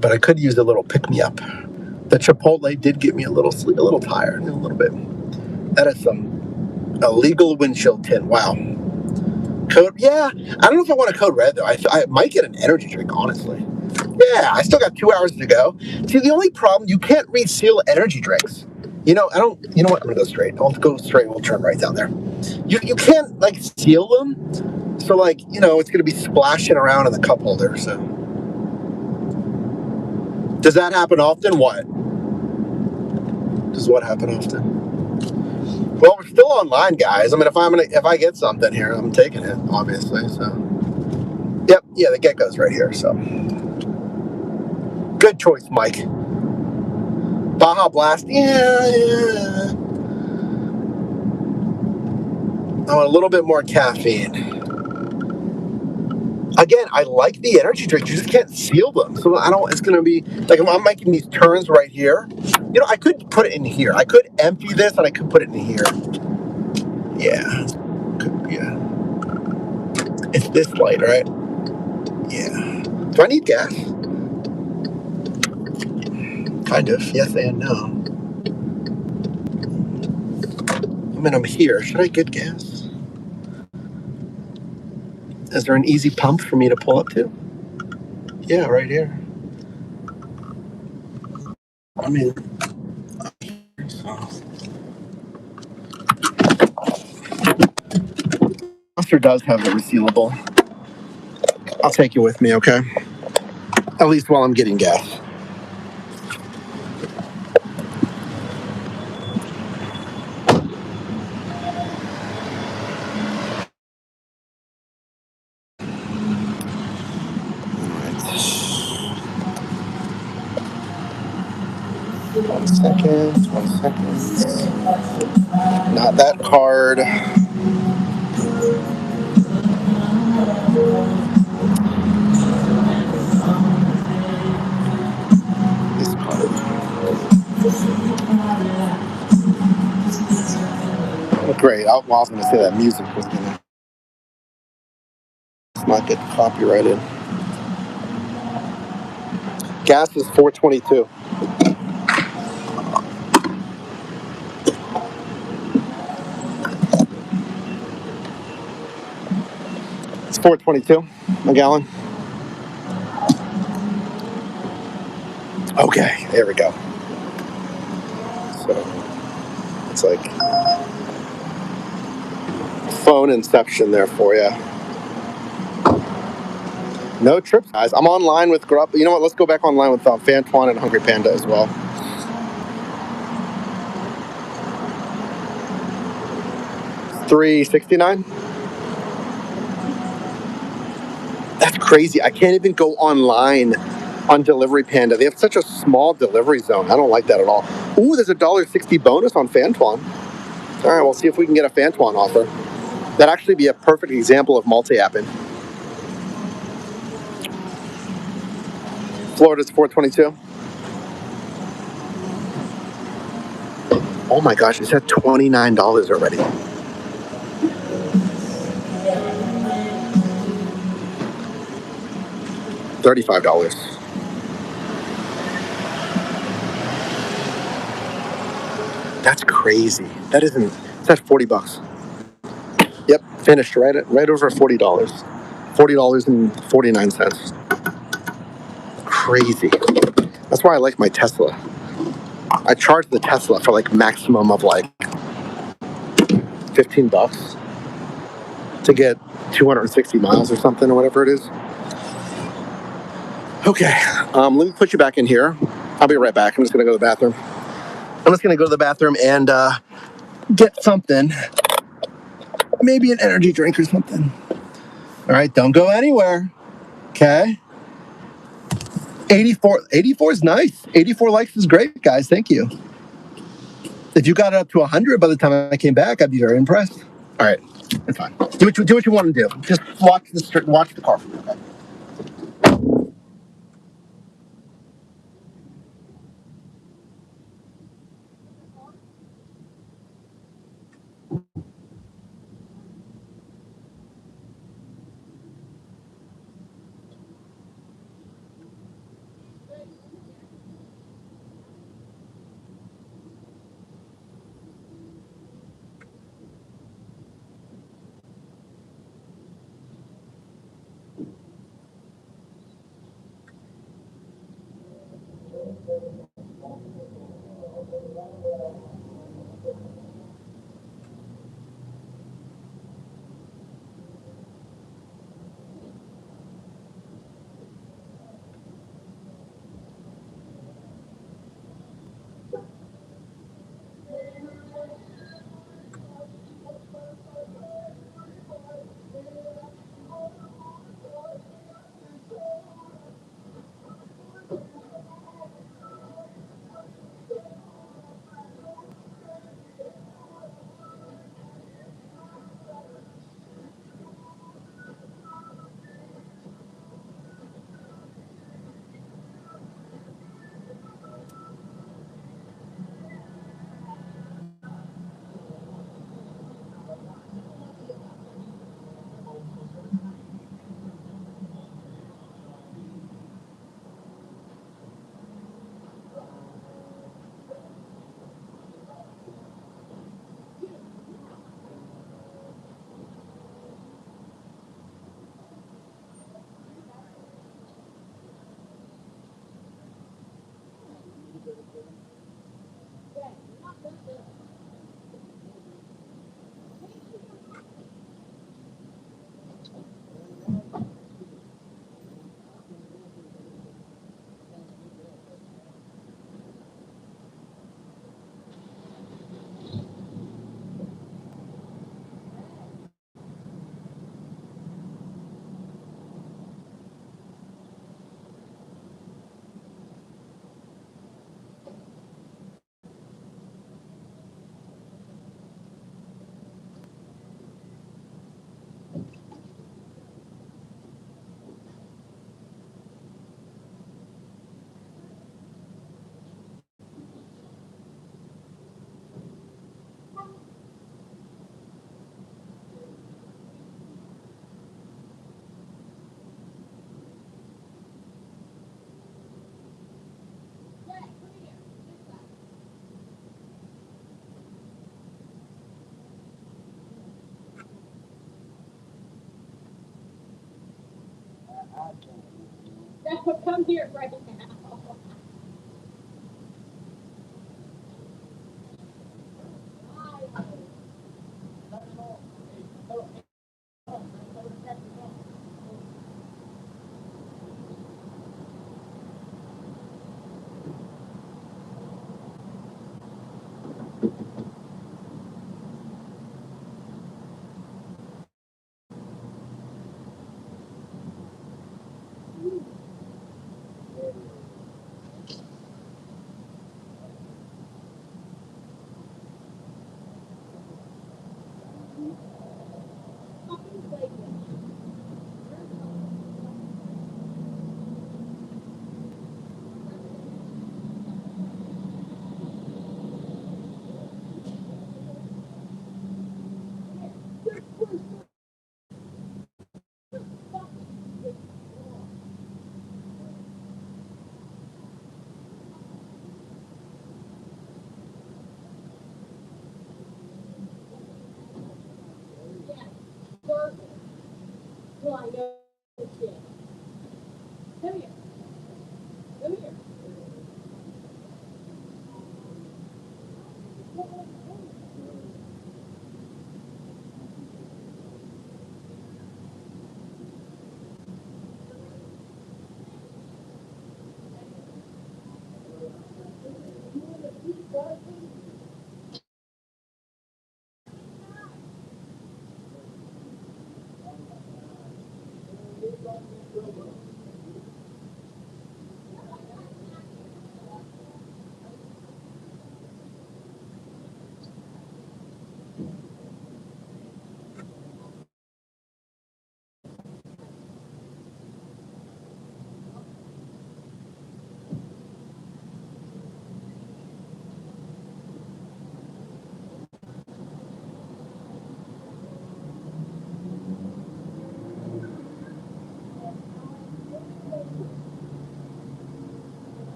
but I could use a little pick-me-up. The Chipotle did get me a little tired, a little bit. That is some illegal windshield tint. Wow. Code, yeah. I don't know if I want a code red though. I might get an energy drink, honestly. Yeah, I still got 2 hours to go. See, the only problem, you can't reseal energy drinks. You know, you know what? I'm gonna go straight. I'll go straight. We'll turn right down there. You can't like seal them. So like, you know, it's gonna be splashing around in the cup holder. So does that happen often? What? Does what happen often? Well, we're still online, guys. I mean, if I get something here, I'm taking it, obviously. So, yep, yeah, the Gecko's right here. So, good choice, Mike. Baja Blast, yeah. I want a little bit more caffeine. Again, I like the energy drinks. You just can't seal them. So it's going to be, like, if I'm making these turns right here, you know, I could put it in here. I could empty this and I could put it in here. Yeah. Yeah. It's this light, right? Yeah. Do I need gas? Kind of. Yes and no. I mean, I'm here. Should I get gas? Is there an easy pump for me to pull up to? Yeah, right here. I mean, Monster does have the resealable. I'll take you with me, okay? At least while I'm getting gas. One second. Not that card. This card. Great. I was going to say that music was going to not get copyrighted. Gas is $4.22. It's $4.22 a gallon. Okay, there we go. So it's like phone inception there for you. No trips, guys. I'm online with Grub. You know what? Let's go back online with Fantwan and Hungry Panda as well. $3.69. That's crazy. I can't even go online on Delivery Panda. They have such a small delivery zone. I don't like that at all. Ooh, there's a $1.60 bonus on Fantwan. All right, we'll see if we can get a Fantwan offer. That'd actually be a perfect example of multi-apping. Florida's $4.22. Oh my gosh, it's at $29 already. $35. That's crazy. That isn't. It's at $40. Yep, finished right over $40. $40.49. Crazy. That's why I like my Tesla. I charge the Tesla for like maximum of like $15 to get 260 miles or something or whatever it is. Okay, let me put you back in here. I'll be right back. I'm just gonna go to the bathroom. And get something. Maybe an energy drink or something. All right, don't go anywhere. Okay. 84 is nice. 84 likes is great, guys. Thank you. If you got it up to 100 by the time I came back, I'd be very impressed. All right, it's fine. Do what you want to do. Just watch the car. Okay. Come here right now. Well, I know it's good. Come here. Come here.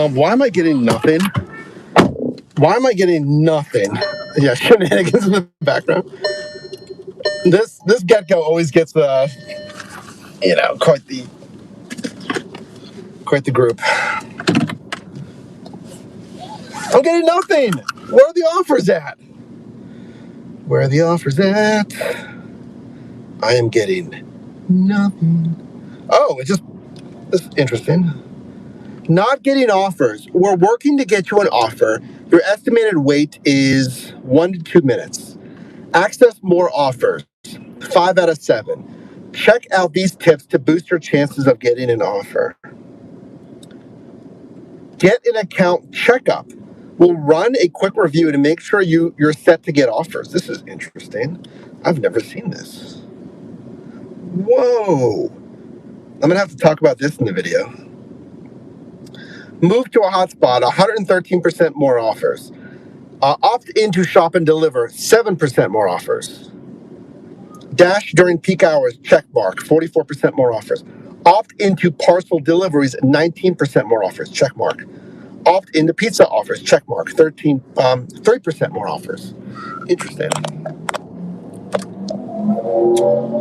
Why am I getting nothing? Why am I getting nothing? Yeah, shenanigans in the background. This gecko always gets quite the group. I'm getting nothing. Where are the offers at? Where are the offers at? I am getting nothing. Oh, this is interesting. Not getting offers. We're working to get you an offer. Your estimated wait is 1 to 2 minutes. Access more offers. 5 out of 7. Check out these tips to boost your chances of getting an offer. Get an account checkup. We'll run a quick review to make sure you're set to get offers. This is interesting. I've never seen this. Whoa. I'm going to have to talk about this in the video. Move to a hotspot, 113% more offers. Opt in to shop and deliver, 7% more offers. Dash during peak hours, check mark, 44% more offers. Opt into parcel deliveries, 19% more offers, check mark. Opt into pizza offers, check mark, 3% more offers. Interesting. All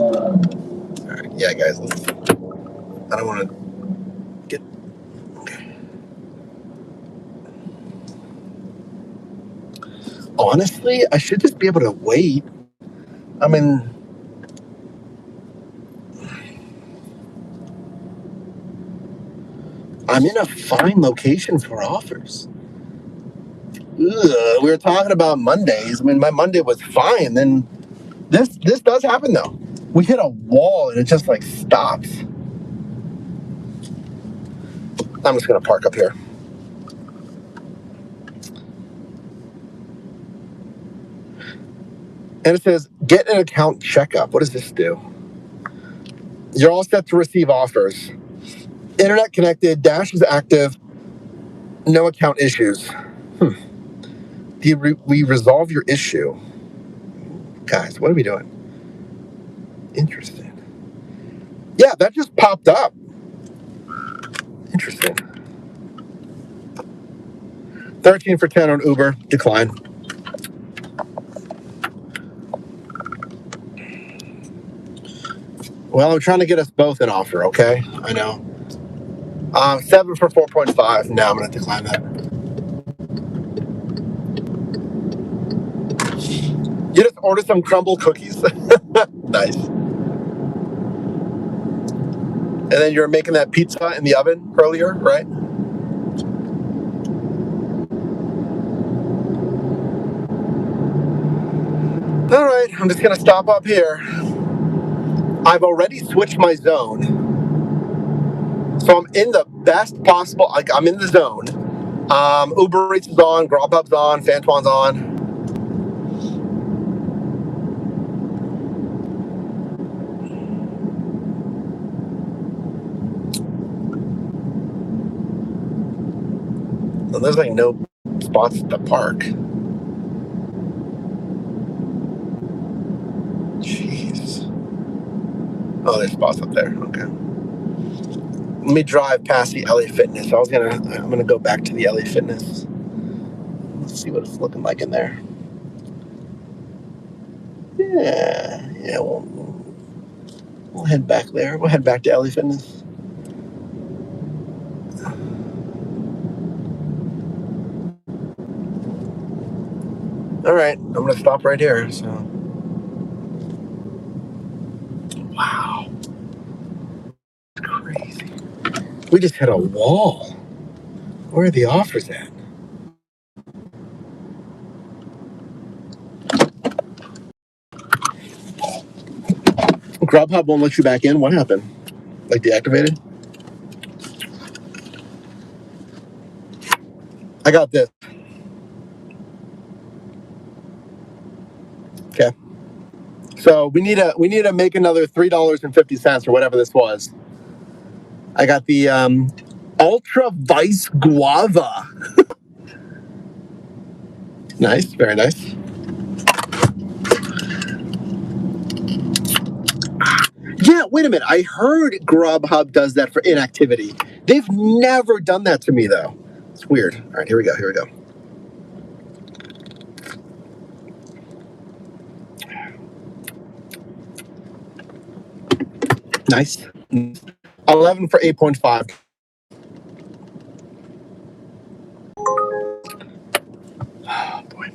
right, yeah, guys, I don't want to get. Okay. Honestly, I should just be able to wait. I mean, I'm in a fine location for offers. We were talking about Mondays. I mean, my Monday was fine. Then this does happen though. We hit a wall and it just like stops. I'm just gonna park up here. And it says, get an account checkup. What does this do? You're all set to receive offers. Internet connected, Dash is active, no account issues. We resolve your issue? Guys, what are we doing? Interesting. Yeah, that just popped up. Interesting. 13 for 10 on Uber, decline. Well, I'm trying to get us both an offer, okay? I know. 7 for 4.5. No, I'm going to decline that. You just ordered some crumble cookies. Nice. And then you were making that pizza in the oven earlier, right? All right, I'm just going to stop up here. I've already switched my zone. So I'm in the best possible, like I'm in the zone. Uber Eats is on, Grubhub's on, Fantuan's on. And there's like no spots to park. Jeez. Oh, there's spots up there. Okay. Let me drive past the LA Fitness. I'm gonna go back to the LA Fitness. Let's see what it's looking like in there. Yeah. We'll head back there. We'll head back to LA Fitness. All right, I'm gonna stop right here. So, wow, it's crazy. We just hit a wall. Where are the offers at? Grubhub won't let you back in. What happened? Like deactivated? I got this. Okay. So we need to make another $3.50 or whatever this was. I got the Ultra Vice Guava. Nice, very nice. Yeah, wait a minute. I heard Grubhub does that for inactivity. They've never done that to me though. It's weird. All right, here we go. Nice. 11 for 8.5. Oh, boy.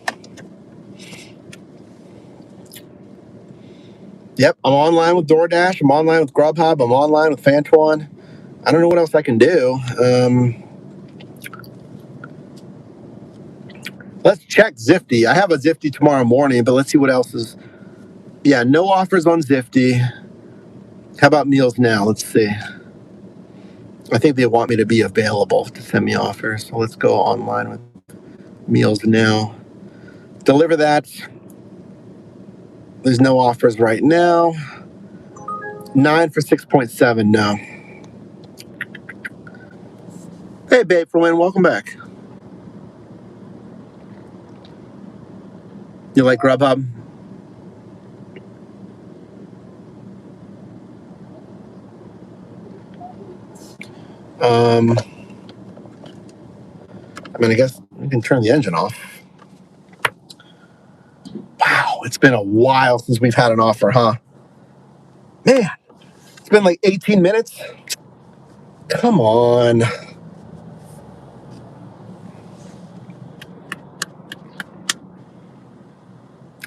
Yep, I'm online with DoorDash. I'm online with Grubhub. I'm online with Fantuan. I don't know what else I can do. Let's check Zifty. I have a Zifty tomorrow morning, but let's see what else is. Yeah, no offers on Zifty. How about Meals Now? Let's see. I think they want me to be available to send me offers. So let's go online with Meals Now. Deliver that. There's no offers right now. 9 for 6.7. No. Hey, babe, for when? Welcome back. You like Grubhub? I mean, I guess we can turn the engine off. Wow, it's been a while since we've had an offer, huh? Man, it's been like 18 minutes. Come on.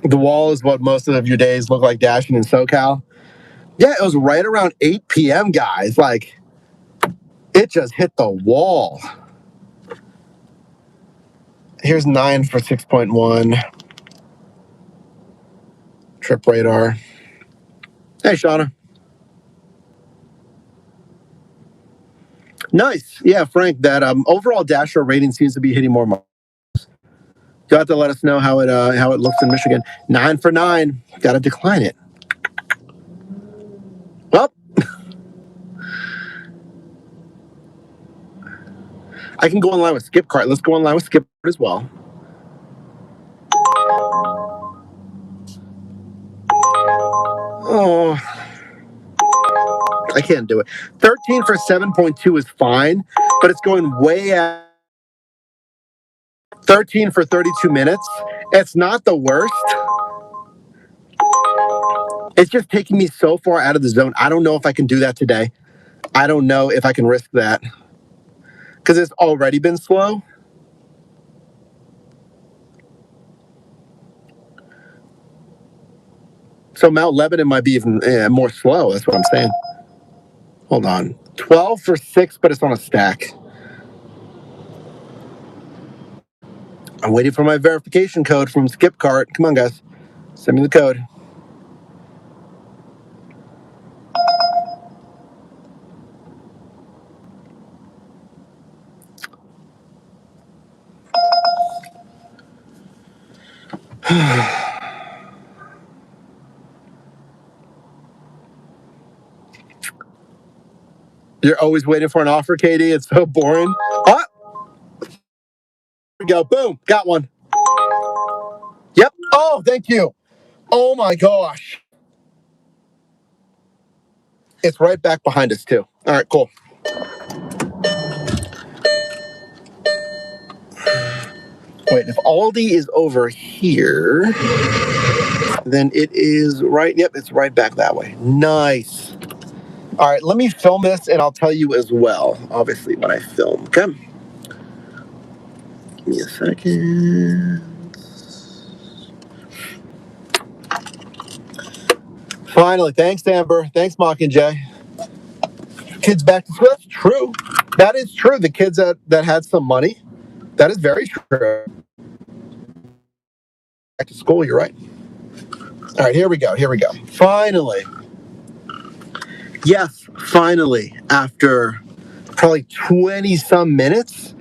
The wall is what most of your days look like dashing in SoCal. Yeah, it was right around 8 p.m., guys. Like, it just hit the wall. Here's 9 for 6.1. Trip radar. Hey, Shauna. Nice. Yeah, Frank, that overall Dasher rating seems to be hitting more marks. You'll have to let us know how it looks in Michigan. 9 for 9. Got to decline it. Well, I can go online with Skipcart. Let's go online with Skipcart as well. Oh, I can't do it. 13 for 7.2 is fine, but it's going way out. 13 for 32 minutes. It's not the worst. It's just taking me so far out of the zone. I don't know if I can do that today. I don't know if I can risk that because it's already been slow. So Mount Lebanon might be even more slow. That's what I'm saying. Hold on. 12 for 6, but it's on a stack. I'm waiting for my verification code from Skipcart. Come on, guys. Send me the code. You're always waiting for an offer, Katie. It's so boring. Oh! Here we go. Boom. Got one. Yep. Oh, thank you. Oh, my gosh. It's right back behind us, too. All right, cool. Wait, if Aldi is over here, then it is right. Yep, it's right back that way. Nice. All right, let me film this, and I'll tell you as well, obviously, when I film. Okay? Give me a second. Finally, thanks, Amber. Thanks, Mockingjay. Kids back to school. That's true. That is true. The kids that had some money, that is very true. Back to school, you're right. All right, here we go. Finally. Yes, finally, after probably 20-some minutes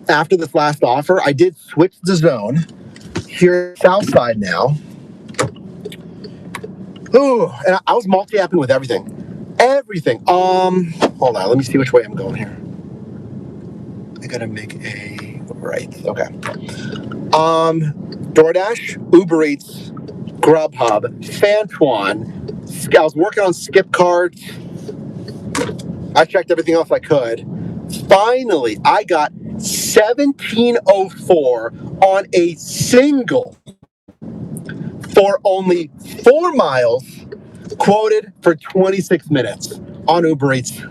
after this last offer, I did switch the zone. Here south side now. Ooh, and I was multi-apping with everything. Hold on, let me see which way I'm going here. I gotta make a right. Okay. DoorDash, Uber Eats, Grubhub, Fantuan. I was working on Skipcart. I checked everything else I could. Finally, I got 1704 on a single for only 4 miles, quoted for 26 minutes on Uber Eats.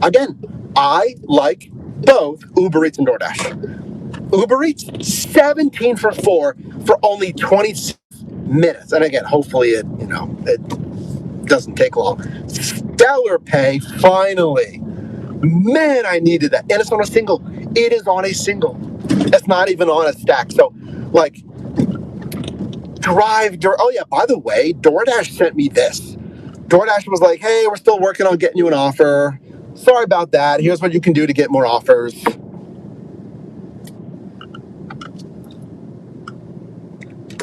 Again, I like both Uber Eats and DoorDash. Uber Eats, 17 for 4 for only 26 minutes. And again, hopefully it doesn't take long. Stellar pay, finally. Man, I needed that. And it's on a single. It is on a single. It's not even on a stack. So, like, oh yeah, by the way, DoorDash sent me this. DoorDash was like, hey, we're still working on getting you an offer. Sorry about that. Here's what you can do to get more offers.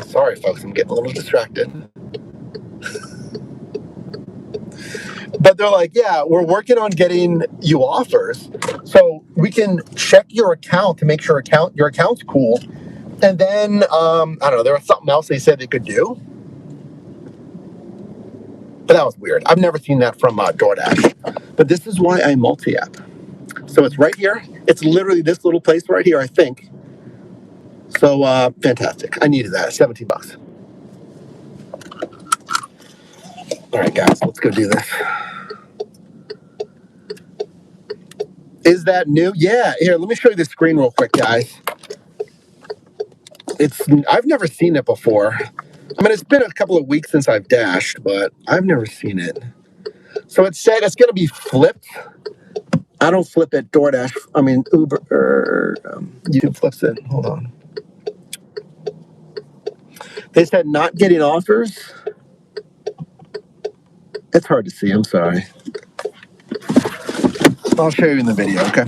Sorry, folks, I'm getting a little distracted. But they're like, yeah, we're working on getting you offers. So we can check your account to make sure your account's cool. And then, I don't know, there was something else they said they could do. But that was weird. I've never seen that from DoorDash. But this is why I multi-app. So it's right here. It's literally this little place right here, I think. So fantastic. I needed that. 17 bucks. All right, guys, let's go do this. Is that new? Yeah. Here, let me show you the screen real quick, guys. I've never seen it before. I mean, it's been a couple of weeks since I've dashed, but I've never seen it. So it said it's going to be flipped. I don't flip it. DoorDash. I mean, Uber. YouTube flips it. Hold on. They said not getting offers. It's hard to see. I'm sorry. I'll show you in the video, okay?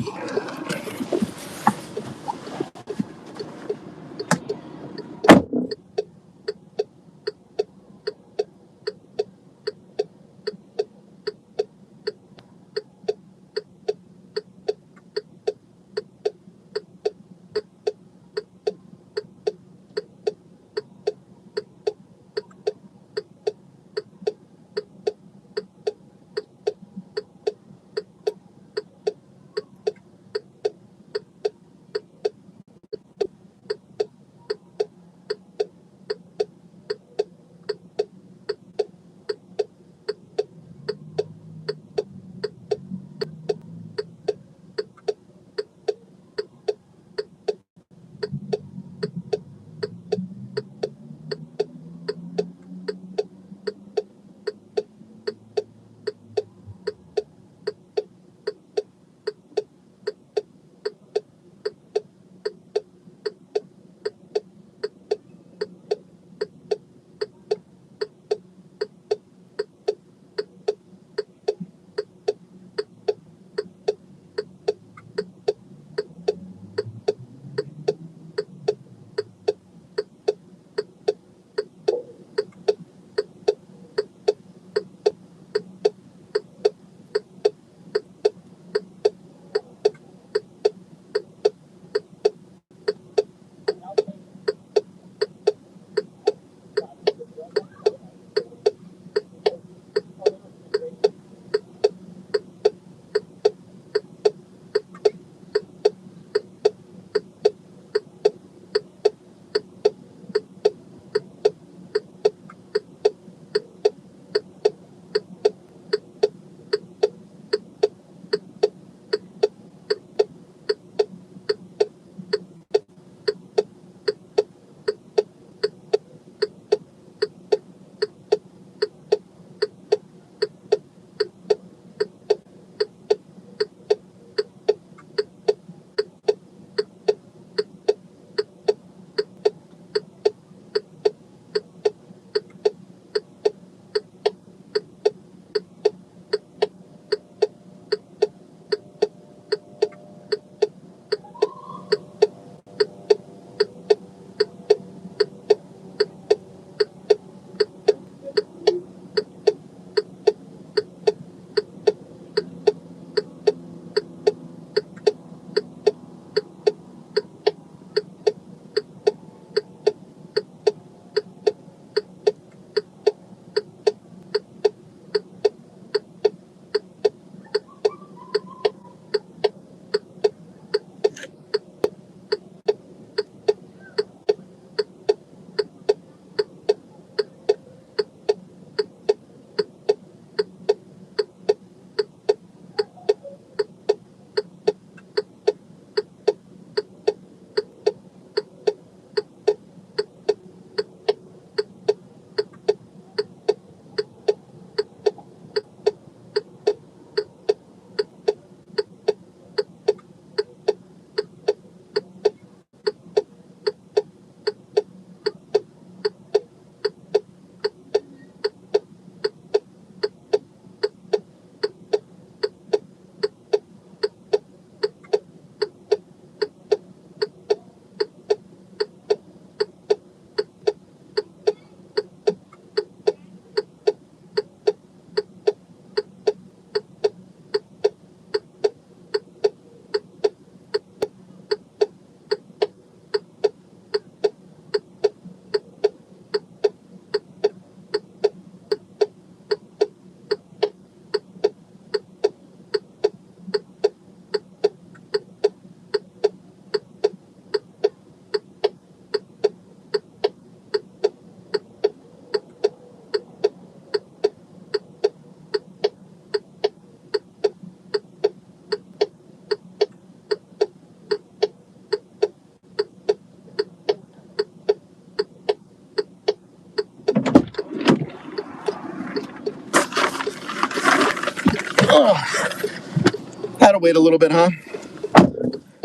wait a little bit, huh?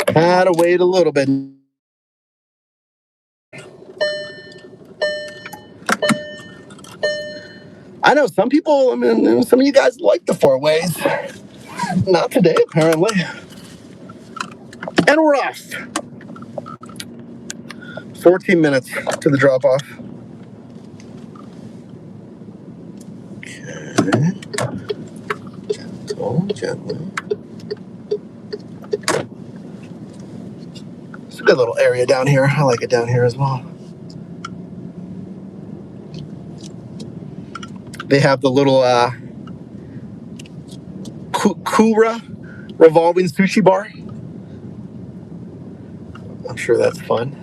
Had to wait a little bit. I know some people, some of you guys like the four ways. Not today, apparently. And we're off. 14 minutes to the drop off. Okay. Gently. It's a good little area down here. I like it down here as well. They have the little Kura revolving sushi bar. I'm sure that's fun.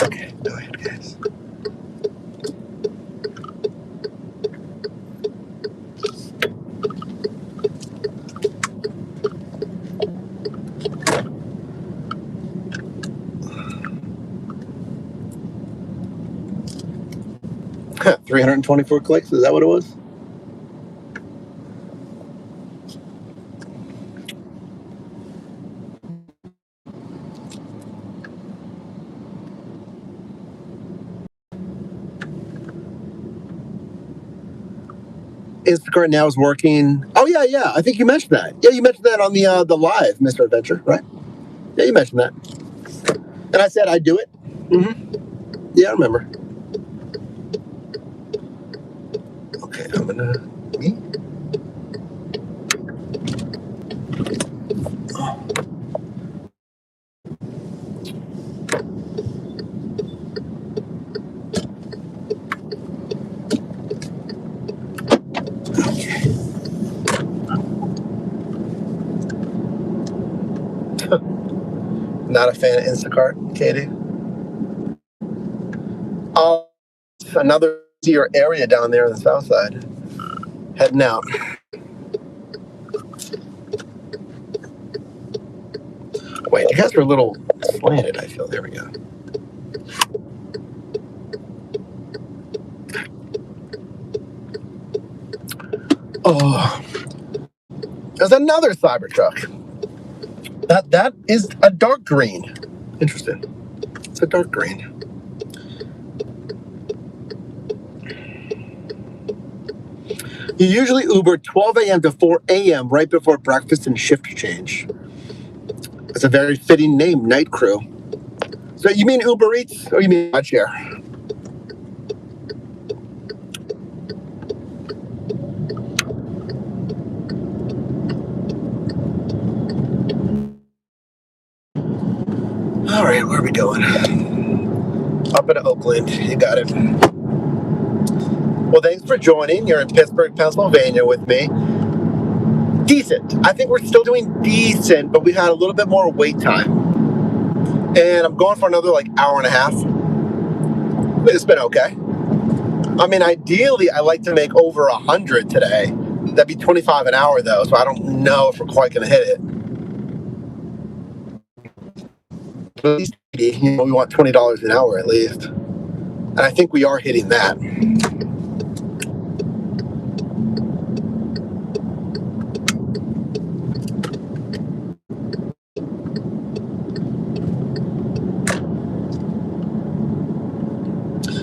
Okay, go ahead, guys. Huh, 324 clicks, is that what it was? Instacart now is working. Oh yeah. I think you mentioned that. Yeah, you mentioned that on the live, Mr. Adventure, right? Yeah, you mentioned that. And I said I'd do it. Mm-hmm. Yeah, I remember. Okay, I'm gonna me. Not a fan of Instacart, Katie. Another easier area down there on the south side. Heading out. Wait, you guys are a little slanted, I feel. There we go. Oh, there's another Cybertruck. That is a dark green. Interesting. It's a dark green. You usually Uber 12 a.m. to 4 a.m. right before breakfast and shift change. It's a very fitting name, Night Crew. So you mean Uber Eats or you mean rideshare? All right, where are we going? Up into Oakland. You got it. Well, thanks for joining. You're in Pittsburgh, Pennsylvania with me. Decent. I think we're still doing decent, but we had a little bit more wait time. And I'm going for another hour and a half. It's been okay. I mean, ideally, I like to make over 100 today. That'd be 25 an hour, though, so I don't know if we're quite going to hit it. At least, we want $20 an hour at least. And I think we are hitting that.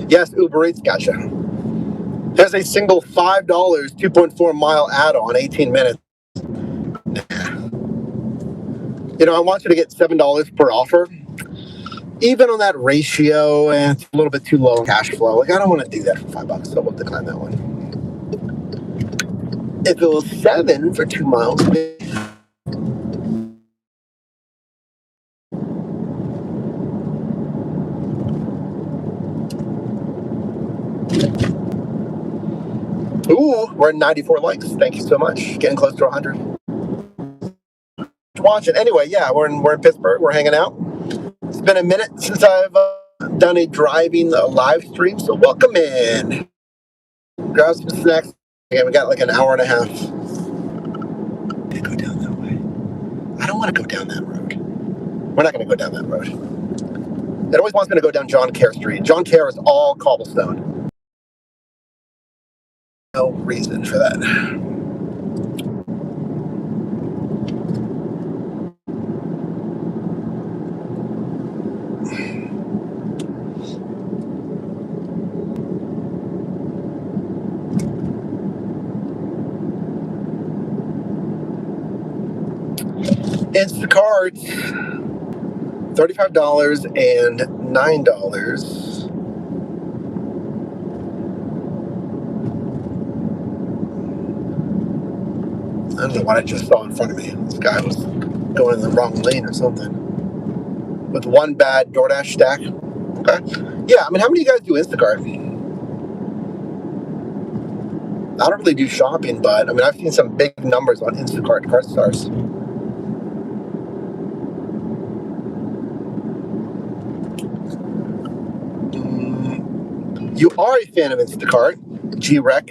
Yes, Uber Eats, gotcha. There's a single $5, 2.4 mile add-on, 18 minutes. I want you to get $7 per offer. Even on that ratio, it's a little bit too low in cash flow. I don't want to do that for $5, so we'll decline that one. If it was 7 for 2 miles, ooh, we're at 94 likes. Thank you so much. Getting close to 100. Watching. Anyway, yeah, we're in Pittsburgh. We're hanging out. It's been a minute since I've done a driving live stream, so welcome in. Grab some snacks. Again, we got an hour and a half. They go down that way. I don't want to go down that road. We're not going to go down that road. It always wants me to go down John Kerr Street. John Kerr is all cobblestone. No reason for that. Instacart, $35 and $9. I don't know what I just saw in front of me. This guy was going in the wrong lane or something. With one bad DoorDash stack. Okay. Yeah, I mean, how many of you guys do Instacart? I don't really do shopping, but I mean, I've seen some big numbers on Instacart cart stars. You are a fan of Instacart, G-Rec,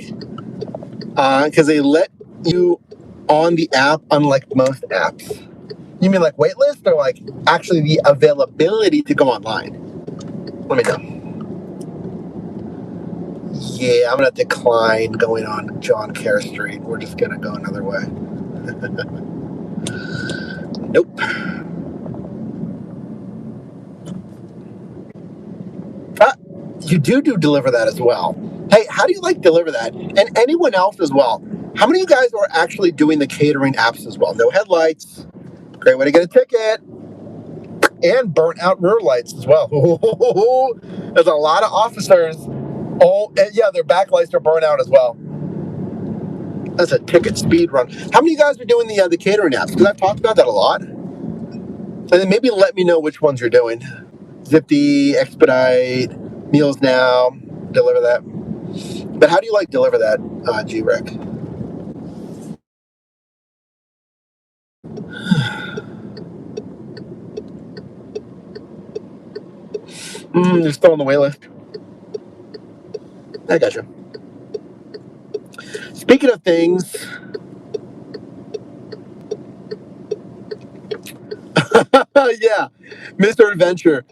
because they let you on the app, unlike most apps. You mean like waitlist or like actually the availability to go online? Let me know. Yeah, I'm going to decline going on John Kerr Street. We're just going to go another way. Nope. You do deliver that as well. Hey, how do you like deliver that? And anyone else as well. How many of you guys are actually doing the catering apps as well? No headlights. Great way to get a ticket. And burnt out rear lights as well. There's a lot of officers. Oh, and yeah, their backlights are burnt out as well. That's a ticket speed run. How many of you guys are doing the catering apps? Because I've talked about that a lot. So then maybe let me know which ones you're doing. Zipty, Expedite, Meals Now, deliver that. But how do you like deliver that, G-Rec? You're still on the wait list. I gotcha. Speaking of things, yeah, Mr. Adventure.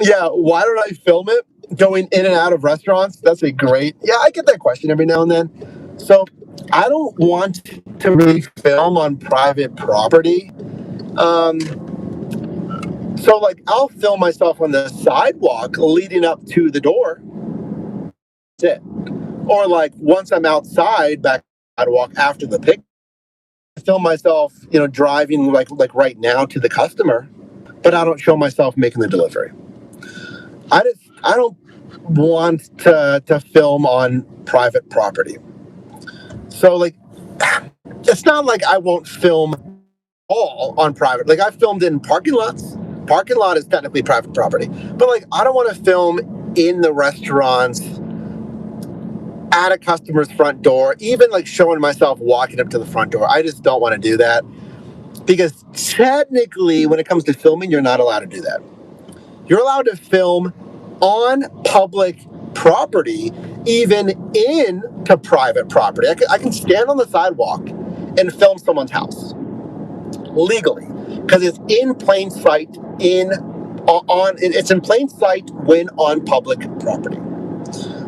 Yeah, why don't I film it going in and out of restaurants? That's a great. Yeah, I get that question every now and then. So I don't want to really film on private property. So like I'll film myself on the sidewalk leading up to the door. That's it. Or like once I'm outside, back sidewalk after the pick. I film myself, driving like right now to the customer, but I don't show myself making the delivery. I don't want to film on private property. So like, it's not like I won't film all on private. Like I filmed in parking lots. Parking lot is technically private property, but like I don't want to film in the restaurants at a customer's front door, even like showing myself walking up to the front door. I just don't want to do that because technically when it comes to filming, you're not allowed to do that. You're allowed to film on public property, even into private property. I can stand on the sidewalk and film someone's house legally because it's in plain sight it's in plain sight when on public property.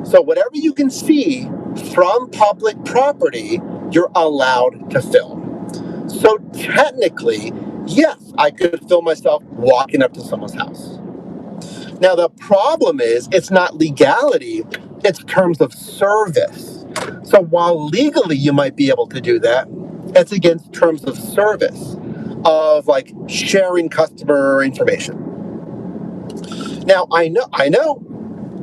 So whatever you can see from public property, you're allowed to film. So technically, yes, I could film myself walking up to someone's house. Now, the problem is it's not legality, it's terms of service. So while legally you might be able to do that, it's against terms of service of like sharing customer information. Now, I know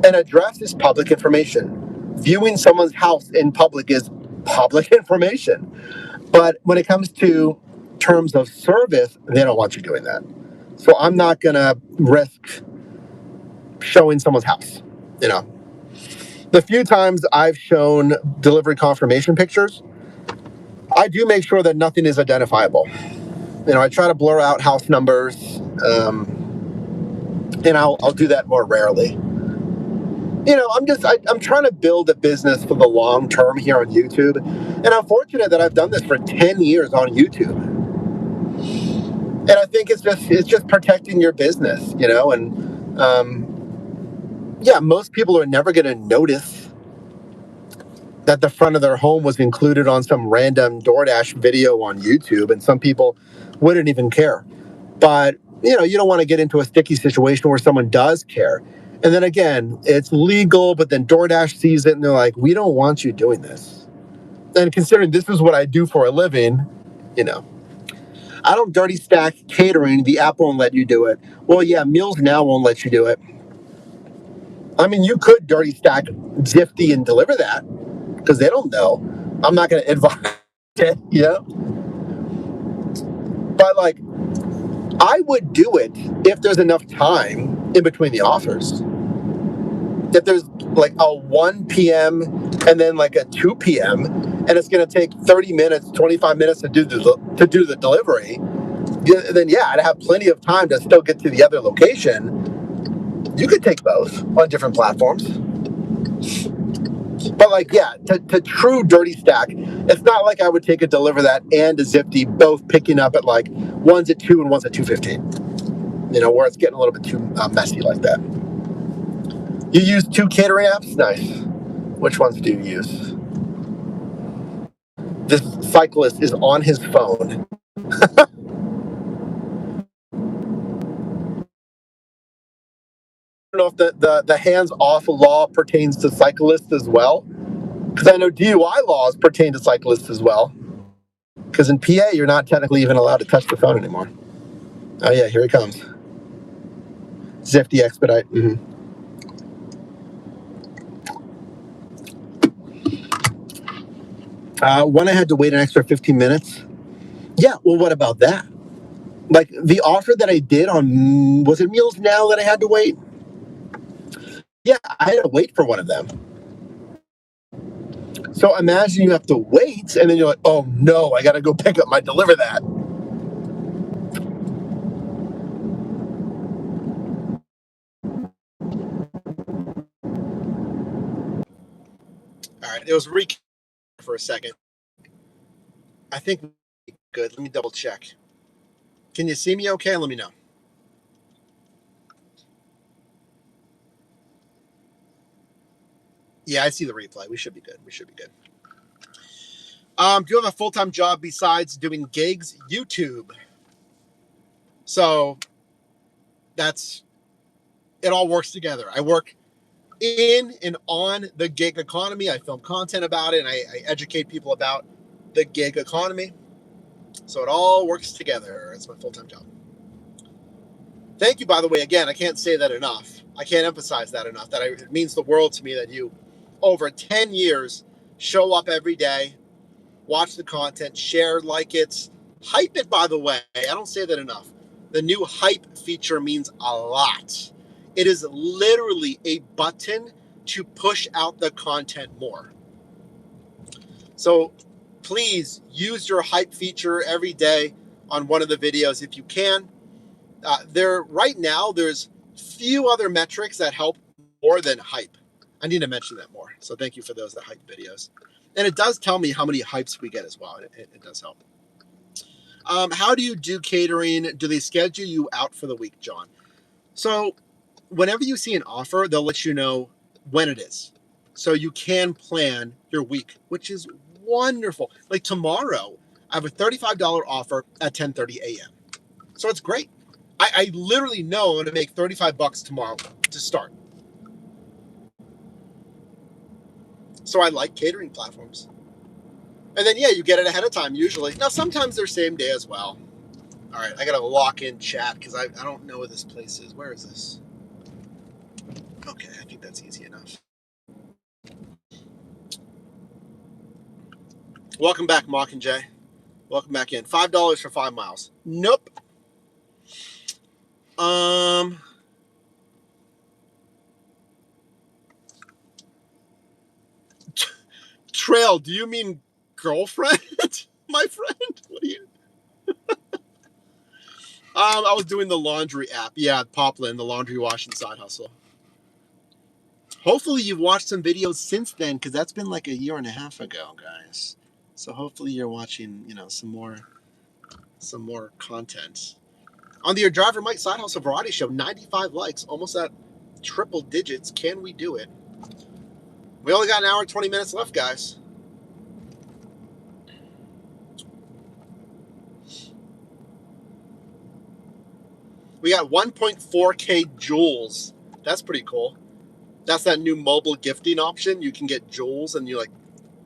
an address is public information. Viewing someone's house in public is public information. But when it comes to terms of service, they don't want you doing that. So I'm not going to risk showing someone's house. The few times I've shown delivery confirmation pictures, I do make sure that nothing is identifiable. I try to blur out house numbers, and I'll do that more rarely. I'm trying to build a business for the long term here on YouTube, and I'm fortunate that I've done this for 10 years on YouTube. And I think it's just protecting your business, most people are never going to notice that the front of their home was included on some random DoorDash video on YouTube, and some people wouldn't even care. But, you don't want to get into a sticky situation where someone does care. And then again, it's legal, but then DoorDash sees it and they're like, we don't want you doing this. And considering this is what I do for a living, I don't dirty stack catering. The app won't let you do it. Well, yeah, Meals Now won't let you do it. I mean, you could dirty stack Zifty and deliver that because they don't know. I'm not going to advise it, But like, I would do it if there's enough time in between the offers. If there's like a 1 p.m. and then like a 2 p.m. and it's going to take 30 minutes, 25 minutes to do the delivery, then yeah, I'd have plenty of time to still get to the other location. You could take both on different platforms. But like, yeah, to true dirty stack, it's not like I would take a Deliver That and a Zifty both picking up at like one's at 2 and one's at 2:15. Where it's getting a little bit too messy like that. You use 2 catering apps? Nice. Which ones do you use? This cyclist is on his phone. I don't know if the hands-off law pertains to cyclists as well, because I know DUI laws pertain to cyclists as well, because in PA you're not technically even allowed to touch the phone anymore. Oh yeah, here he comes. Zifty Expedite. When I had to wait an extra 15 minutes. Yeah, well, what about that? Like the offer that I did on, was it Meals Now that I had to wait? Yeah, I had to wait for one of them. So imagine you have to wait, and then you're like, oh no, I got to go pick up my Deliver That. All right, it was recap for a second. I think good. Let me double check. Can you see me okay? Let me know. Yeah, I see the replay. We should be good. Do you have a full-time job besides doing gigs? YouTube. So it all works together. I work in and on the gig economy. I film content about it, and I educate people about the gig economy. So it all works together. It's my full-time job. Thank you, by the way. Again, I can't say that enough. I can't emphasize that enough. It means the world to me that you, over 10 years, show up every day, watch the content, share, like it, hype it, by the way. I don't say that enough. The new hype feature means a lot. It is literally a button to push out the content more. So please use your hype feature every day on one of the videos if you can. Right now, there's few other metrics that help more than hype. I need to mention that more. So thank you for those that hype videos. And it does tell me how many hypes we get as well. It does help. How do you do catering? Do they schedule you out for the week, John? So whenever you see an offer, they'll let you know when it is. So you can plan your week, which is wonderful. Like tomorrow, I have a $35 offer at 10:30 a.m. So it's great. I literally know I'm going to make $35 tomorrow to start. So I like catering platforms. And then, yeah, you get it ahead of time usually. Now, sometimes they're same day as well. All right, I got to lock in chat because I don't know where this place is. Where is this? Okay, I think that's easy enough. Welcome back, Mockingjay. Welcome back in. $5 for 5 miles. Nope. Trail, do you mean girlfriend? My friend? What do you... I was doing the laundry app. Yeah, Poplin, the laundry washing side hustle. Hopefully you've watched some videos since then, because that's been like a year and a half ago, guys. So hopefully you're watching, some more content. On the Your Driver Mike Side Hustle Variety Show, 95 likes, almost at triple digits. Can we do it? We only got an hour and 20 minutes left, guys. We got 1.4K joules. That's pretty cool. That's that new mobile gifting option. You can get joules and you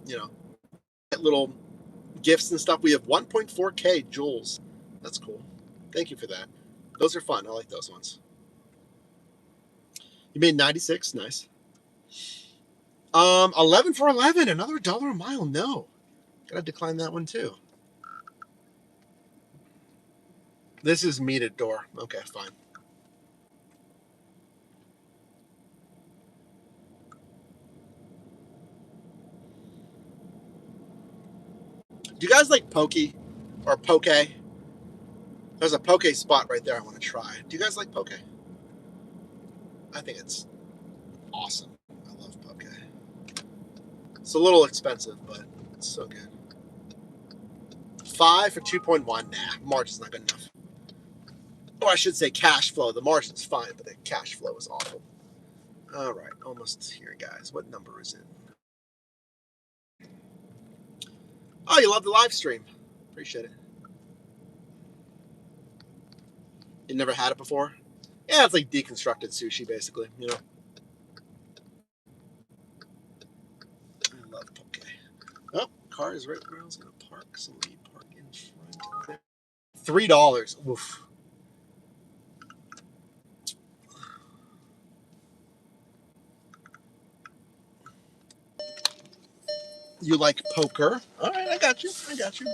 get little gifts and stuff. We have 1.4K joules. That's cool. Thank you for that. Those are fun. I like those ones. You made 96. Nice. 11 for 11. Another $1 a mile. No. Gotta decline that one too. This is metered door. Okay, fine. Do you guys like Pokey or Poke? There's a Poke spot right there I want to try. Do you guys like Poke? I think it's awesome. I love Poke. It's a little expensive, but it's so good. 5 for 2.1. Nah, margin's not good enough. Or I should say cash flow. The margin's fine, but the cash flow is awful. All right, almost here, guys. What number is it? Oh, you love the live stream. Appreciate it. You never had it before? Yeah, it's like deconstructed sushi, basically, you know? I love Poke. Oh, car is right where I was going to park, so let me park in front there. $3. Oof. You like poker? All right, I got you. I got you.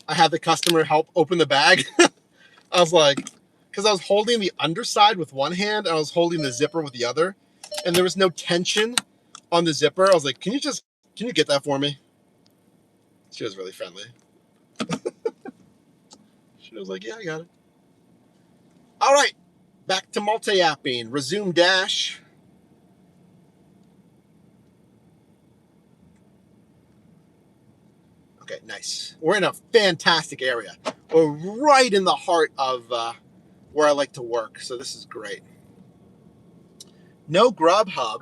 I had the customer help open the bag. I was like, because I was holding the underside with one hand and I was holding the zipper with the other, and there was no tension on the zipper. I was like, can you get that for me? She was really friendly. She was like, yeah, I got it. All right, back to multi-apping. Resume dash. Okay, nice. We're in a fantastic area. We're right in the heart of where I like to work, so this is great. No Grubhub.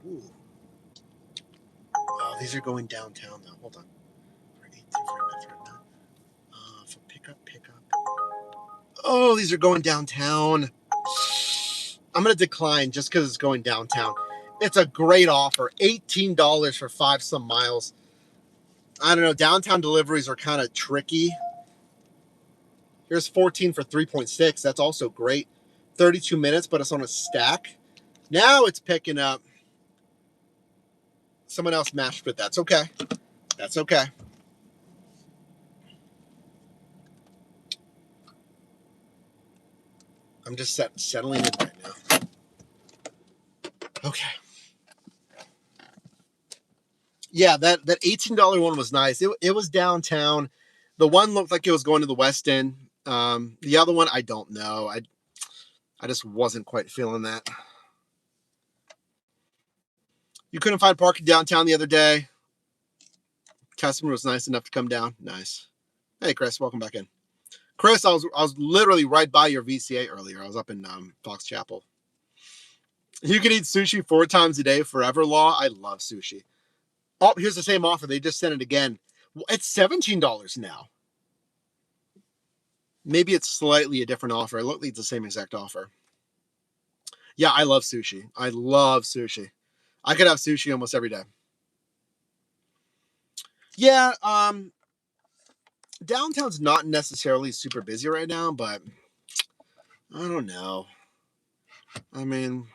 Ooh. Oh, these are going downtown though. Hold on. For pickup. Oh, these are going downtown. I'm gonna decline just because it's going downtown. It's a great offer. $18 for 5 some miles. I don't know. Downtown deliveries are kind of tricky. Here's 14 for 3.6. That's also great. 32 minutes, but it's on a stack. Now it's picking up. Someone else matched with. That's okay. That's okay. I'm just settling in right now. Okay. Yeah, that $18 one was nice. It was downtown. The one looked like it was going to the West End. The other one, I don't know. I just wasn't quite feeling that. You couldn't find parking downtown the other day. Customer was nice enough to come down. Nice. Hey, Chris, welcome back in. Chris, I was literally right by your VCA earlier. I was up in Fox Chapel. You can eat sushi 4 times a day forever, Law. I love sushi. Oh, here's the same offer. They just sent it again. It's $17 now. Maybe it's slightly a different offer. It looks like it's the same exact offer. Yeah, I love sushi. I love sushi. I could have sushi almost every day. Yeah, downtown's not necessarily super busy right now, but I don't know. I mean,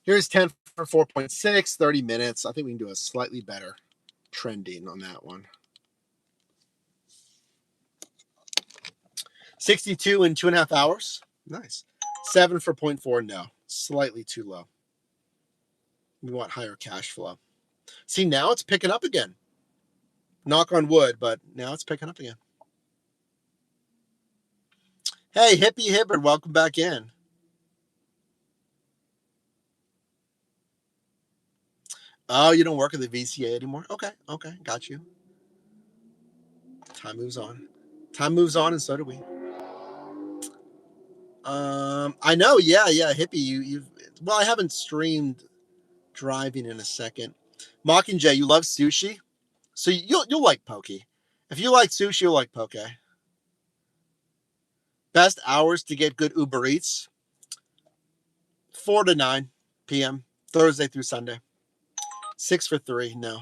here's 10 for 4.6, 30 minutes. I think we can do a slightly better trending on that one. 62 in 2.5 hours. Nice. 7 for 0.4. No, slightly too low. We want higher cash flow. See, now it's picking up again. Knock on wood, but now it's picking up again. Hey, Hippie Hibbard, welcome back in. Oh, you don't work at the VCA anymore? Okay, got you. Time moves on. Time moves on, and so do we. I know, yeah, hippie. You've well, I haven't streamed driving in a second. Mockingjay, you love sushi, so you'll like poke. If you like sushi, you'll like poke. Best hours to get good Uber Eats: 4 to 9 p.m. Thursday through Sunday. 6 for 3. No.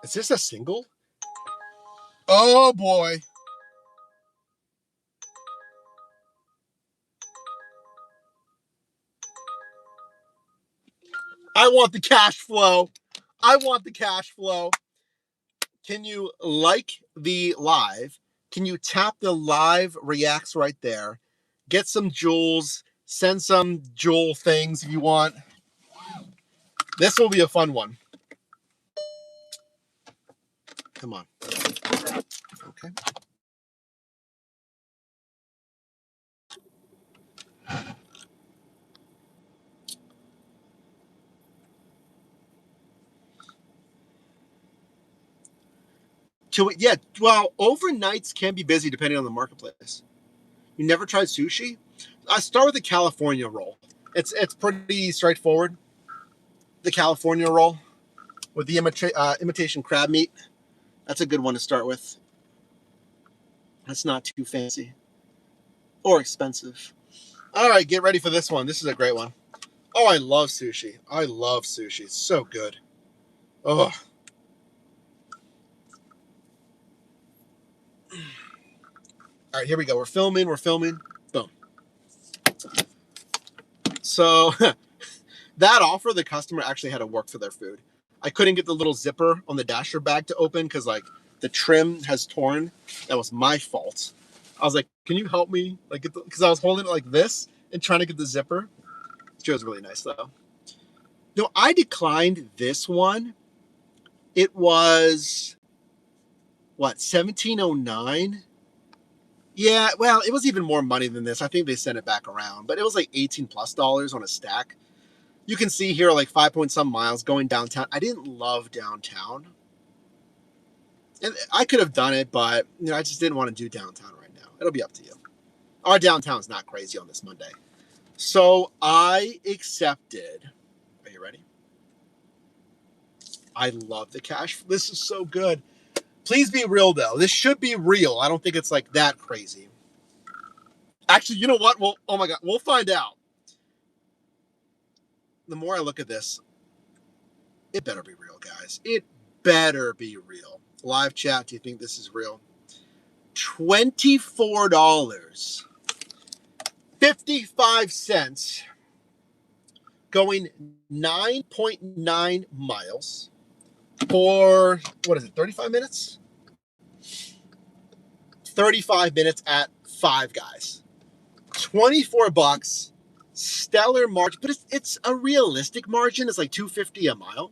Is this a single? Oh boy. I want the cash flow. I want the cash flow. Can you like the live? Can you tap the live reacts right there? Get some jewels. Send some jewel things if you want. This will be a fun one. Come on. Okay. Yeah, well, overnights can be busy depending on the marketplace. You never tried sushi? I start with the California roll. It's pretty straightforward. The California roll with the imitation crab meat. That's a good one to start with. That's not too fancy or expensive. All right, get ready for this one. This is a great one. Oh, I love sushi. I love sushi. It's so good. Oh. All right, here we go. We're filming. Boom. So that offer, the customer actually had to work for their food. I couldn't get the little zipper on the dasher bag to open because like the trim has torn. That was my fault. I was like, can you help me? Like, because I was holding it like this and trying to get the zipper. She was really nice though. No, I declined this one. It was what, 1709? Yeah, well, it was even more money than this. I think they sent it back around, but it was like $18+ on a stack. You can see here like 5 point some miles going downtown. I didn't love downtown. And I could have done it, but I just didn't want to do downtown right now. It'll be up to you. Our downtown's not crazy on this Monday. So I accepted. Are you ready? I love the cash. This is so good. Please be real though. This should be real. I don't think it's like that crazy. Actually, you know what? Well, oh my God, we'll find out. The more I look at this, it better be real, guys. It better be real. Live chat, do you think this is real? $24.55 going 9.9 miles for, what is it, 35 minutes? 35 minutes at Five Guys. $24, stellar margin, but it's a realistic margin. It's like $2.50 a mile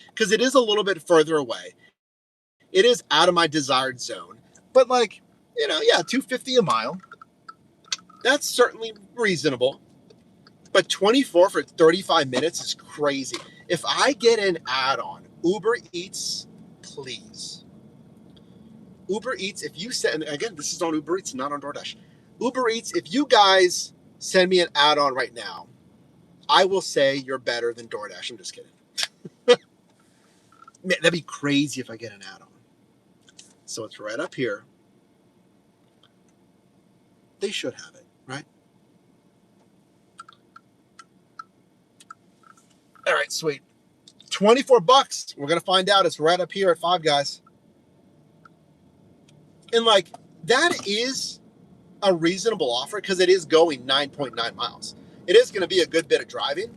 because it is a little bit further away. It is out of my desired zone, but like, yeah, $2.50 a mile. That's certainly reasonable. But 24 for 35 minutes is crazy. If I get an add-on, Uber Eats, please. Uber Eats, if you send, again, this is on Uber Eats, not on DoorDash. Uber Eats, if you guys send me an add-on right now, I will say you're better than DoorDash. I'm just kidding. Man, that'd be crazy if I get an add-on. So it's right up here. They should have it, right? All right, sweet. $24. We're going to find out. It's right up here at Five Guys. And like, that is a reasonable offer because it is going 9.9 miles. It is going to be a good bit of driving.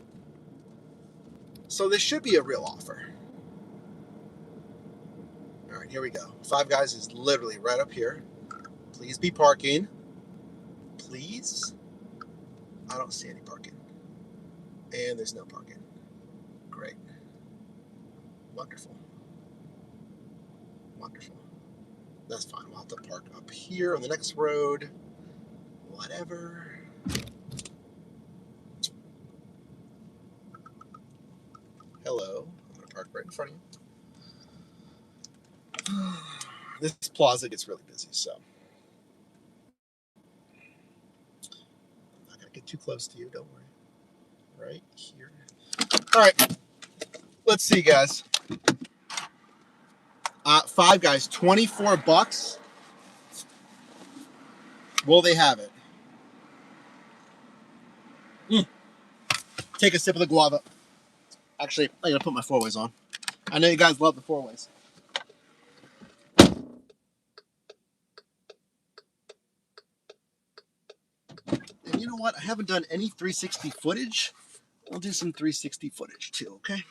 So this should be a real offer. All right, here we go. Five Guys is literally right up here. Please be parking. Please. I don't see any parking. And there's no parking. Great. Wonderful. Wonderful. That's fine. We'll have to park up here on the next road. Whatever. Hello. I'm going to park right in front of you. This plaza gets really busy, so I'm not going to get too close to you. Don't worry. Right here. All right. Let's see, guys. Five Guys, $24. Will they have it? Take a sip of the guava. Actually, I'm going to put my four ways on. I know you guys love the four ways. And you know what? I haven't done any 360 footage. I'll do some 360 footage too, okay?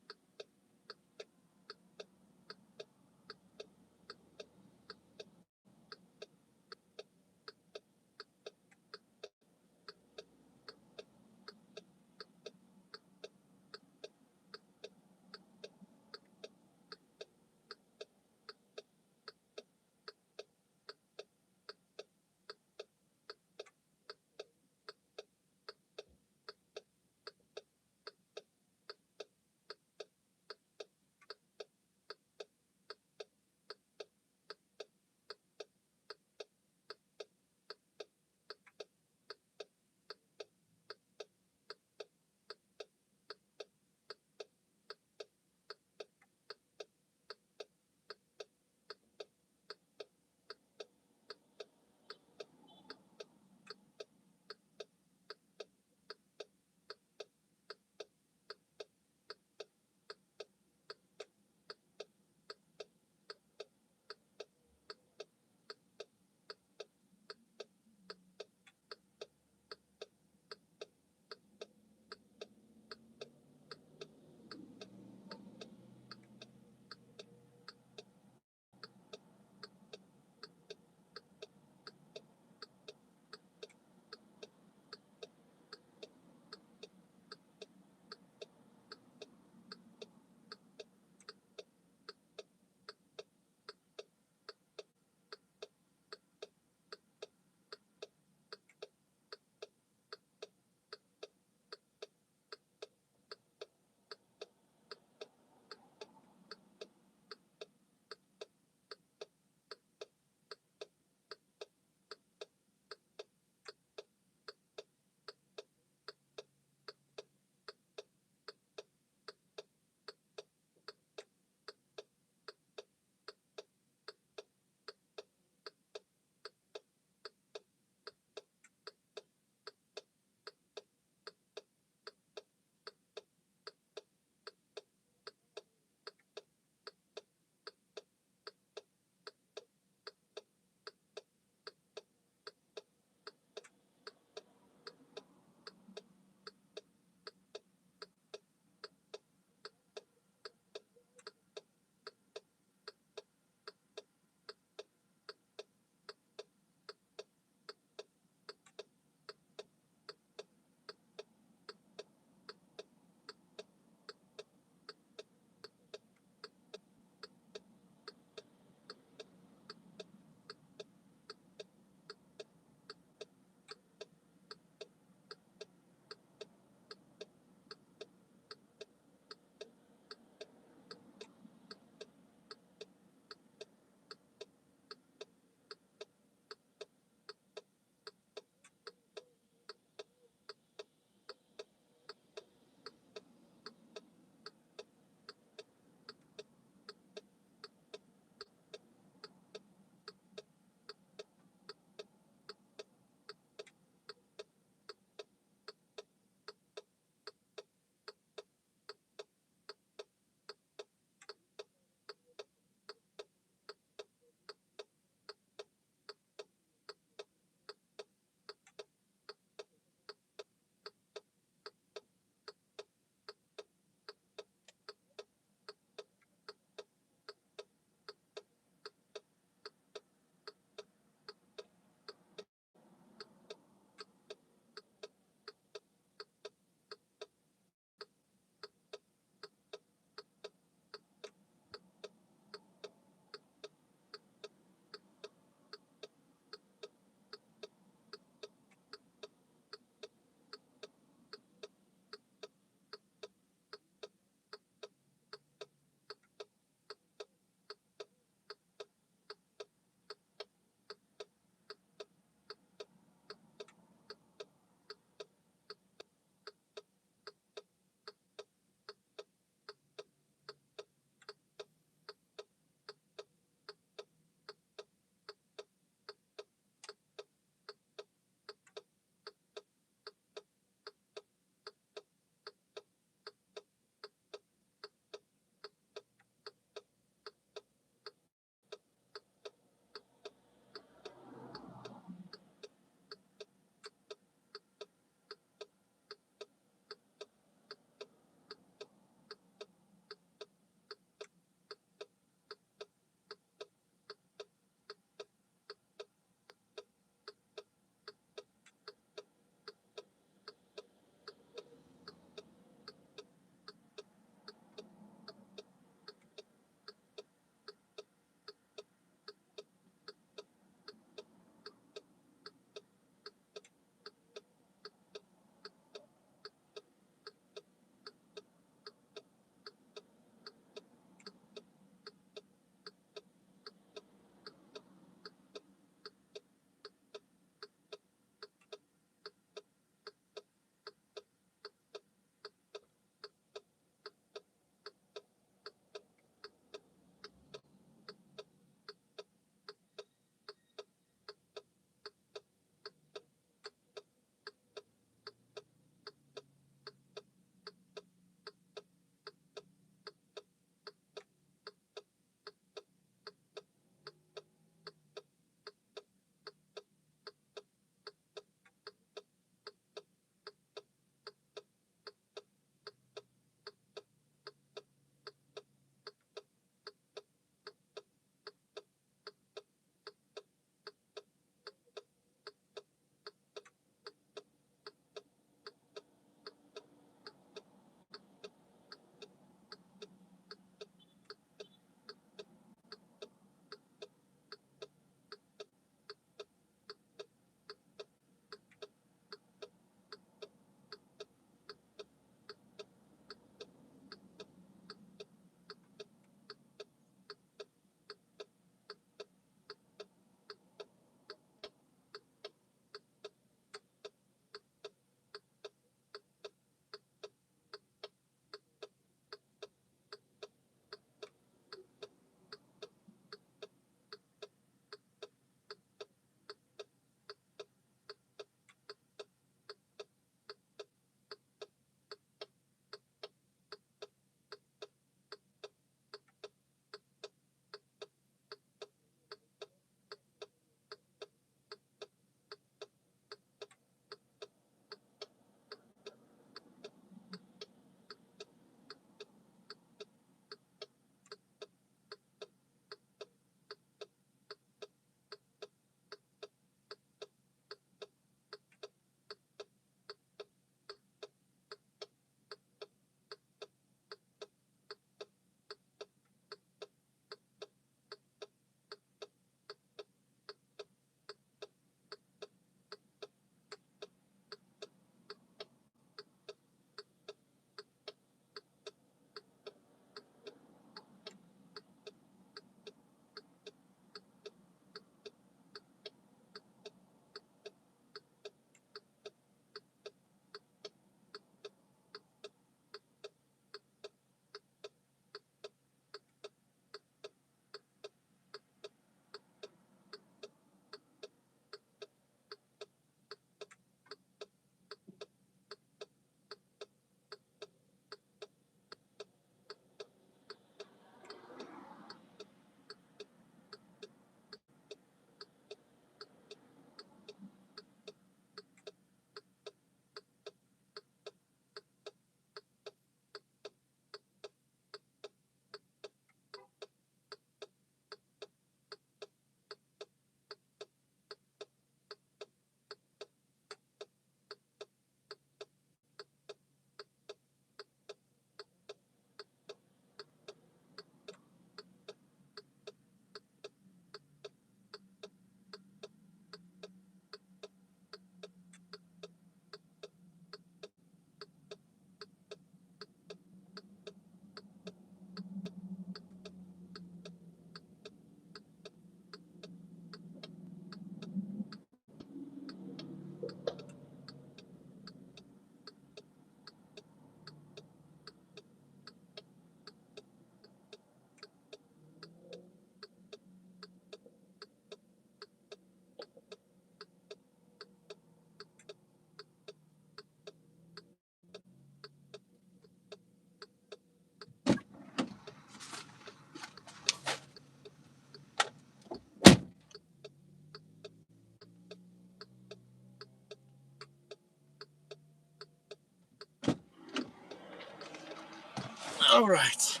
All right.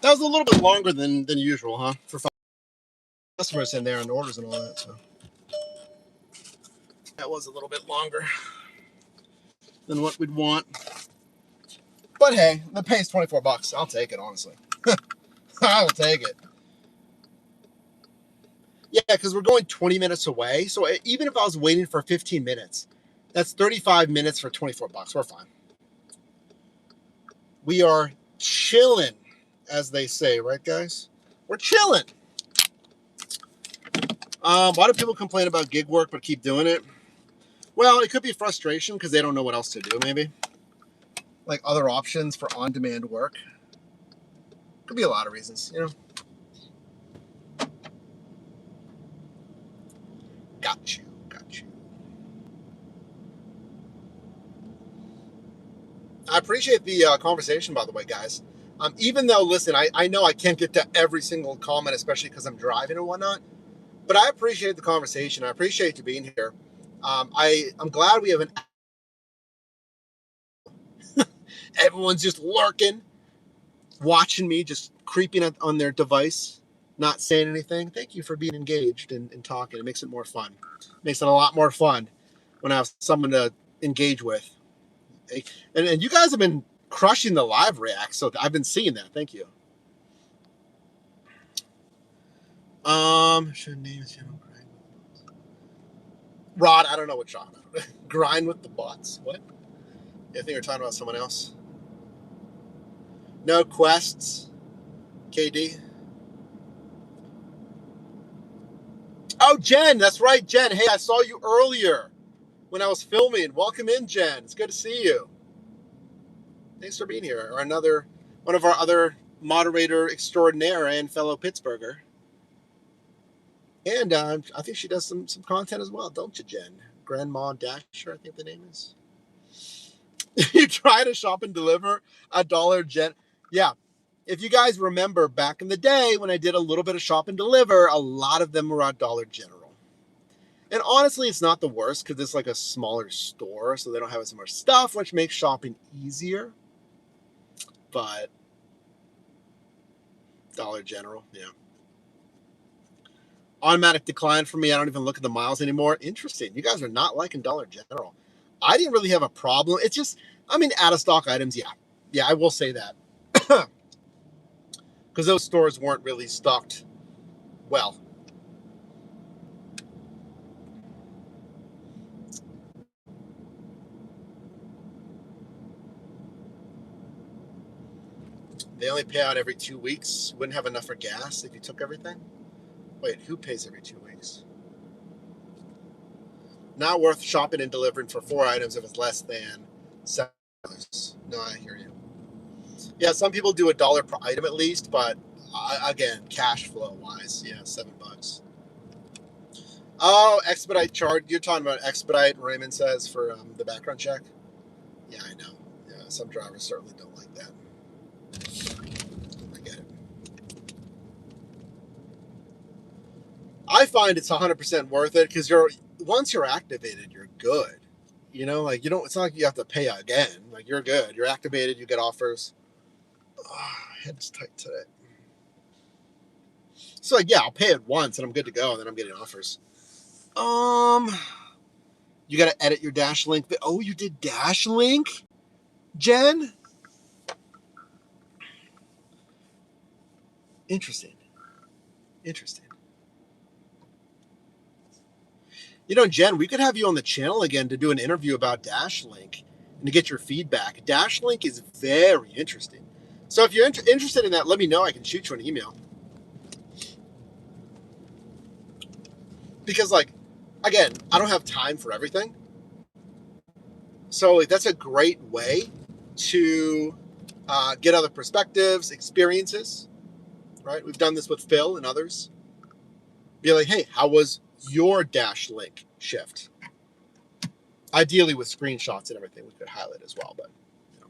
That was a little bit longer than usual, huh? For customers in there and orders and all that. So that was a little bit longer than what we'd want. But hey, the pay is $24. I'll take it, honestly. I'll take it. Yeah, because we're going 20 minutes away. So even if I was waiting for 15 minutes, that's 35 minutes for $24. We're fine. We are chilling, as they say, right, guys? We're chilling. Why do people complain about gig work but keep doing it? Well, it could be frustration because they don't know what else to do, maybe. Like other options for on-demand work. Could be a lot of reasons, you know. Got you. I appreciate the conversation, by the way, guys. Even though, listen, I know I can't get to every single comment, especially because I'm driving and whatnot, but I appreciate the conversation. I appreciate you being here. I'm glad we have everyone's just lurking, watching me, just creeping on their device, not saying anything. Thank you for being engaged and talking. It makes it more fun. It makes it a lot more fun when I have someone to engage with. And you guys have been crushing the live react, so I've been seeing that. Thank you. Should name his channel Grind with the Bots. Rod, I don't know what Sean. Grind with the Bots. What? I think you're talking about someone else. No quests. KD. Oh, Jen, that's right, Jen. Hey, I saw you earlier when I was filming. Welcome in, Jen. It's good to see you. Thanks for being here. Or one of our other moderator extraordinaire and fellow Pittsburgher. And I think she does some content as well, don't you, Jen? Grandma Dasher, I think the name is. You try to shop and deliver $1, Jen. Yeah. If you guys remember back in the day when I did a little bit of shop and deliver, a lot of them were at Dollar General. And honestly, it's not the worst because it's like a smaller store, so they don't have as much stuff, which makes shopping easier. But Dollar General, yeah. Automatic decline for me. I don't even look at the miles anymore. Interesting. You guys are not liking Dollar General. I didn't really have a problem. It's just, out of stock items, yeah. Yeah, I will say that. Because those stores weren't really stocked well. They only pay out every 2 weeks. Wouldn't have enough for gas if you took everything. Wait, who pays every 2 weeks? Not worth shopping and delivering for 4 items if it's less than $7. No, I hear you. Yeah, some people do $1 per item at least, but again, cash flow wise, yeah, $7. Oh, expedite charge. You're talking about expedite, Raymond says, for the background check. Yeah, I know. Yeah, some drivers certainly don't like that. I get it. I find it's 100% worth it because once you're activated, you're good. You know, like you don't. It's not like you have to pay again. Like you're good. You're activated. You get offers. Oh, head's tight today. So like, yeah, I'll pay it once and I'm good to go, and then I'm getting offers. You got to edit your Dashlink. Oh, you did Dashlink, Jen? Interesting. You know, Jen, we could have you on the channel again to do an interview about Dashlink and to get your feedback. Dashlink is very interesting. So if you're interested in that, let me know. I can shoot you an email. Because, like, again, I don't have time for everything. So like, that's a great way to get other perspectives, experiences, right? We've done this with Phil and others. Be like, hey, how was your Dashlink shift? Ideally with screenshots and everything we could highlight as well, but you know.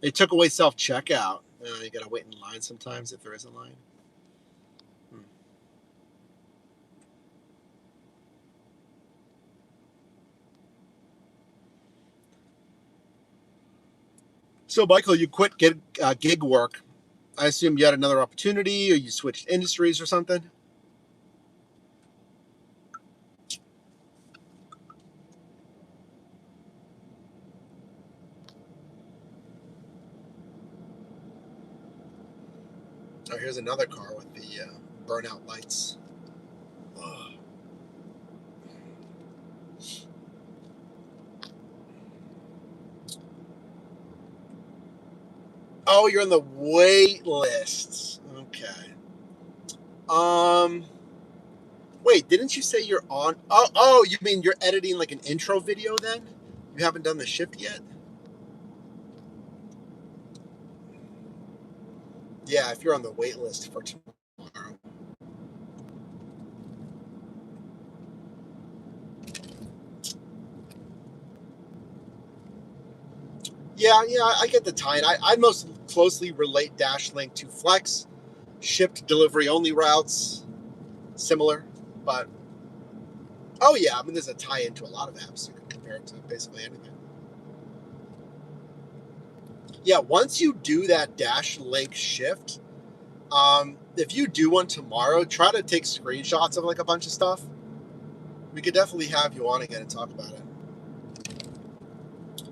They took away self-checkout. You gotta wait in line sometimes if there is a line. So So, Michael, you quit gig work. I assume you had another opportunity, or you switched industries or something. Oh, here's another car with the burnout lights. Ugh. Oh, you're on the wait list. Okay. Wait, didn't you say you're on? Oh, you mean you're editing like an intro video then? You haven't done the shift yet? Yeah, if you're on the wait list for tomorrow. Yeah, I get the tie. I most closely relate Dashlink to Flex, shipped delivery only routes, similar, but oh yeah, I mean there's a tie into a lot of apps. You can compare it to basically anything. Yeah, once you do that Dashlink shift, if you do one tomorrow, try to take screenshots of like a bunch of stuff. We could definitely have you on again and talk about it.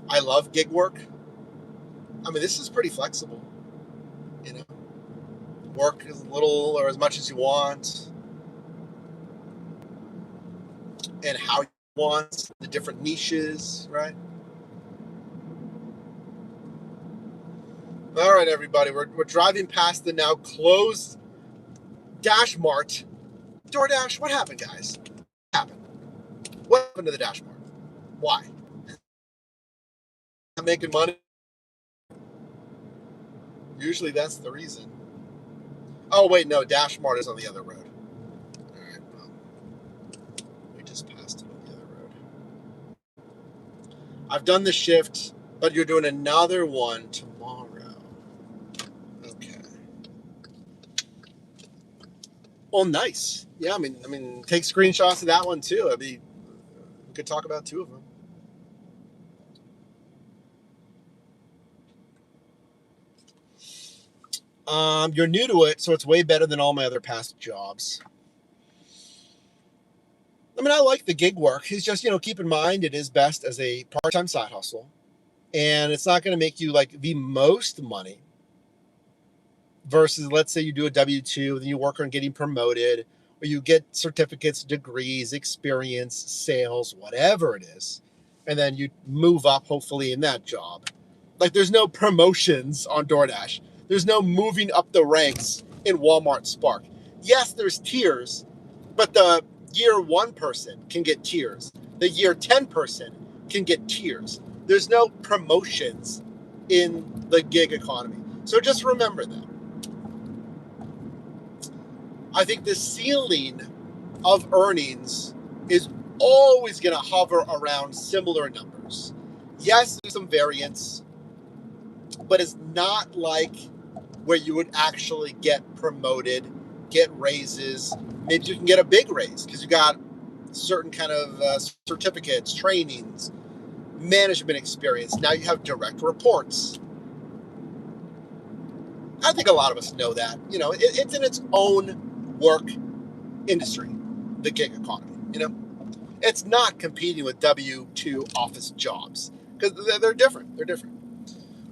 I love gig work. I mean, this is pretty flexible. You know, work as little or as much as you want, and how you want, the different niches, right? All right, everybody, we're driving past the now closed Dash Mart. DoorDash, what happened, guys? What happened? What happened to the Dash Mart? Why? Not making money? Usually that's the reason. Oh, wait, no, Dash Mart is on the other road. All right, well, we just passed it on the other road. I've done the shift, but you're doing another one tomorrow. Okay. Well, nice. Yeah, I mean, take screenshots of that one too. We could talk about two of them. You're new to it, so it's way better than all my other past jobs. I mean, I like the gig work. It's just, keep in mind it is best as a part-time side hustle, and it's not going to make you like the most money versus, let's say you do a W-2, then you work on getting promoted, or you get certificates, degrees, experience, sales, whatever it is, and then you move up hopefully in that job. Like, there's no promotions on DoorDash. There's no moving up the ranks in Walmart Spark. Yes, there's tiers, but the year 1 person can get tiers. The year 10 person can get tiers. There's no promotions in the gig economy. So just remember that. I think the ceiling of earnings is always going to hover around similar numbers. Yes, there's some variance, but it's not like where you would actually get promoted, get raises. Maybe you can get a big raise because you got certain kind of certificates, trainings, management experience. Now you have direct reports. I think a lot of us know that. It's in its own work industry, the gig economy. It's not competing with W-2 office jobs because they're different. They're different.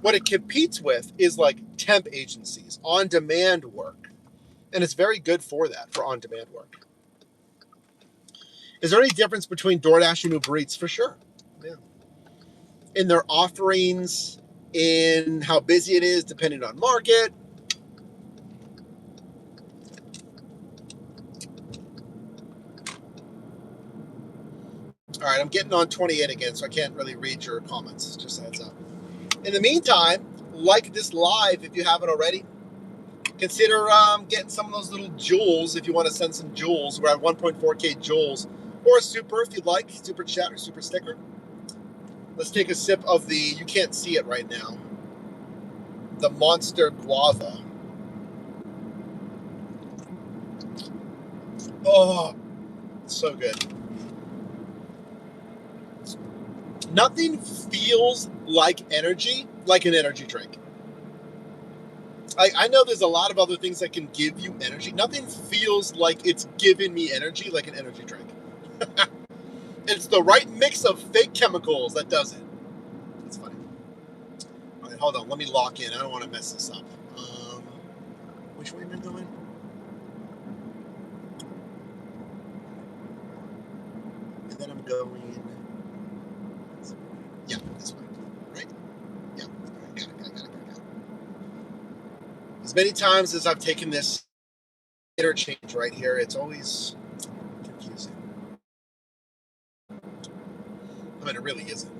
What it competes with is like temp agencies, on-demand work. And it's very good for that, for on-demand work. Is there any difference between DoorDash and Uber Eats? For sure. Yeah. In their offerings, in how busy it is, depending on market. All right, I'm getting on 28 again, so I can't really read your comments. Just a heads up. In the meantime, like this live if you haven't already. Consider getting some of those little jewels if you want to send some jewels. We're at 1.4K jewels. Or a super if you'd like. Super chat or super sticker. Let's take a sip of the, you can't see it right now, the Monster Guava. Oh, so good. Nothing feels like energy like an energy drink. I know there's a lot of other things that can give you energy. Nothing feels like it's giving me energy like an energy drink. It's the right mix of fake chemicals that does it. That's funny. All right, hold on. Let me lock in. I don't want to mess this up. Which way am I going? And then I'm going... Yeah, this way. Right? Yeah. Got it. As many times as I've taken this interchange right here, it's always confusing. I mean, it really isn't.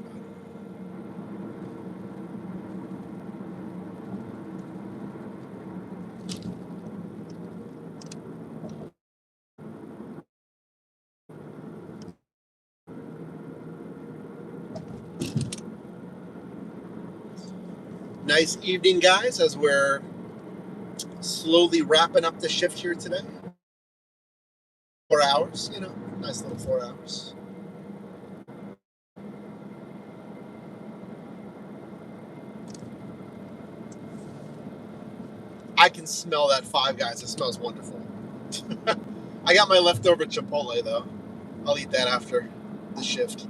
Nice evening, guys, as we're slowly wrapping up the shift here today. 4 hours, you know, nice little 4 hours. I can smell that Five Guys. It smells wonderful. I got my leftover Chipotle, though. I'll eat that after the shift.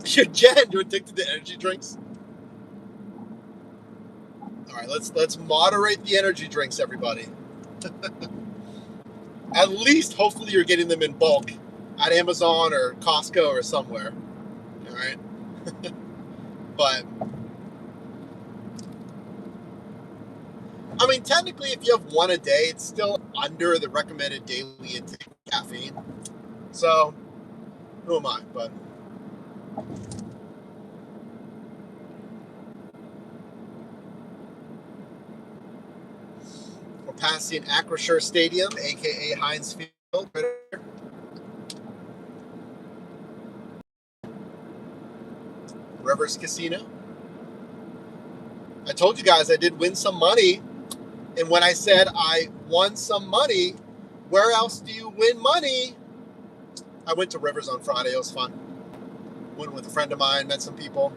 Jen, you're addicted to energy drinks? All right, let's moderate the energy drinks, everybody. At least, hopefully, you're getting them in bulk at Amazon or Costco or somewhere. All right, but I mean, technically, if you have one a day, it's still under the recommended daily intake of caffeine. So, who am I? But we're passing Acrisure Stadium, aka Heinz Field. Right here. Rivers Casino. I told you guys I did win some money. And when I said I won some money, where else do you win money? I went to Rivers on Friday. It was fun. Went with a friend of mine, met some people.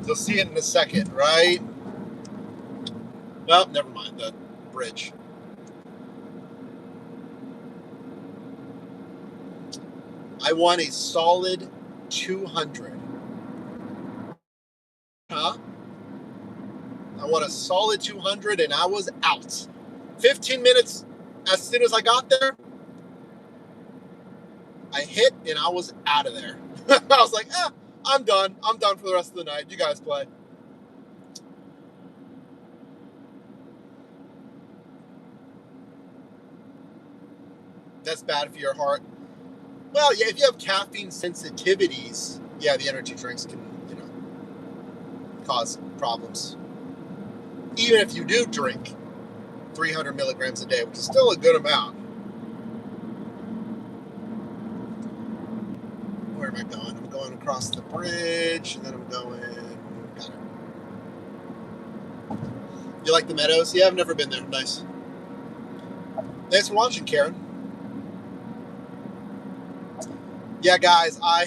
You'll see it in a second, right? Well, never mind. The bridge. I won a solid 200. Huh? I won a solid 200 and I was out. 15 minutes as soon as I got there, I hit and I was out of there. I was like, I'm done. I'm done for the rest of the night. You guys play. That's bad for your heart. Well, yeah, if you have caffeine sensitivities, yeah, the energy drinks can, cause problems. Even if you do drink 300 milligrams a day, which is still a good amount. Where am I going? I'm going across the bridge, and then I'm going... Got it. You like the Meadows? Yeah, I've never been there. Nice. Thanks for watching, Karen. Yeah, guys, I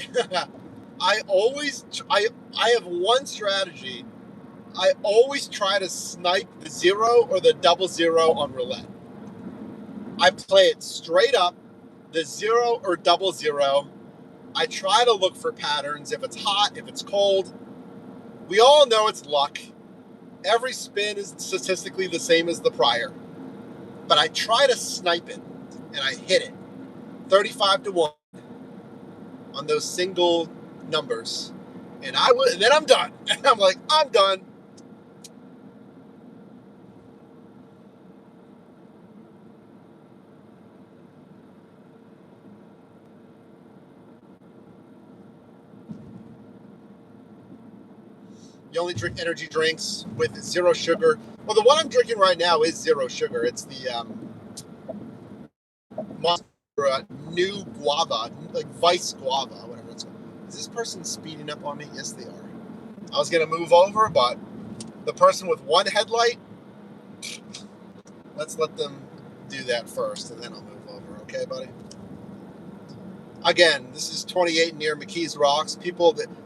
have one strategy. I always try to snipe the 0 or the 00 on roulette. I play it straight up, the 0 or 00. I try to look for patterns, if it's hot, if it's cold. We all know it's luck. Every spin is statistically the same as the prior. But I try to snipe it, and I hit it. 35-1 on those single numbers. And then I'm done. And I'm like, I'm done. You only drink energy drinks with 0 sugar. Well, the one I'm drinking right now is 0 sugar. It's the Monster New Guava, like Vice Guava, whatever it's called. Is this person speeding up on me? Yes, they are. I was going to move over, but the person with one headlight, let's let them do that first, and then I'll move over. Okay, buddy? Again, this is 28 near McKees Rocks.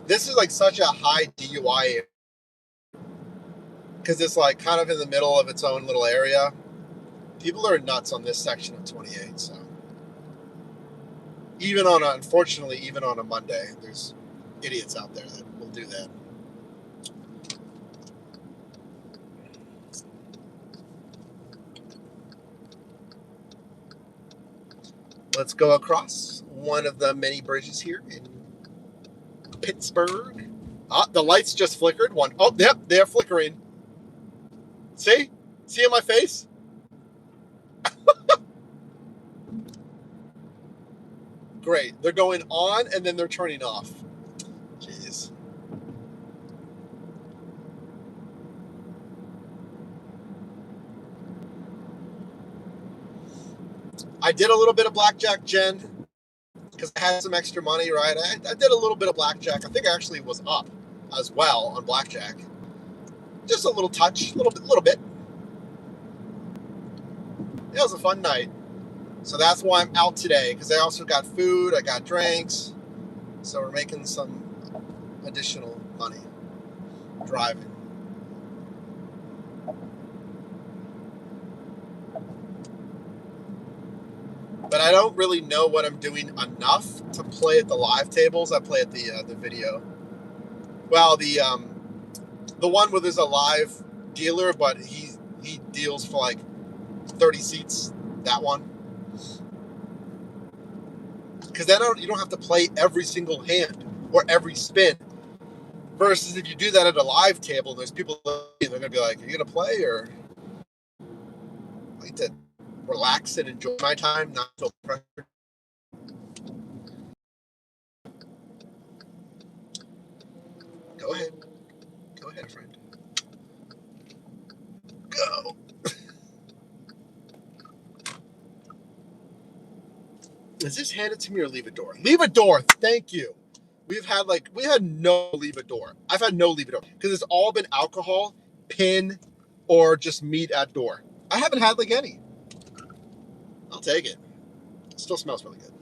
This is like such a high DUI area because it's like kind of in the middle of its own little area. People are nuts on this section of 28. So unfortunately, even on a Monday, there's idiots out there that will do that. Let's go across one of the many bridges here in Pittsburgh. The lights just flickered. Oh, yep, they're flickering. See? See in my face? Great. They're going on and then they're turning off. Jeez. I did a little bit of blackjack, Jen, because I had some extra money, right? I did a little bit of blackjack. I think I actually was up as well on blackjack. Just a little touch, a little bit. It was a fun night. So that's why I'm out today, because I also got food, I got drinks. So we're making some additional money driving. But I don't really know what I'm doing enough to play at the live tables. I play at the video. Well, the one where there's a live dealer, but he deals for like 30 seats. That one. Because then you don't have to play every single hand or every spin. Versus if you do that at a live table, there's people they're gonna be like, "Are you gonna play or?" I like to relax and enjoy my time, not feel pressured. Go ahead, friend. Go. Is this hand it to me or leave a door? Leave a door. Thank you. We had no leave a door. I've had no leave a door because it's all been alcohol, pin, or just meat at door. I haven't had like any. I'll take it. It still smells really good.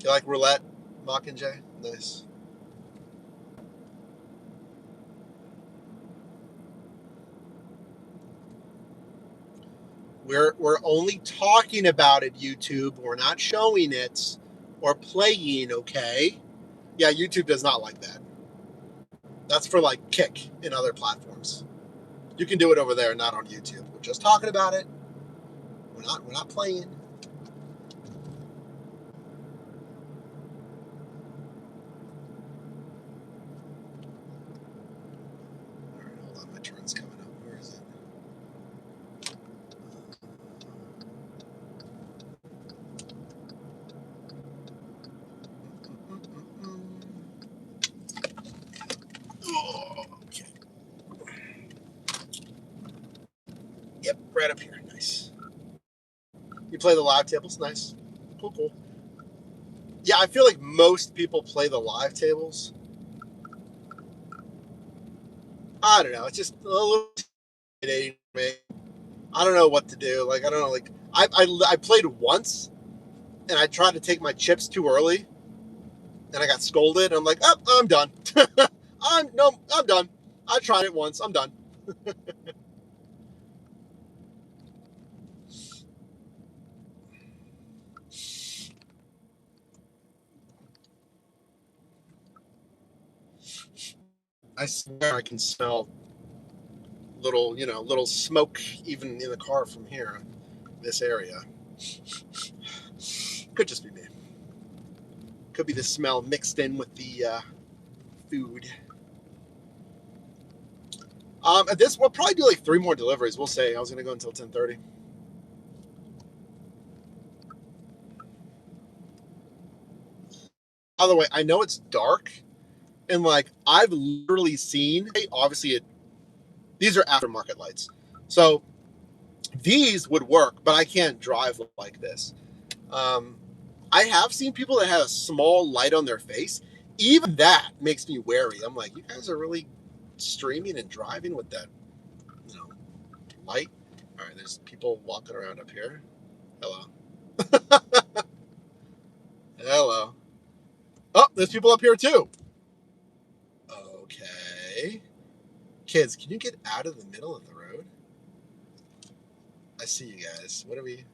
You like roulette, Mockingjay? Nice. We're only talking about it, YouTube. We're not showing it or playing, okay? Yeah, YouTube does not like that. That's for like Kick and other platforms. You can do it over there, not on YouTube. We're just talking about it. We're not playing. All right, hold on, my turn's coming up. Where is it? Okay. Yep, right up here. Nice. You play the live tables? Nice. Cool. Yeah, I feel like most people play the live tables. I don't know. It's just a little intimidating for me. I don't know what to do. Like, I don't know. Like, I played once, and I tried to take my chips too early, and I got scolded. I'm like, oh, I'm done. I'm done. I tried it once. I'm done. I swear I can smell little smoke even in the car from here, this area. Could just be me. Could be the smell mixed in with the food. At this, we'll probably do like 3 more deliveries. We'll say I was gonna go until 10:30. By the way, I know it's dark, and like I've literally seen. Obviously, these are aftermarket lights, so these would work, but I can't drive like this. I have seen people that have a small light on their face. Even that makes me wary. I'm like, you guys are really streaming and driving with that, light. All right, there's people walking around up here. Hello. there's people up here too. Okay. Kids, can you get out of the middle of the road? I see you guys. What are we?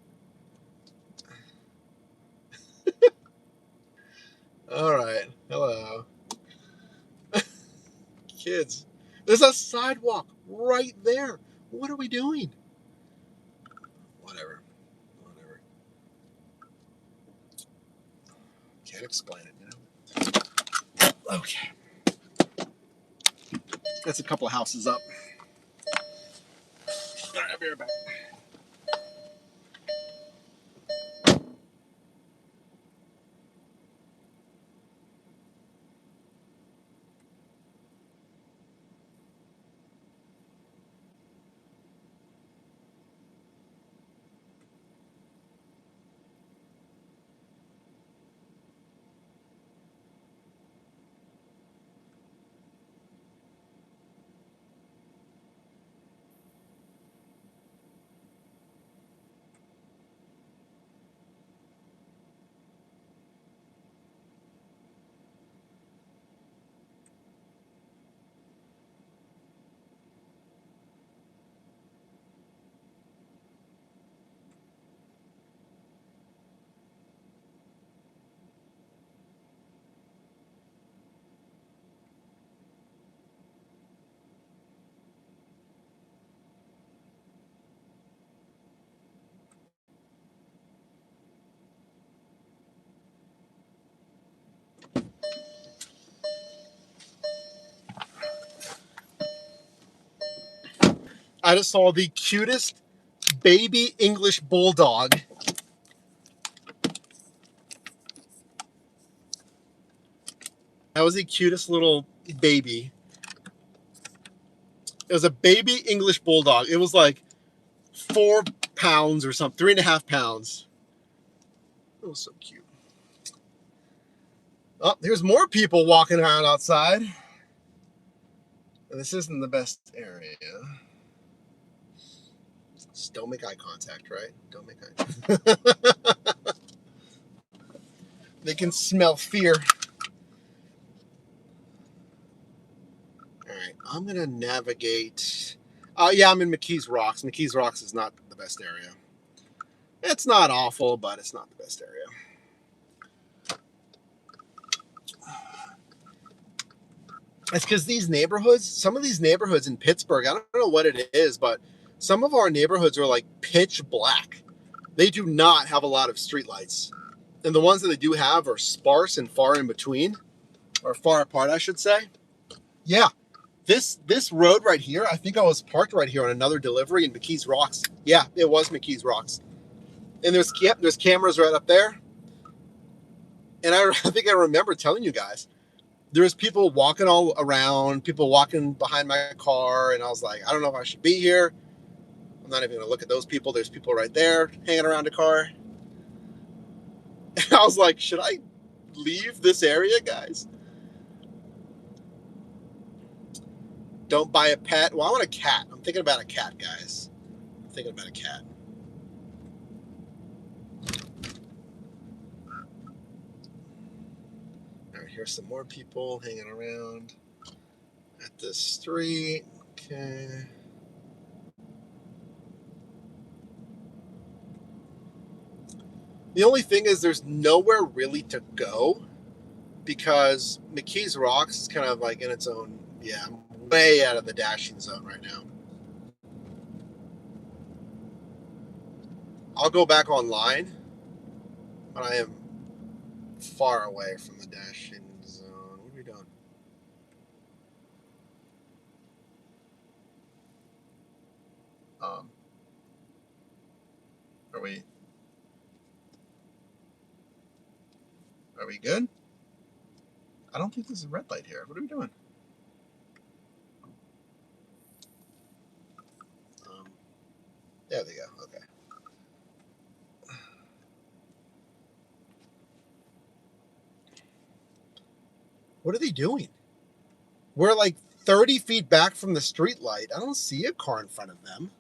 All right. Hello. Kids, there's a sidewalk right there. What are we doing? Whatever. Can't explain it, Okay. That's a couple of houses up. All right, I'll be right back. I just saw the cutest baby English bulldog. That was the cutest little baby. It was a baby English bulldog. It was like 4 pounds or something, 3.5 pounds. It was so cute. Oh, there's more people walking around outside. And this isn't the best area. Just don't make eye contact, right? Don't make eye contact. They can smell fear. All right, I'm going to navigate. Yeah, I'm in McKees Rocks. McKees Rocks is not the best area. It's not awful, but it's not the best area. It's because these neighborhoods, some of these neighborhoods in Pittsburgh, I don't know what it is, but some of our neighborhoods are like pitch black. They do not have a lot of streetlights. And the ones that they do have are sparse and far in between, or far apart, I should say. Yeah, this road right here, I think I was parked right here on another delivery in McKees Rocks. Yeah, it was McKees Rocks. And there's cameras right up there. And I think I remember telling you guys, there's people walking all around, people walking behind my car, and I was like, I don't know if I should be here. I'm not even going to look at those people. There's people right there hanging around the car. And I was like, should I leave this area, guys? Don't buy a pet. Well, I want a cat. I'm thinking about a cat, guys. I'm thinking about a cat. All right, here's some more people hanging around at the street. Okay. The only thing is there's nowhere really to go because McKees Rocks is kind of like in its own, yeah, I'm way out of the dashing zone right now. I'll go back online, but I am far away from the dashing zone. What are we doing? Are we good? I don't think there's a red light here. What are we doing? There they go. Okay. What are they doing? We're like 30 feet back from the street light. I don't see a car in front of them.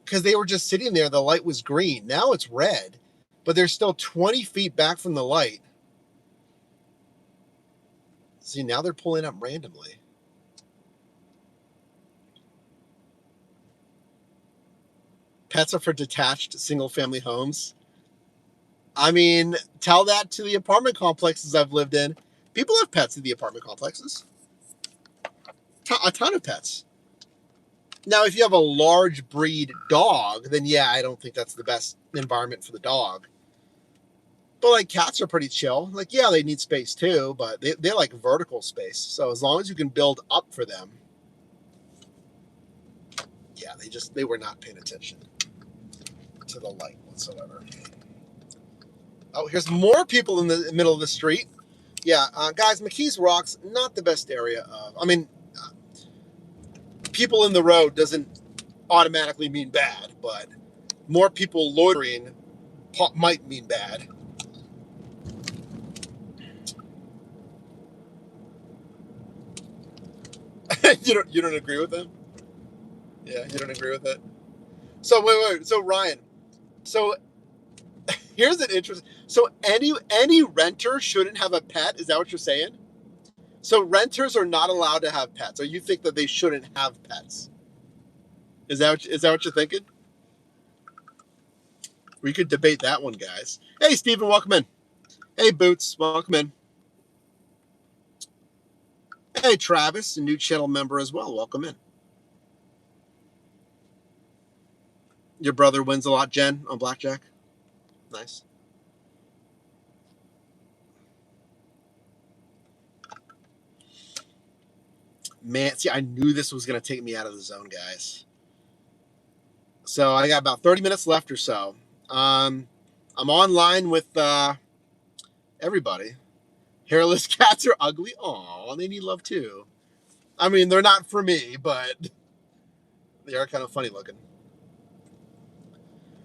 Because they were just sitting there. The light was green. Now it's red. But they're still 20 feet back from the light. See, now they're pulling up randomly. Pets are for detached single-family homes. I mean, tell that to the apartment complexes I've lived in. People have pets in the apartment complexes. A ton of pets. Now, if you have a large breed dog, then yeah, I don't think that's the best environment for the dog. But like cats are pretty chill. Like, yeah, they need space too, but they like vertical space. So as long as you can build up for them. Yeah, they were not paying attention to the light whatsoever. Oh, here's more people in the middle of the street. Yeah, guys, McKees Rocks, not the best area of. I mean, people in the road doesn't automatically mean bad, but more people loitering might mean bad. You don't agree with them? Yeah, you don't agree with it. So wait. So Ryan, so here's an interesting. So any renter shouldn't have a pet. Is that what you're saying? So renters are not allowed to have pets, or you think that they shouldn't have pets? Is that what you're thinking? We could debate that one, guys. Hey, Stephen, welcome in. Hey, Boots, welcome in. Hey, Travis, a new channel member as well. Welcome in. Your brother wins a lot, Jen, on blackjack. Nice. Man, see, I knew this was going to take me out of the zone, guys. So I got about 30 minutes left or so. I'm online with everybody. Hairless cats are ugly. Aw, they need love too. I mean, they're not for me, but they are kind of funny looking.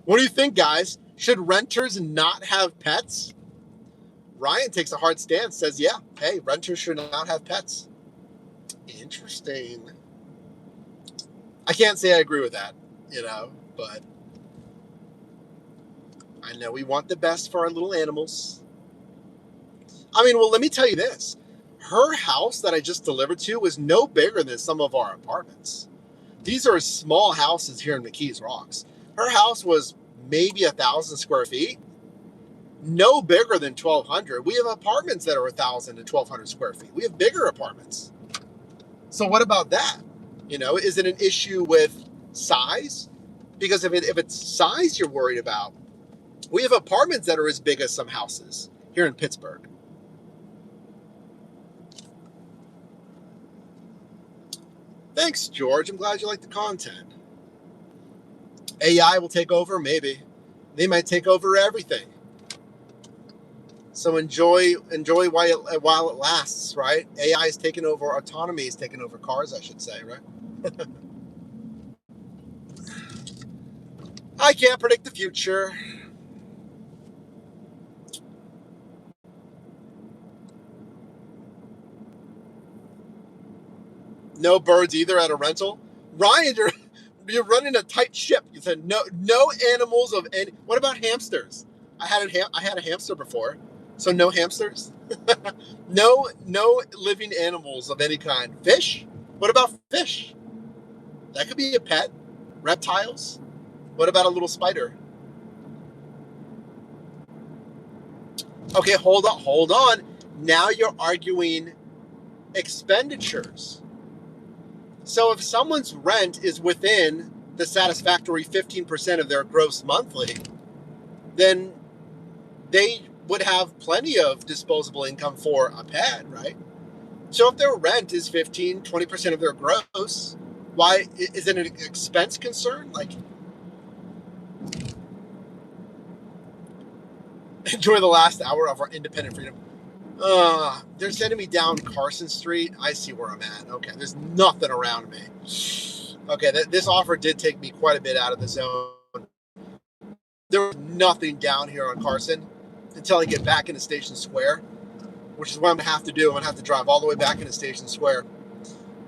What do you think, guys? Should renters not have pets? Ryan takes a hard stance, says, yeah, hey, renters should not have pets. Interesting. I can't say I agree with that, but I know we want the best for our little animals. I mean, well, let me tell you this. Her house that I just delivered to was no bigger than some of our apartments. These are small houses here in McKees Rocks. Her house was maybe 1,000 square feet. No bigger than 1,200. We have apartments that are 1,000 to 1,200 square feet. We have bigger apartments. So what about that? Is it an issue with size? Because if it's size you're worried about, we have apartments that are as big as some houses here in Pittsburgh. Thanks, George. I'm glad you like the content. AI will take over, maybe. They might take over everything. So enjoy while it lasts, right? AI is taking over, autonomy is taking over cars, I should say, right? I can't predict the future. No birds either at a rental. Ryan, you're running a tight ship. You said no animals of any. What about hamsters? I had a hamster before, so no hamsters. no living animals of any kind. Fish? What about fish? That could be a pet. Reptiles? What about a little spider? Okay, hold on. Now you're arguing expenditures. So if someone's rent is within the satisfactory 15% of their gross monthly, then they would have plenty of disposable income for a pet, right? So if their rent is 15, 20% of their gross, why is it an expense concern? Like, enjoy the last hour of our independent freedom. They're sending me down Carson Street. I see where I'm at. Okay, there's nothing around me. Okay, this offer did take me quite a bit out of the zone. There was nothing down here on Carson until I get back into Station Square, which is what I'm going to have to do. I'm going to have to drive all the way back into Station Square.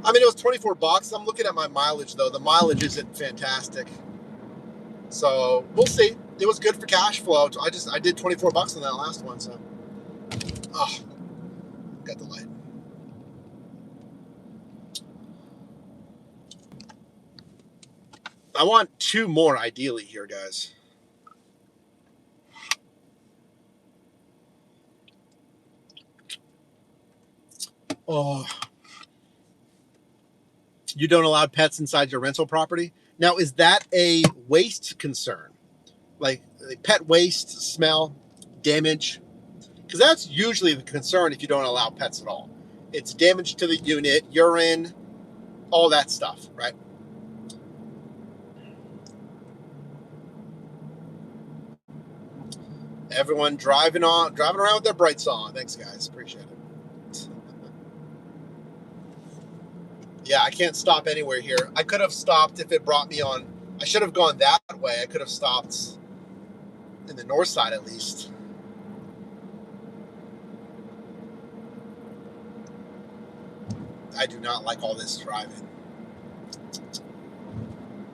I mean, it was $24. I'm looking at my mileage, though. The mileage isn't fantastic. So we'll see. It was good for cash flow. I did $24 on that last one, so. Oh, got the light. I want 2 more ideally here, guys. Oh, you don't allow pets inside your rental property? Now, is that a waste concern? Like pet waste, smell, damage? Because that's usually the concern if you don't allow pets at all. It's damage to the unit, urine, all that stuff, right? Everyone driving around with their brights on. Thanks, guys. Appreciate it. Yeah, I can't stop anywhere here. I could have stopped if it brought me on. I should have gone that way. I could have stopped in the north side at least. I do not like all this driving.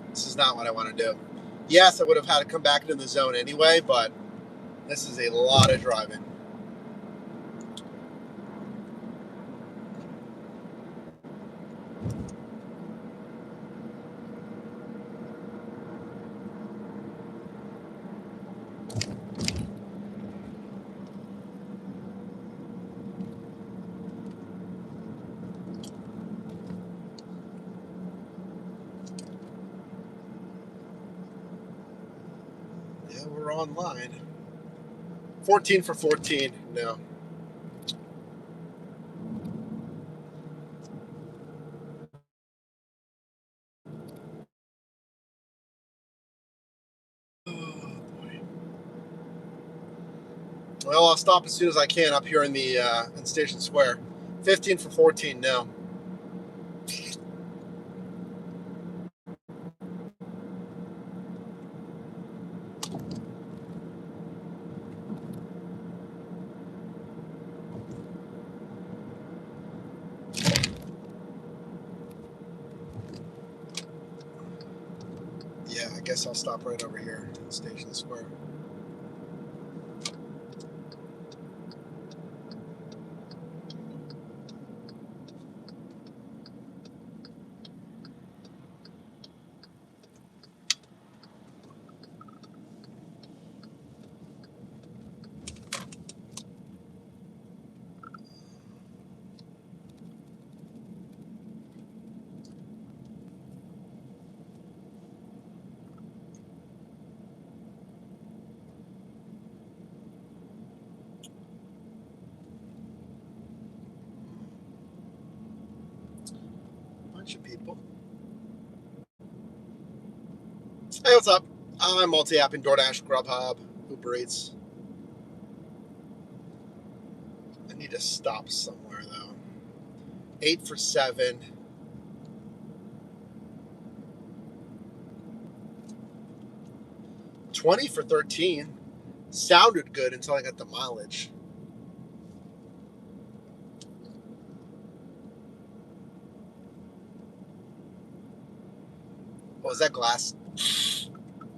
This is not what I want to do. Yes, I would have had to come back into the zone anyway, but this is a lot of driving. Yeah, we're online. 14 for 14. No. Oh, boy. Well, I'll stop as soon as I can up here in the in Station Square. 15 for 14. No. Yeah, I guess I'll stop right over here in Station Square. Bunch of people. Hey, what's up? I'm multi-apping DoorDash, Grubhub, Uber Eats. I need to stop somewhere though. 8 for 7. $20 for 13. Sounded good until I got the mileage. Oh, was that glass?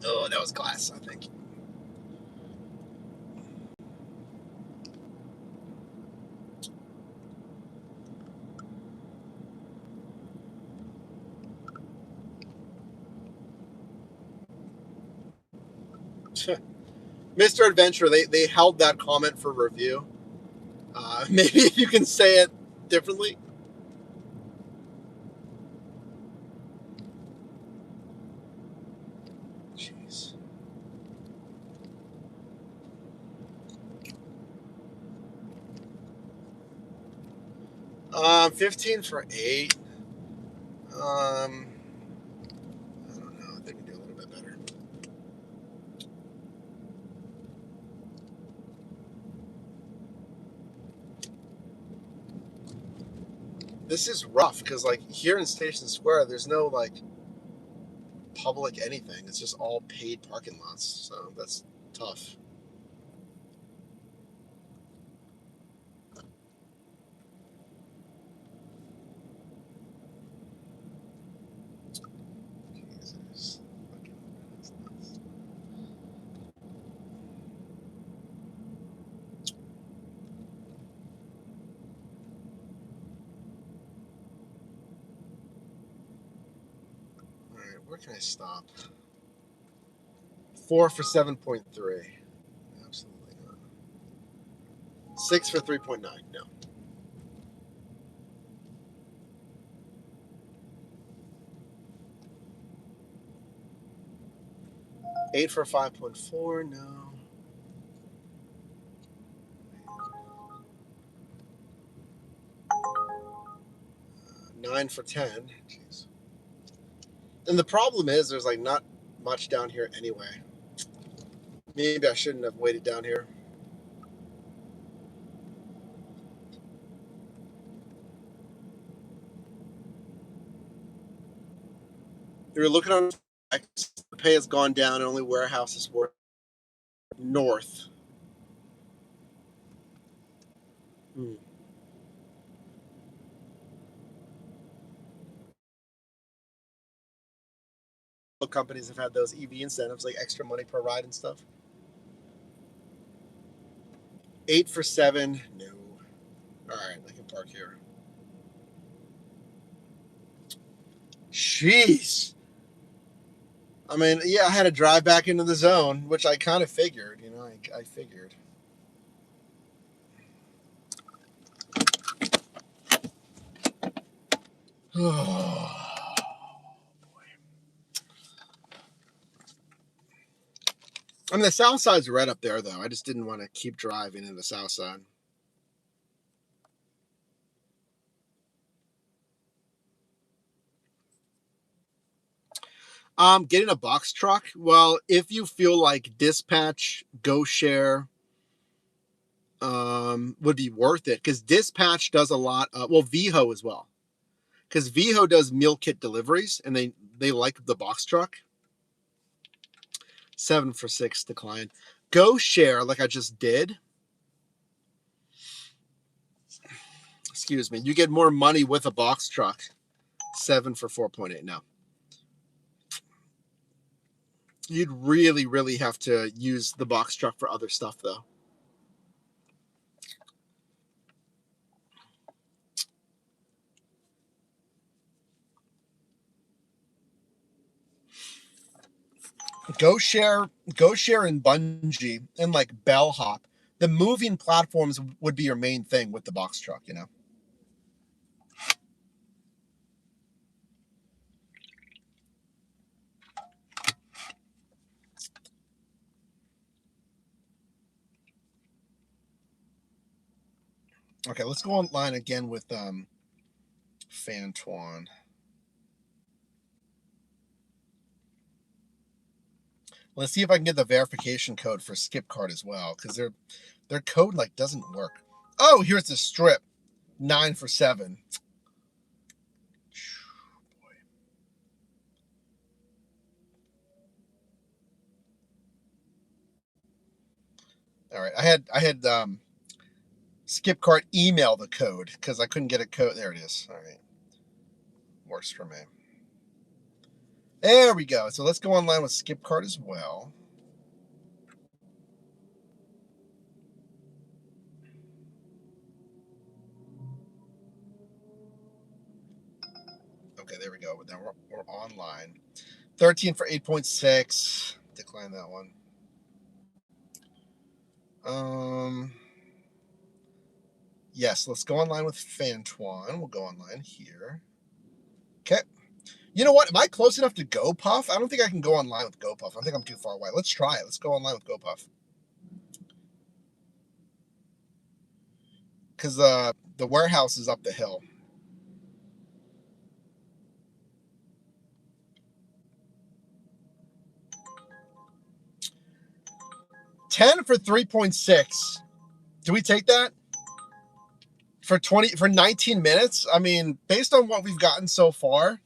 Oh, that was glass, I think. Mr. Adventure, they held that comment for review. Maybe if you can say it differently. Jeez. 15 for 8. I don't know. I think we do a little bit better. This is rough because, like, here in Station Square, there's no like public anything. It's just all paid parking lots. So that's tough. Jesus. All right, where can I stop? 4 for 7.3. Absolutely not. 6 for 3.9. No. 8 for 5.4. No. 9 for 10. Jeez. And the problem is there's like not much down here anyway. Maybe I shouldn't have waited down here. You're looking on the pay has gone down and only warehouses were north. Companies have had those EV incentives, like extra money per ride and stuff. 8 for 7. No. All right, I can park here. Jeez. I mean, yeah, I had to drive back into the zone, which I kind of figured. You know, I figured. Oh. I mean, the south side's right up there, though. I just didn't want to keep driving in the south side. Getting a box truck. Well, if you feel like Dispatch, GoShare, would be worth it, because Dispatch does a lot. Well, Veho as well, because Veho does meal kit deliveries, and they like the box truck. 7 for 6 decline. GoShare, like I just did. Excuse me. You get more money with a box truck. 7 for 4.8 now. You'd really, really have to use the box truck for other stuff, though. GoShare and Bungie and like Bellhop, the moving platforms would be your main thing with the box truck, you know. Okay, let's go online again with Fantwan. Let's see if I can get the verification code for Skipcart as well, because their code like doesn't work. Oh, here's the strip. 9 for 7. All right, I had Skipcart email the code because I couldn't get a code. There it is. All right, works for me. There we go. So let's go online with Skipcart as well. Okay, there we go. Now we're online. 13 for 8.6. Decline that one. Yes, let's go online with Fantwan. We'll go online here. Okay. You know what? Am I close enough to GoPuff? I don't think I can go online with GoPuff. I think I'm too far away. Let's try it. Let's go online with GoPuff. Because the warehouse is up the hill. $10 for 3.6. Do we take that? For 19 minutes? I mean, based on what we've gotten so far,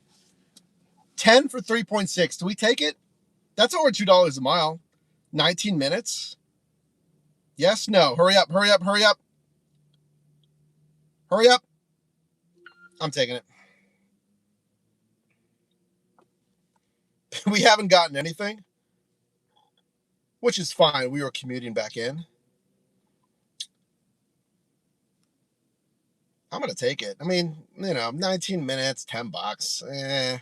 10 for 3.6. Do we take it? That's over $2 a mile. 19 minutes? Yes, no. Hurry up, hurry up, hurry up. Hurry up. I'm taking it. We haven't gotten anything, which is fine. We were commuting back in. I'm going to take it. I mean, 19 minutes, $10.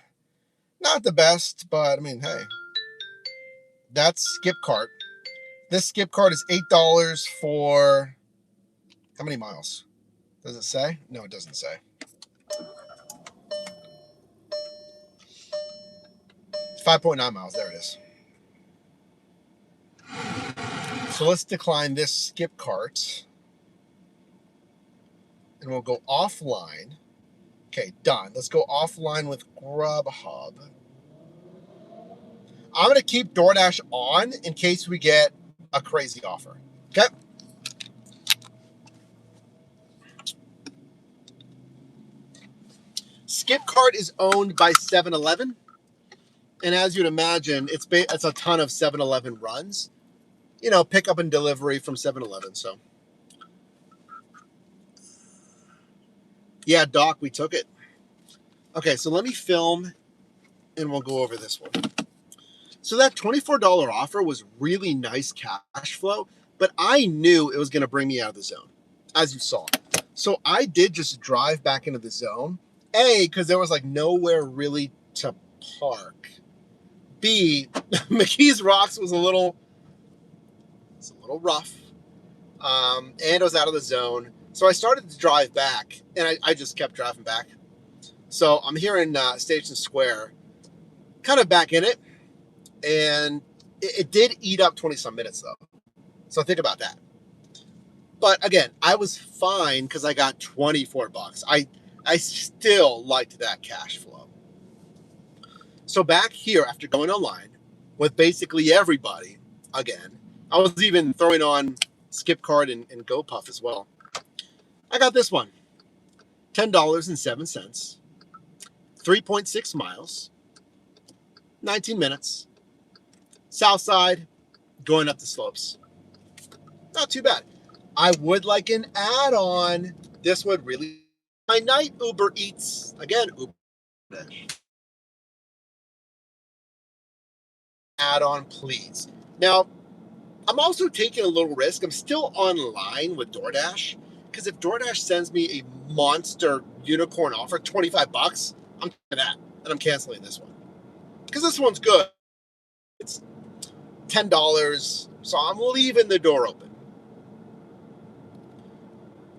Not the best, but I mean, hey, that's Skip Cart. This Skip Cart is $8 for how many miles? Does it say? No, it doesn't say. 5.9 miles. There it is. So let's decline this Skip Cart. And we'll go offline. Okay, done. Let's go offline with Grubhub. I'm going to keep DoorDash on in case we get a crazy offer. Okay? Skipcart is owned by 7-Eleven. And as you'd imagine, it's a ton of 7-Eleven runs. You know, pickup and delivery from 7-Eleven. So, yeah, Doc, we took it. Okay, so let me film and we'll go over this one. So that $24 offer was really nice cash flow, but I knew it was going to bring me out of the zone, as you saw. So I did just drive back into the zone. A, because there was like nowhere really to park. B, McKees Rocks was a little rough. And it was out of the zone. So I started to drive back, and I just kept driving back. So I'm here in Station Square, kind of back in it. And it did eat up 20-some minutes, though. So think about that. But again, I was fine because I got $24. I still liked that cash flow. So back here, after going online with basically everybody, again, I was even throwing on Skipcart and GoPuff as well. I got this one, $10.07, 3.6 miles, 19 minutes, south side, going up the slopes. Not too bad. I would like an add-on. This would really my night. Uber Eats again. Uber add-on, please. Now, I'm also taking a little risk. I'm still online with DoorDash because if DoorDash sends me a monster unicorn offer, $25, I'm taking that and I'm canceling this one because this one's good. It's $10, so I'm leaving the door open.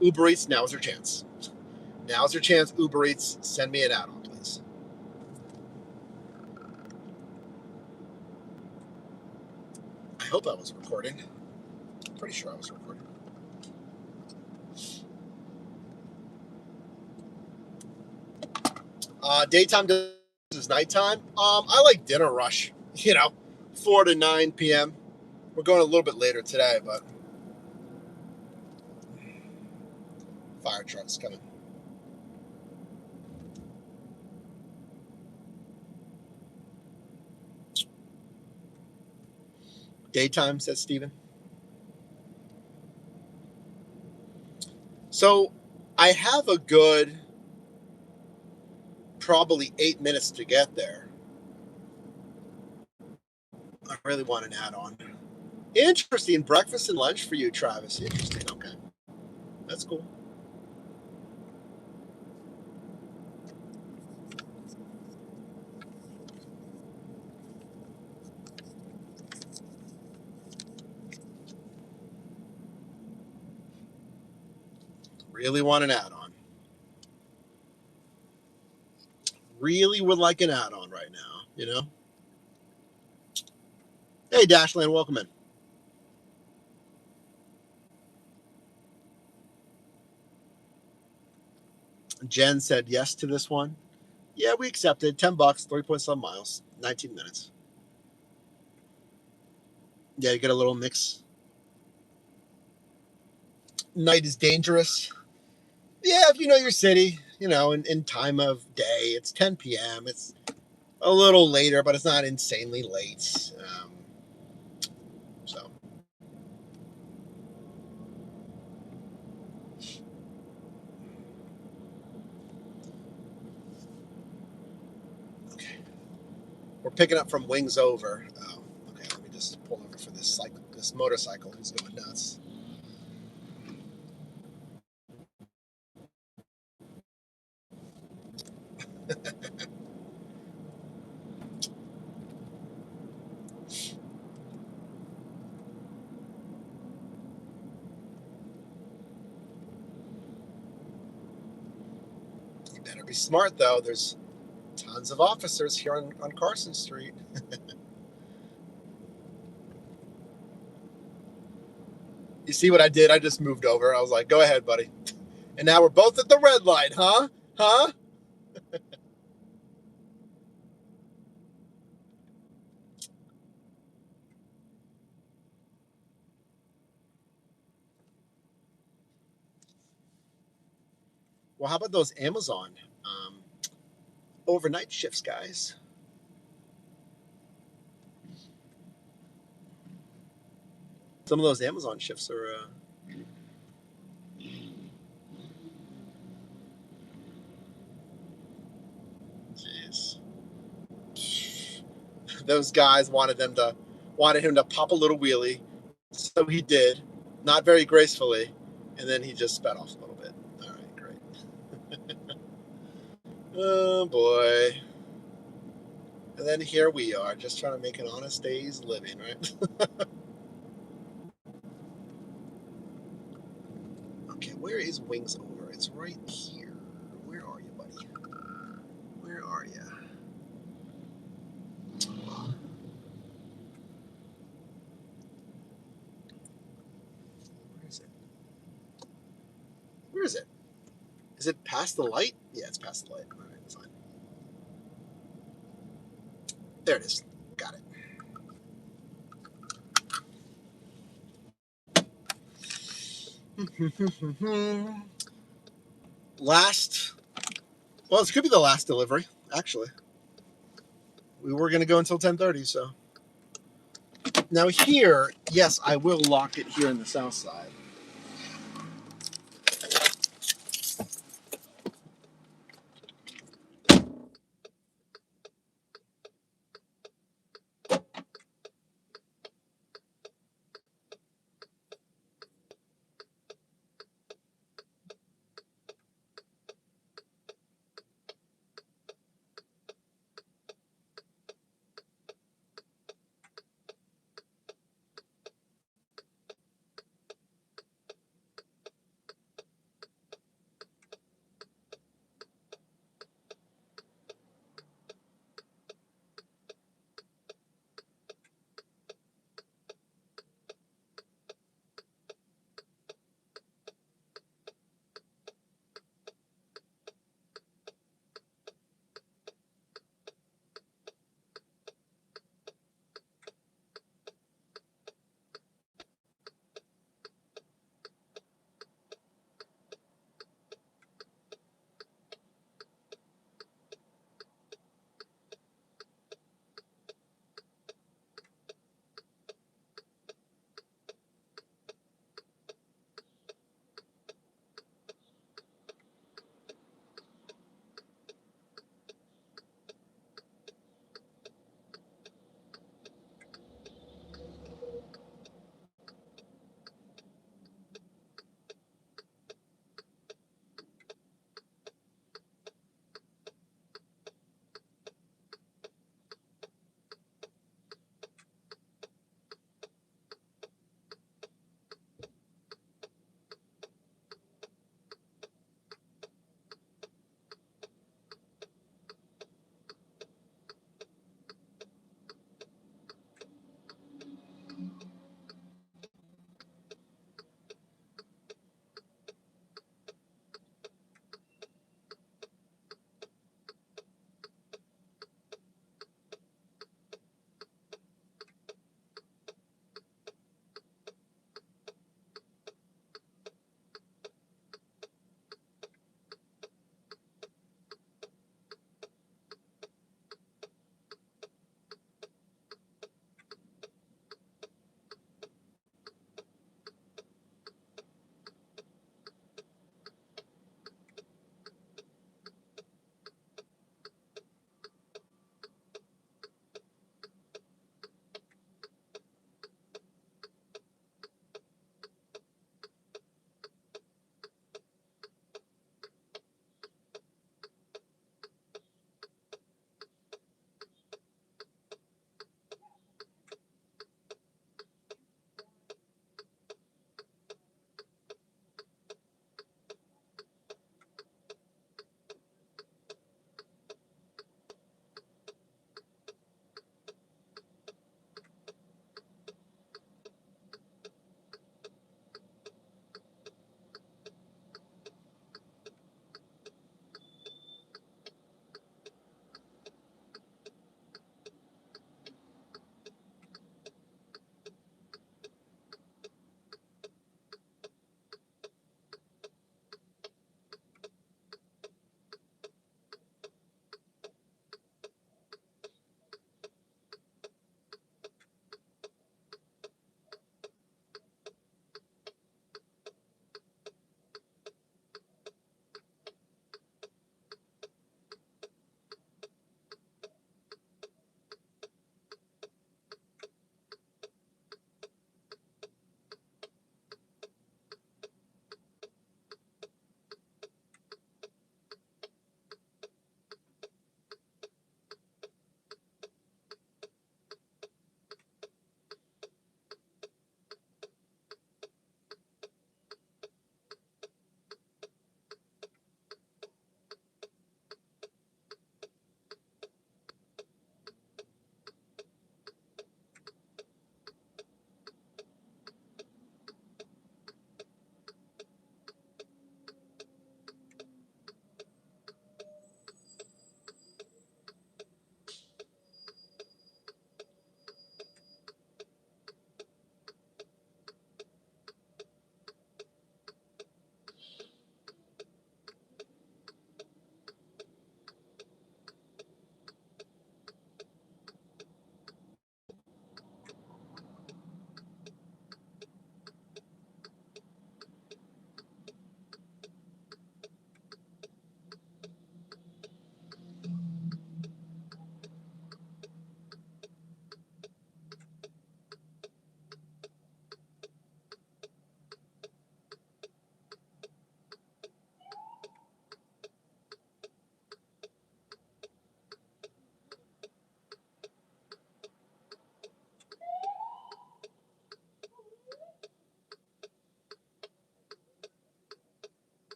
Uber Eats, now's your chance. Now's your chance, Uber Eats. Send me an add-on, please. I hope I was recording. I'm pretty sure I was recording. Daytime is nighttime. I like dinner rush. 4 to 9 p.m. We're going a little bit later today, but fire truck's coming. Daytime, says Steven. So I have a good probably 8 minutes to get there. I really want an add-on. Interesting. Breakfast and lunch for you, Travis. Interesting. Okay. That's cool. Really want an add-on. Really would like an add-on right now, Hey, Dashland, welcome in. Jen said yes to this one. Yeah, we accepted. $10, 3.7 miles, 19 minutes. Yeah, you get a little mix. Night is dangerous. Yeah, if you know your city, in time of day, it's 10 p.m. It's a little later, but it's not insanely late. So. Okay. We're picking up from Wings Over. Oh, okay. Let me just pull over for this motorcycle who's going nuts. You better be smart, though. There's tons of officers here on Carson Street. You see what I did? I just moved over. I was like, go ahead, buddy. And now we're both at the red light, huh? Huh? Well, how about those Amazon overnight shifts, guys? Some of those Amazon shifts are... Jeez. Those guys wanted him to pop a little wheelie, so he did, not very gracefully, and then he just sped off a little bit. All right, great. Oh boy. And then here we are, just trying to make an honest day's living, right? Okay, where is Wings Over? It's right here. Where are you, buddy? Where are you? Where is it? Where is it? Is it past the light? Yeah, it's past the light. All right, fine. There it is. Got it. Well, this could be the last delivery, actually. We were going to go until 10:30, so. Now here, yes, I will lock it here on the south side.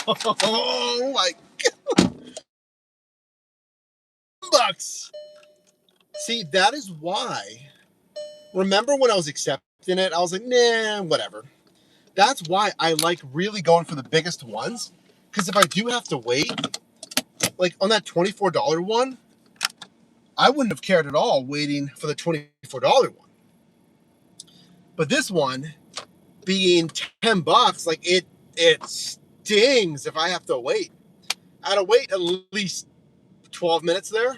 Oh my bucks. See, that is why. Remember when I was accepting it, I was like, nah, whatever. That's why I like really going for the biggest ones. Because if I do have to wait, like on that $24 one, I wouldn't have cared at all waiting for the $24 one. But this one being $10, like it stings if I have to wait. I had to wait at least 12 minutes there.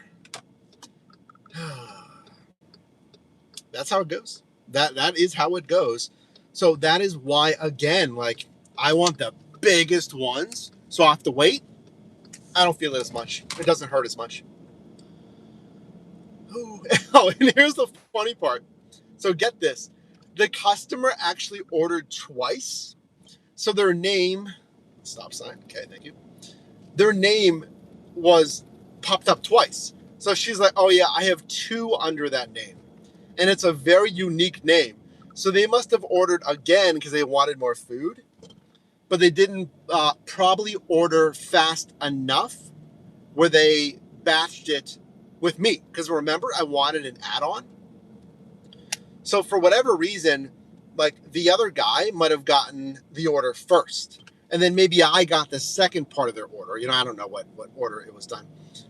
That's how it goes. That is how it goes. So that is why, again, like I want the biggest ones. So I have to wait. I don't feel it as much. It doesn't hurt as much. Oh, and here's the funny part. So get this. The customer actually ordered twice. So their name, stop sign. Okay, thank you. Their name was popped up twice. So she's like, oh yeah, I have two under that name. And it's a very unique name. So they must have ordered again because they wanted more food. But they didn't probably order fast enough where they batched it with me. Because remember, I wanted an add-on. So for whatever reason, like the other guy might have gotten the order first. And then maybe I got the second part of their order. You know, I don't know what order it was done.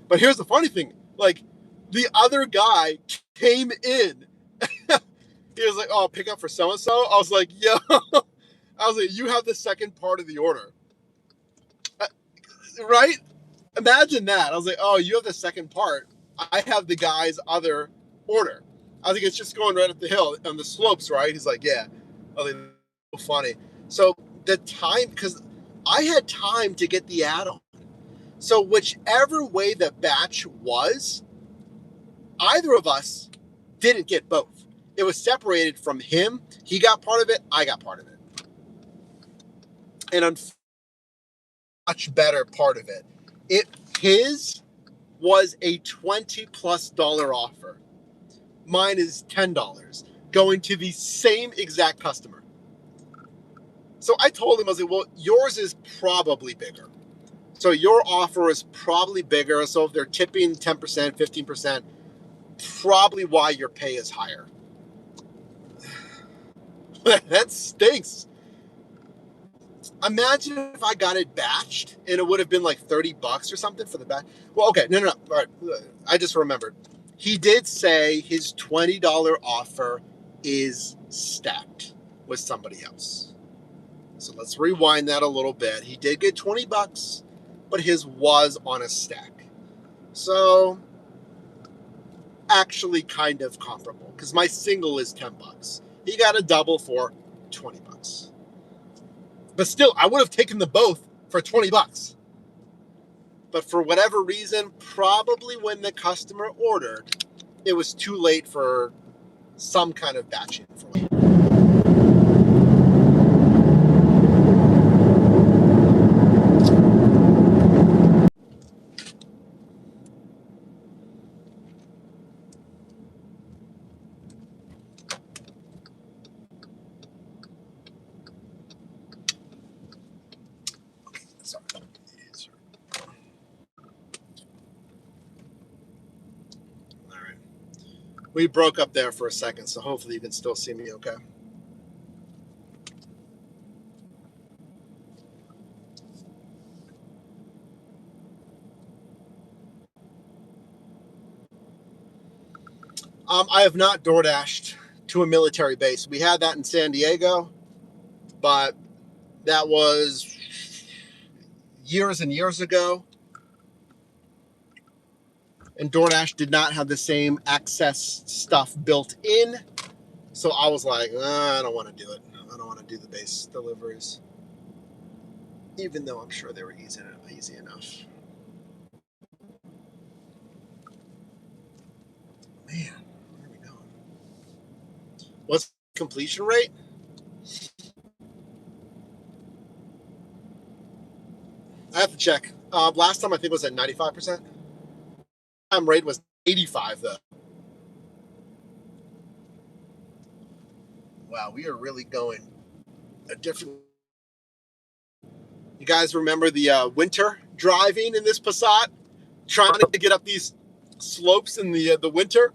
But here's the funny thing. Like the other guy came in. He was like, oh, pick up for so-and-so. I was like, yo. I was like, you have the second part of the order. Right? Imagine that. I was like, oh, you have the second part. I have the guy's other order. I think it's just going right up the hill on the slopes, right? He's like, yeah. I was like, so funny. So the time, because I had time to get the add-on. So whichever way the batch was, either of us didn't get both. It was separated from him. He got part of it. I got part of it. And a much better part of it. His was a $20+ offer. Mine is $10 going to the same exact customer. So I told him, I was like, well, yours is probably bigger. So your offer is probably bigger. So if they're tipping 10%, 15%, probably why your pay is higher. That stinks. Imagine if I got it batched and it would have been like $30 or something for the batch. Well, okay, no. All right, I just remembered. He did say his $20 offer is stacked with somebody else. So let's rewind that a little bit. He did get $20, but his was on a stack. So actually kind of comparable because my single is $10. He got a double for $20. But still, I would have taken them both for $20. But for whatever reason, probably when the customer ordered, it was too late for some kind of batching. Sorry. All right. We broke up there for a second, so hopefully you can still see me okay. I have not DoorDashed to a military base. We had that in San Diego, but that was years and years ago. And DoorDash did not have the same access stuff built in. So I was like, I don't want to do it. I don't want to do the base deliveries. Even though I'm sure they were easy enough. Man, where are we going? What's the completion rate? I have to check. Last time I think it was at 95%. Time rate was 85 though. Wow, we are really going a different. You guys remember the winter driving in this Passat? Trying to get up these slopes in the winter?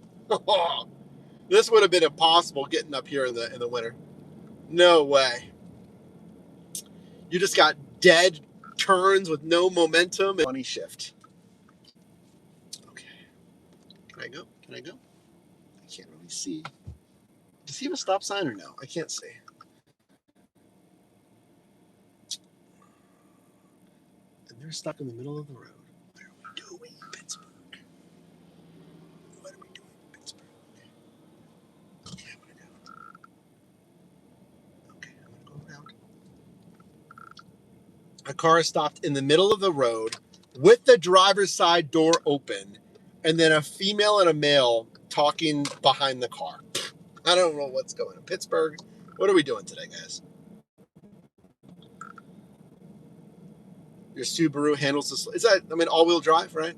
This would have been impossible getting up here in the winter. No way. You just got dead turns with no momentum and funny shift. Okay. Can I go? Can I go? I can't really see. Does he have a stop sign or no? I can't see. And they're stuck in the middle of the road. What are we doing, Pittsburgh? What are we doing, Pittsburgh? Okay, I'm gonna go. Okay, I'm gonna go around. A car is stopped in the middle of the road with the driver's side door open, and then a female and a male talking behind the car. I don't know what's going on. Pittsburgh, what are we doing today, guys? Your Subaru handles this. Is that, I mean, all-wheel drive, right?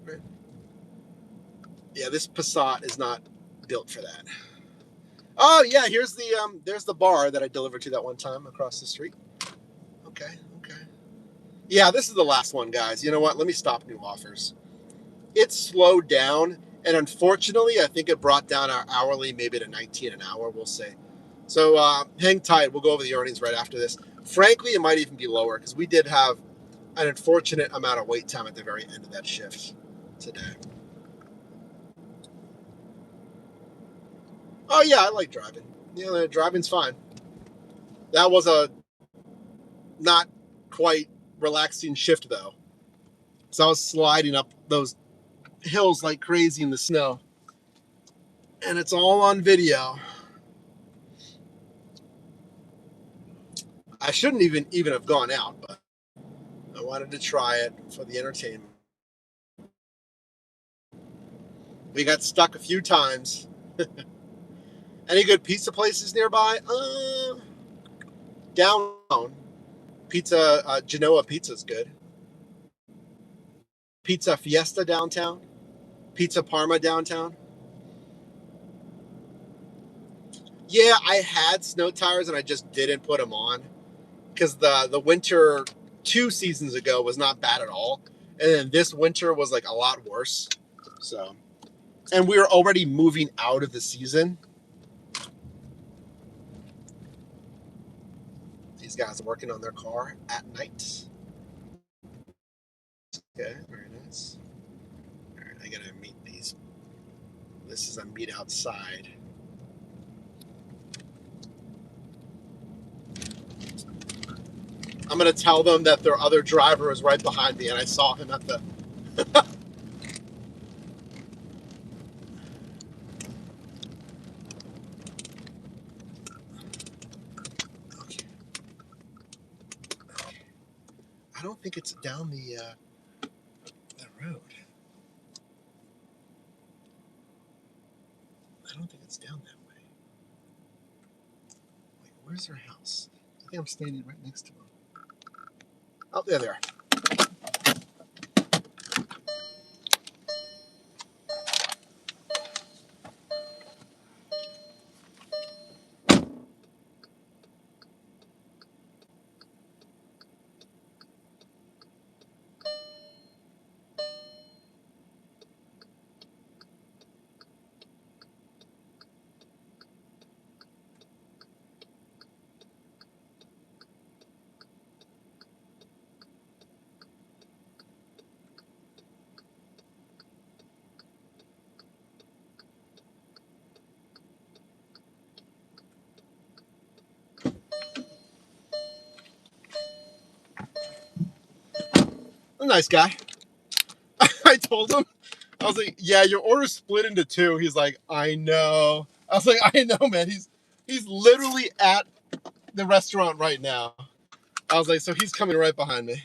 Yeah, this Passat is not built for that. Oh, yeah, here's there's the bar that I delivered to that one time across the street. Okay. Yeah, this is the last one, guys. You know what? Let me stop new offers. It slowed down, and unfortunately, I think it brought down our hourly maybe to 19 an hour, we'll say. So hang tight. We'll go over the earnings right after this. Frankly, it might even be lower because we did have an unfortunate amount of wait time at the very end of that shift today. Oh, yeah, I like driving. Yeah, driving's fine. That was a not quite relaxing shift, though. So I was sliding up those hills like crazy in the snow. And it's all on video. I shouldn't even have gone out, but I wanted to try it for the entertainment. We got stuck a few times. Any good pizza places nearby? Down. Pizza, Genoa Pizza's good. Pizza Fiesta downtown. Pizza Parma downtown. Yeah, I had snow tires and I just didn't put them on because the winter 2 seasons ago was not bad at all, and then this winter was like a lot worse. So, and we were already moving out of the season. These guys are working on their car at night. Okay, very nice. All right, I gotta meet these. This is a meet outside. I'm gonna tell them that their other driver is right behind me, and I saw him at the. Okay. I don't think it's down the road. I don't think it's down that way. Wait, where's their house? I think I'm standing right next to them. Oh, there they are. A nice guy. I told him, I was like, yeah, your order split into 2. He's like, I know. I was like, I know, man. He's literally at the restaurant right now. I was like, so he's coming right behind me.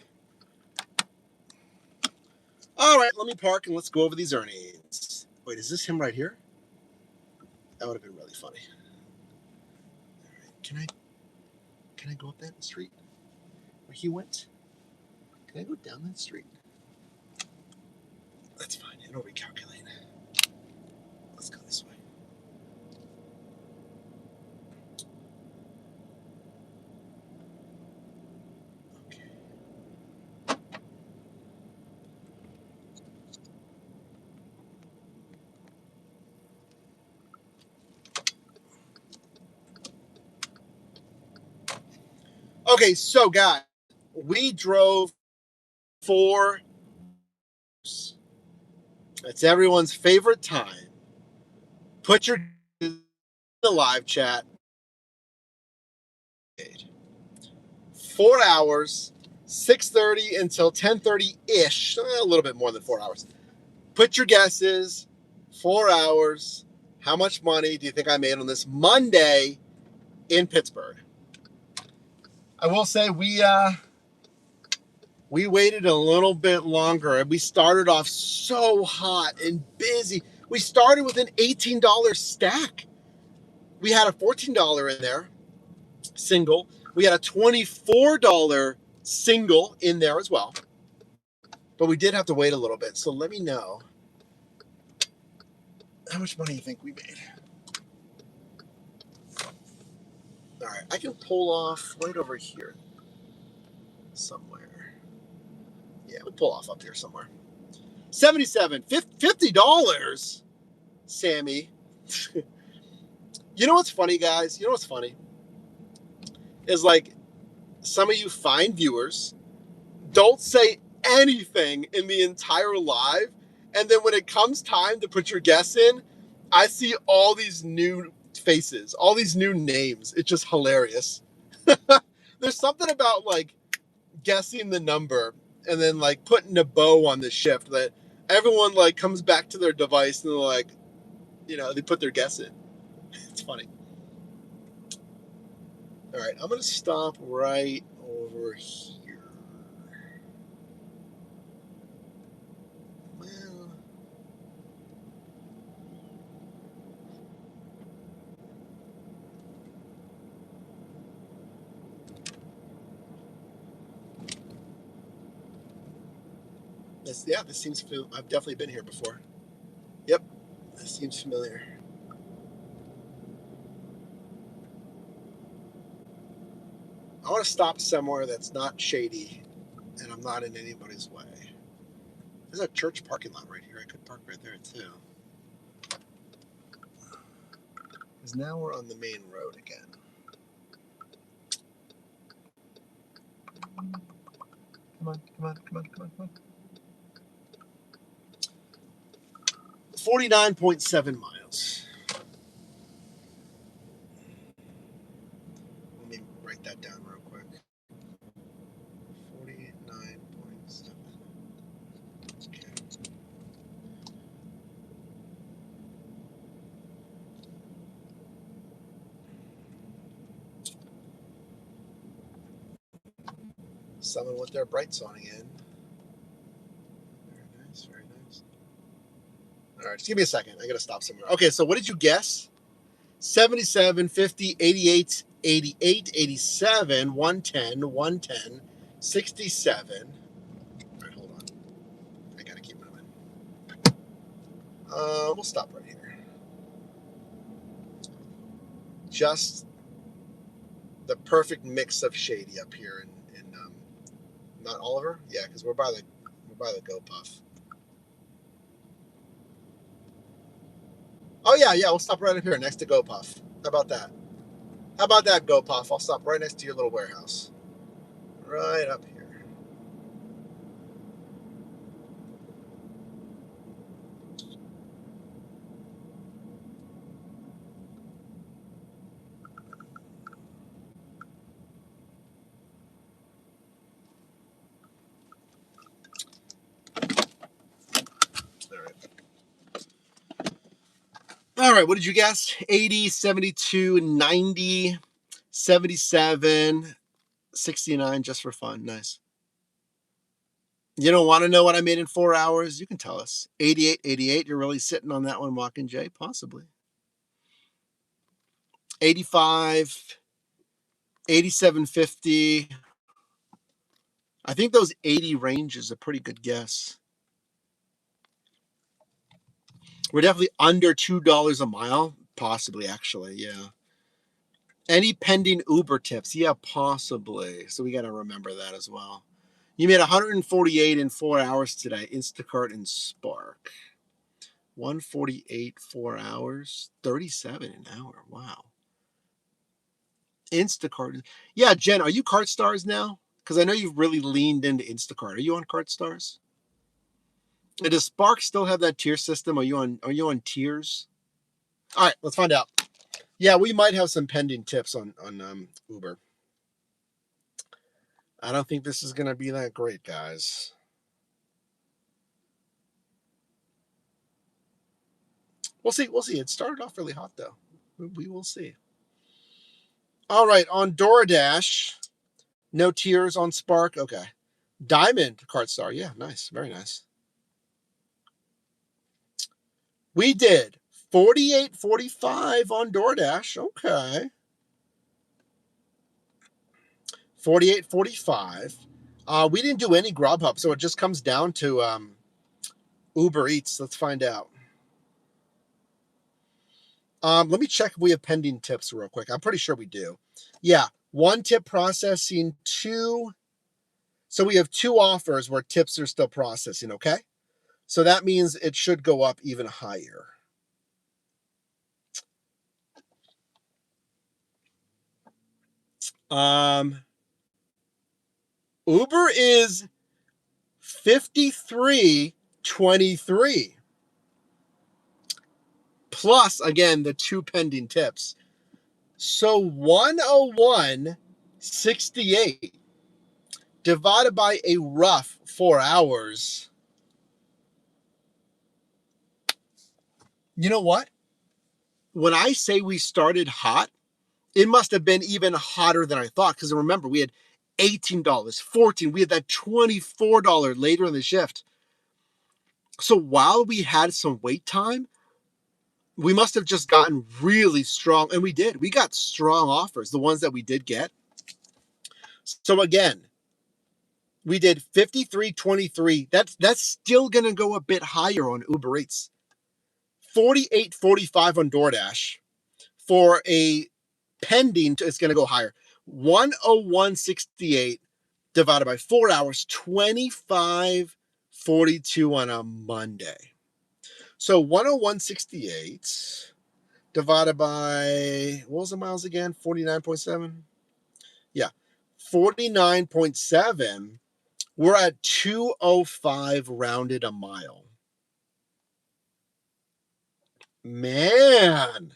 All right, let me park and let's go over these earnings. Wait, is this him right here? That would have been really funny. All right, can I go up that street where he went? Can I go down that street? That's fine. It'll recalculate. Let's go this way. Okay. Okay, so guys, we drove 4 hours. That's everyone's favorite time. Put your in the live chat. 4 hours, 6:30 until 10:30 ish, a little bit more than 4 hours. Put your guesses. 4 hours. How much money do you think I made on this Monday in Pittsburgh? I will say we waited a little bit longer, and we started off so hot and busy. We started with an $18 stack. We had a $14 in there, single. We had a $24 single in there as well. But we did have to wait a little bit. So let me know how much money you think we made. All right, I can pull off right over here somewhere. Yeah, we'll pull off up here somewhere. $77, $50, Sammy. You know what's funny, guys? You know what's funny? Is like some of you fine viewers don't say anything in the entire live. And then when it comes time to put your guess in, I see all these new faces, all these new names. It's just hilarious. There's something about like guessing the number and then like putting a bow on the shift that everyone like comes back to their device and they're like, you know, they put their guess in. It's funny. All right, I'm going to stop right over here. Well, this seems familiar. I've definitely been here before. Yep, this seems familiar. I want to stop somewhere that's not shady and I'm not in anybody's way. There's a church parking lot right here. I could park right there too. Because now we're on the main road again. Come on, come on, come on, come on, come on. 49.7 miles. Let me write that down real quick. 49.7. Okay. Someone with their brights on again. Very nice, very nice. All right, just give me a second. I gotta stop somewhere. Okay, so what did you guess? 77, 50, 88, 88, 87, 110, 110, 67. All right, hold on. I gotta keep moving. We'll stop right here. Just the perfect mix of shady up here in not Oliver, yeah, because we're by the GoPuff. Oh yeah, we'll stop right up here next to GoPuff. How about that? How about that, GoPuff? I'll stop right next to your little warehouse. Right up here. All right, what did you guess? 80, 72, 90, 77, 69, just for fun. Nice. You don't want to know what I made in 4 hours? You can tell us. 88, 88. You're really sitting on that one, Mockingjay? Possibly. 85, 87.50. I think those 80 range is a pretty good guess. We're definitely under $2 a mile. Possibly, actually, yeah. Any pending Uber tips? Yeah, possibly. So we got to remember that as well. You made 148 in 4 hours today. Instacart and Spark. 148, 4 hours. 37 an hour. Wow. Instacart. Yeah, Jen, are you CartStars now? Because I know you've really leaned into Instacart. Are you on CartStars? And does Spark still have that tier system? Are you on tiers? All right, let's find out. Yeah, we might have some pending tips on Uber. I don't think this is gonna be that great, guys. We'll see. We'll see. It started off really hot though. We will see. All right, on DoorDash, no tiers on Spark. Okay. Diamond CartStar. Yeah, nice. Very nice. We did 48.45 on DoorDash. Okay. 48.45. We didn't do any Grubhub, so it just comes down to Uber Eats. Let's find out. Let me check if we have pending tips real quick. I'm pretty sure we do. Yeah, 1 tip processing, 2. So we have 2 offers where tips are still processing, okay? So that means it should go up even higher. Uber is 53.23. Plus, again, the 2 pending tips. So 101.68 divided by a rough 4 hours. You know what? When I say we started hot, it must have been even hotter than I thought. Because remember, we had $18, $14. We had that $24 later in the shift. So while we had some wait time, we must have just gotten really strong. And we did. We got strong offers, the ones that we did get. So again, we did 53.23. That's still going to go a bit higher on Uber Eats. 48.45 on DoorDash. For a pending, it's going to go higher. 101.68 divided by 4 hours, 25.42 on a Monday. So 101.68 divided by, what was the miles again? 49.7? Yeah, 49.7. We're at 205 rounded a mile. Man,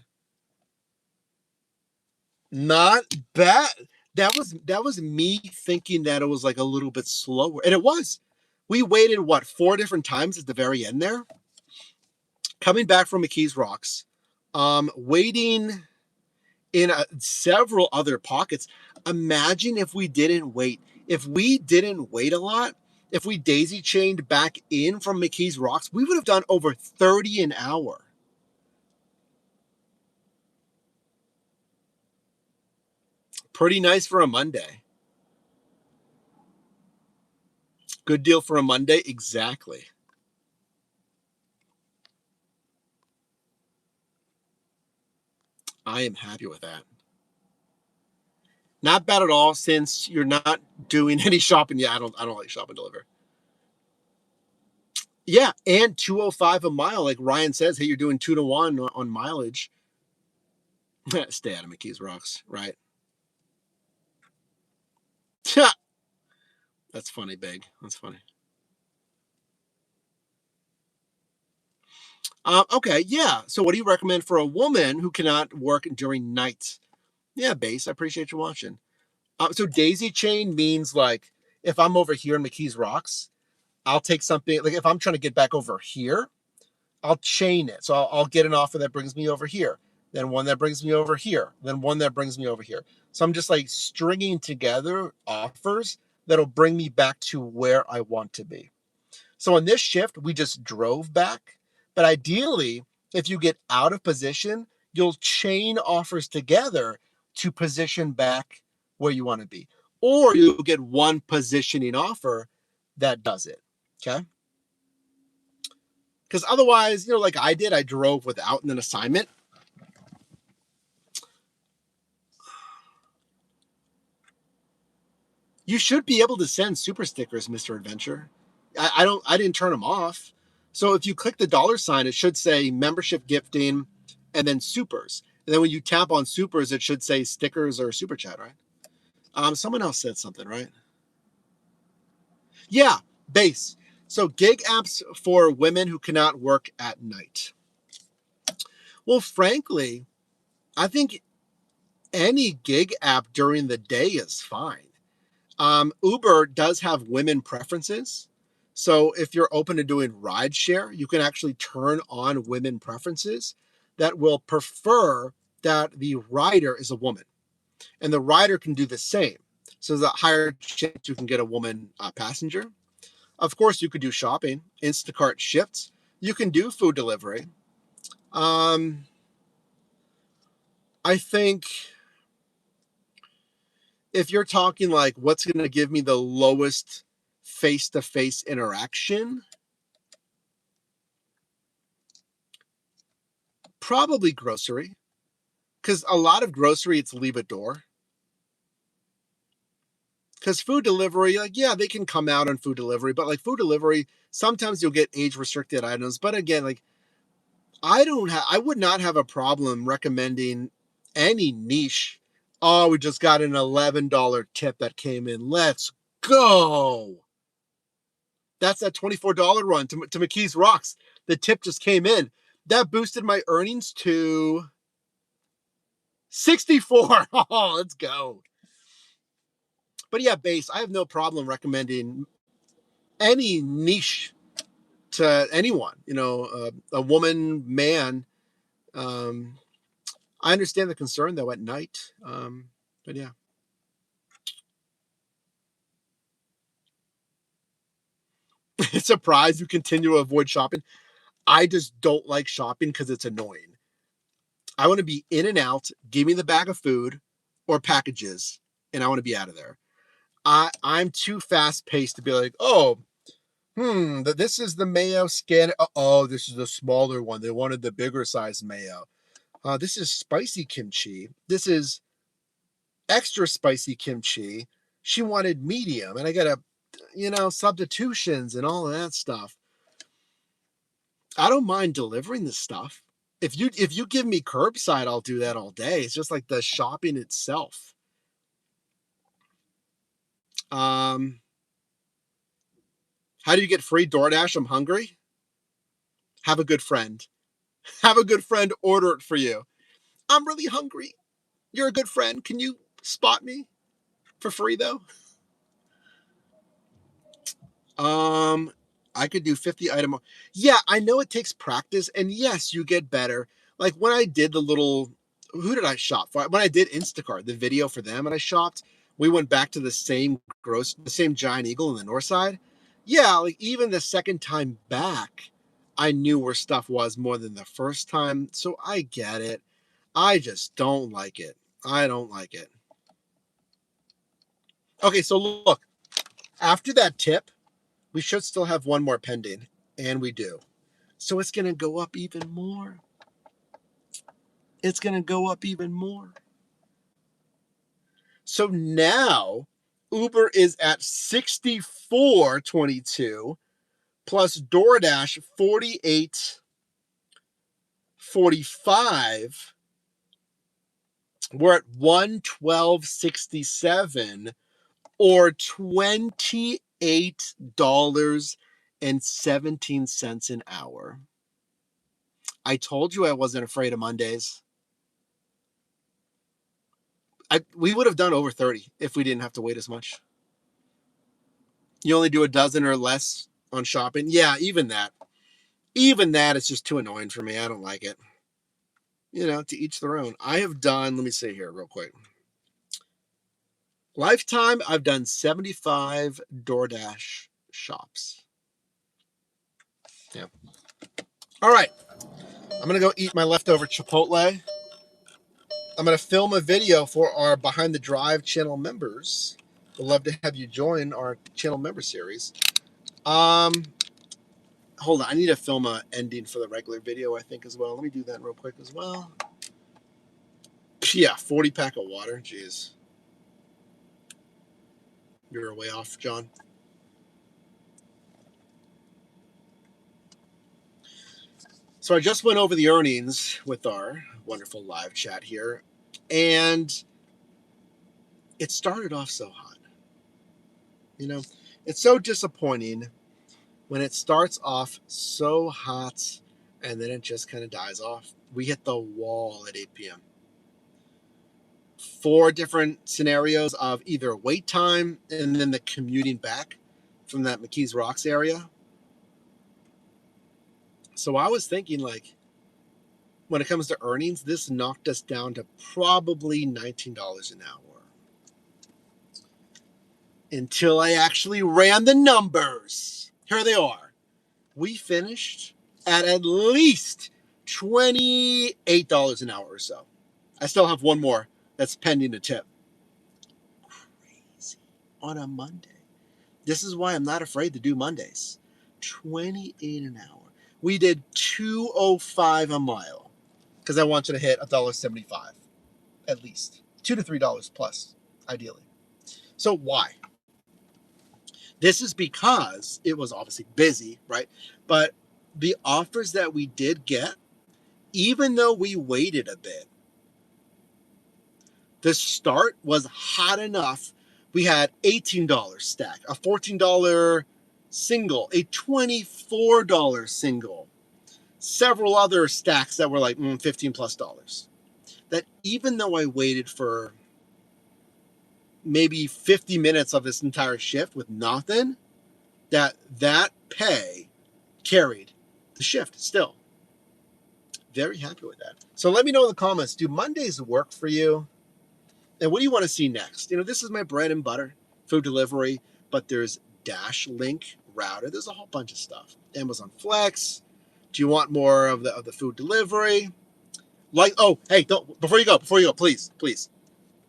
not bad. That was me thinking that it was like a little bit slower, and it was. We waited 4 different times at the very end there. Coming back from McKees Rocks, waiting in several other pockets. Imagine if we didn't wait. If we didn't wait a lot, if we daisy chained back in from McKees Rocks, we would have done over 30 an hour. Pretty nice for a Monday. Good deal for a Monday, exactly. I am happy with that. Not bad at all, since you're not doing any shopping. Yeah, I don't like shop and deliver. Yeah, and 205 a mile, like Ryan says. Hey, you're doing 2 to 1 on mileage. Stay out of McKees Rocks, right? That's funny, Big. That's funny. Okay, yeah. So what do you recommend for a woman who cannot work during nights? Yeah, Base, I appreciate you watching. So daisy chain means like if I'm over here in McKees Rocks, I'll take something, like if I'm trying to get back over here, I'll chain it. So I'll get an offer that brings me over here, then one that brings me over here, then one that brings me over here. So I'm just like stringing together offers that'll bring me back to where I want to be. So on this shift, we just drove back. But ideally, if you get out of position, you'll chain offers together to position back where you want to be. Or you'll get one positioning offer that does it. Okay? Because otherwise, like I did, I drove without an assignment. You should be able to send super stickers, Mr. Adventure. I didn't turn them off. So if you click the $, it should say membership gifting and then supers. And then when you tap on supers, it should say stickers or super chat, right? Someone else said something, right? Yeah, base. So gig apps for women who cannot work at night. Well, frankly, I think any gig app during the day is fine. Uber does have women preferences. So if you're open to doing rideshare, you can actually turn on women preferences that will prefer that the rider is a woman. And the rider can do the same. So there's a higher chance you can get a woman passenger. Of course, you could do shopping, Instacart shifts. You can do food delivery. I think if you're talking like what's going to give me the lowest face-to-face interaction, probably grocery, because a lot of grocery, it's leave a door. Because food delivery, like, yeah, they can come out on food delivery, but like food delivery, sometimes you'll get age restricted items. But again, like I would not have a problem recommending any niche. Oh, we just got an $11 tip that came in. Let's go. That's that $24 run to McKees Rocks. The tip just came in. That boosted my earnings to 64. Oh, let's go. But yeah, base, I have no problem recommending any niche to anyone, a woman, man. I understand the concern though at night. But yeah. Surprised you continue to avoid shopping. I just don't like shopping because it's annoying. I want to be in and out, give me the bag of food or packages, and I want to be out of there. I'm too fast paced to be like, oh, this is the mayo scan. Oh, this is the smaller one. They wanted the bigger size mayo. This is spicy kimchi. This is extra spicy kimchi. She wanted medium, and I got substitutions and all of that stuff. I don't mind delivering this stuff. If you give me curbside, I'll do that all day. It's just like the shopping itself. How do you get free DoorDash? I'm hungry. Have a good friend. Have a good friend order it for you. I'm really hungry. You're a good friend. Can you spot me for free though? I could do 50 item. Yeah, I know it takes practice, and yes, you get better. Like when I did the little, who did I shop for? When I did Instacart, the video for them, and I shopped, we went back to the same Giant Eagle in the north side. Yeah, like even the second time back, I knew where stuff was more than the first time. So I get it. I just don't like it. I don't like it. Okay, so look, after that tip, we should still have one more pending, and we do. So it's going to go up even more. It's going to go up even more. So now Uber is at 64.22 plus DoorDash 48.45. We're at 112.67 or $28.17 an hour. I told you I wasn't afraid of Mondays. We would have done over 30 if we didn't have to wait as much. You only do a dozen or less on shopping. Yeah, even that is just too annoying for me. I don't like it. To each their own. I have done, let me see here real quick. Lifetime, I've done 75 DoorDash shops. Yeah. All right. I'm going to go eat my leftover Chipotle. I'm going to film a video for our Behind the Drive channel members. We'd love to have you join our channel member series. Hold on. I need to film an ending for the regular video, I think, as well. Let me do that real quick as well. Yeah, 40 pack of water. Jeez. You're way off, John. So So I just went over the earnings with our wonderful live chat here, and it started off so hot. You know, it's so disappointing when it starts off so hot and then it just kind of dies off. We hit the wall at 8 p.m. 4 different scenarios of either wait time and then the commuting back from that McKees Rocks area. So I was thinking, like, when it comes to earnings, this knocked us down to probably $19 an hour. Until I actually ran the numbers. Here they are. We finished at least $28 an hour or so. I still have one more that's pending a tip. Crazy. On a Monday. This is why I'm not afraid to do Mondays. $28 an hour. We did $2.05 a mile because I want you to hit $1.75 at least. $2 to $3 plus, ideally. So why? This is because it was obviously busy, right? But the offers that we did get, even though we waited a bit, the start was hot enough. We had $18 stack, a $14 single, a $24 single, several other stacks that were like $15 plus. That even though I waited for maybe 50 minutes of this entire shift with nothing, that pay carried the shift still. Very happy with that. So let me know in the comments, do Mondays work for you? And what do you want to see next? You know, this is my bread and butter, food delivery, but there's Dashlink router. There's a whole bunch of stuff. Amazon Flex. Do you want more of the food delivery? Like, oh, hey, don't, before you go, please.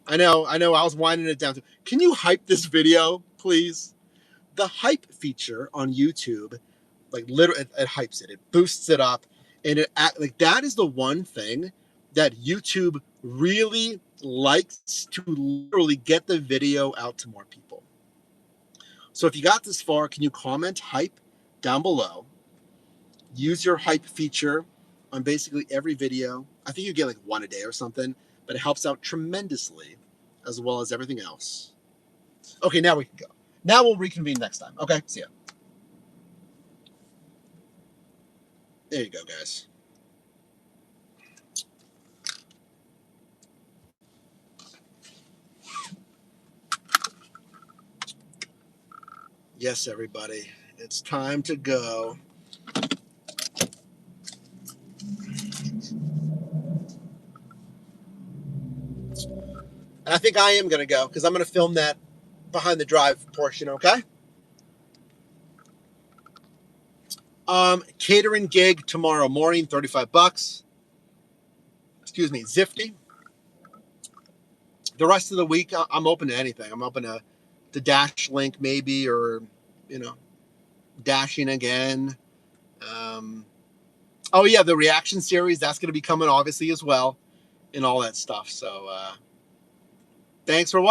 I know, I was winding it down. Can you hype this video, please? The hype feature on YouTube, like literally, it hypes it. It boosts it up, and like that is the one thing that YouTube really likes to literally get the video out to more people. So if you got this far, can you comment hype down below? Use your hype feature on basically every video. I think you get like 1 a day or something, but it helps out tremendously, as well as everything else. Okay, now we can go. Now we'll reconvene next time. Okay, see ya. There you go, guys. Yes, everybody, it's time to go. And I think I am going to go because I'm going to film that behind the drive portion, okay? Catering gig tomorrow morning, $35. Excuse me, Zifty. The rest of the week, I'm open to anything. I'm open to Dashlink maybe, or, you know, dashing again. Oh yeah, the reaction series, that's going to be coming obviously as well, and all that stuff. So thanks for watching.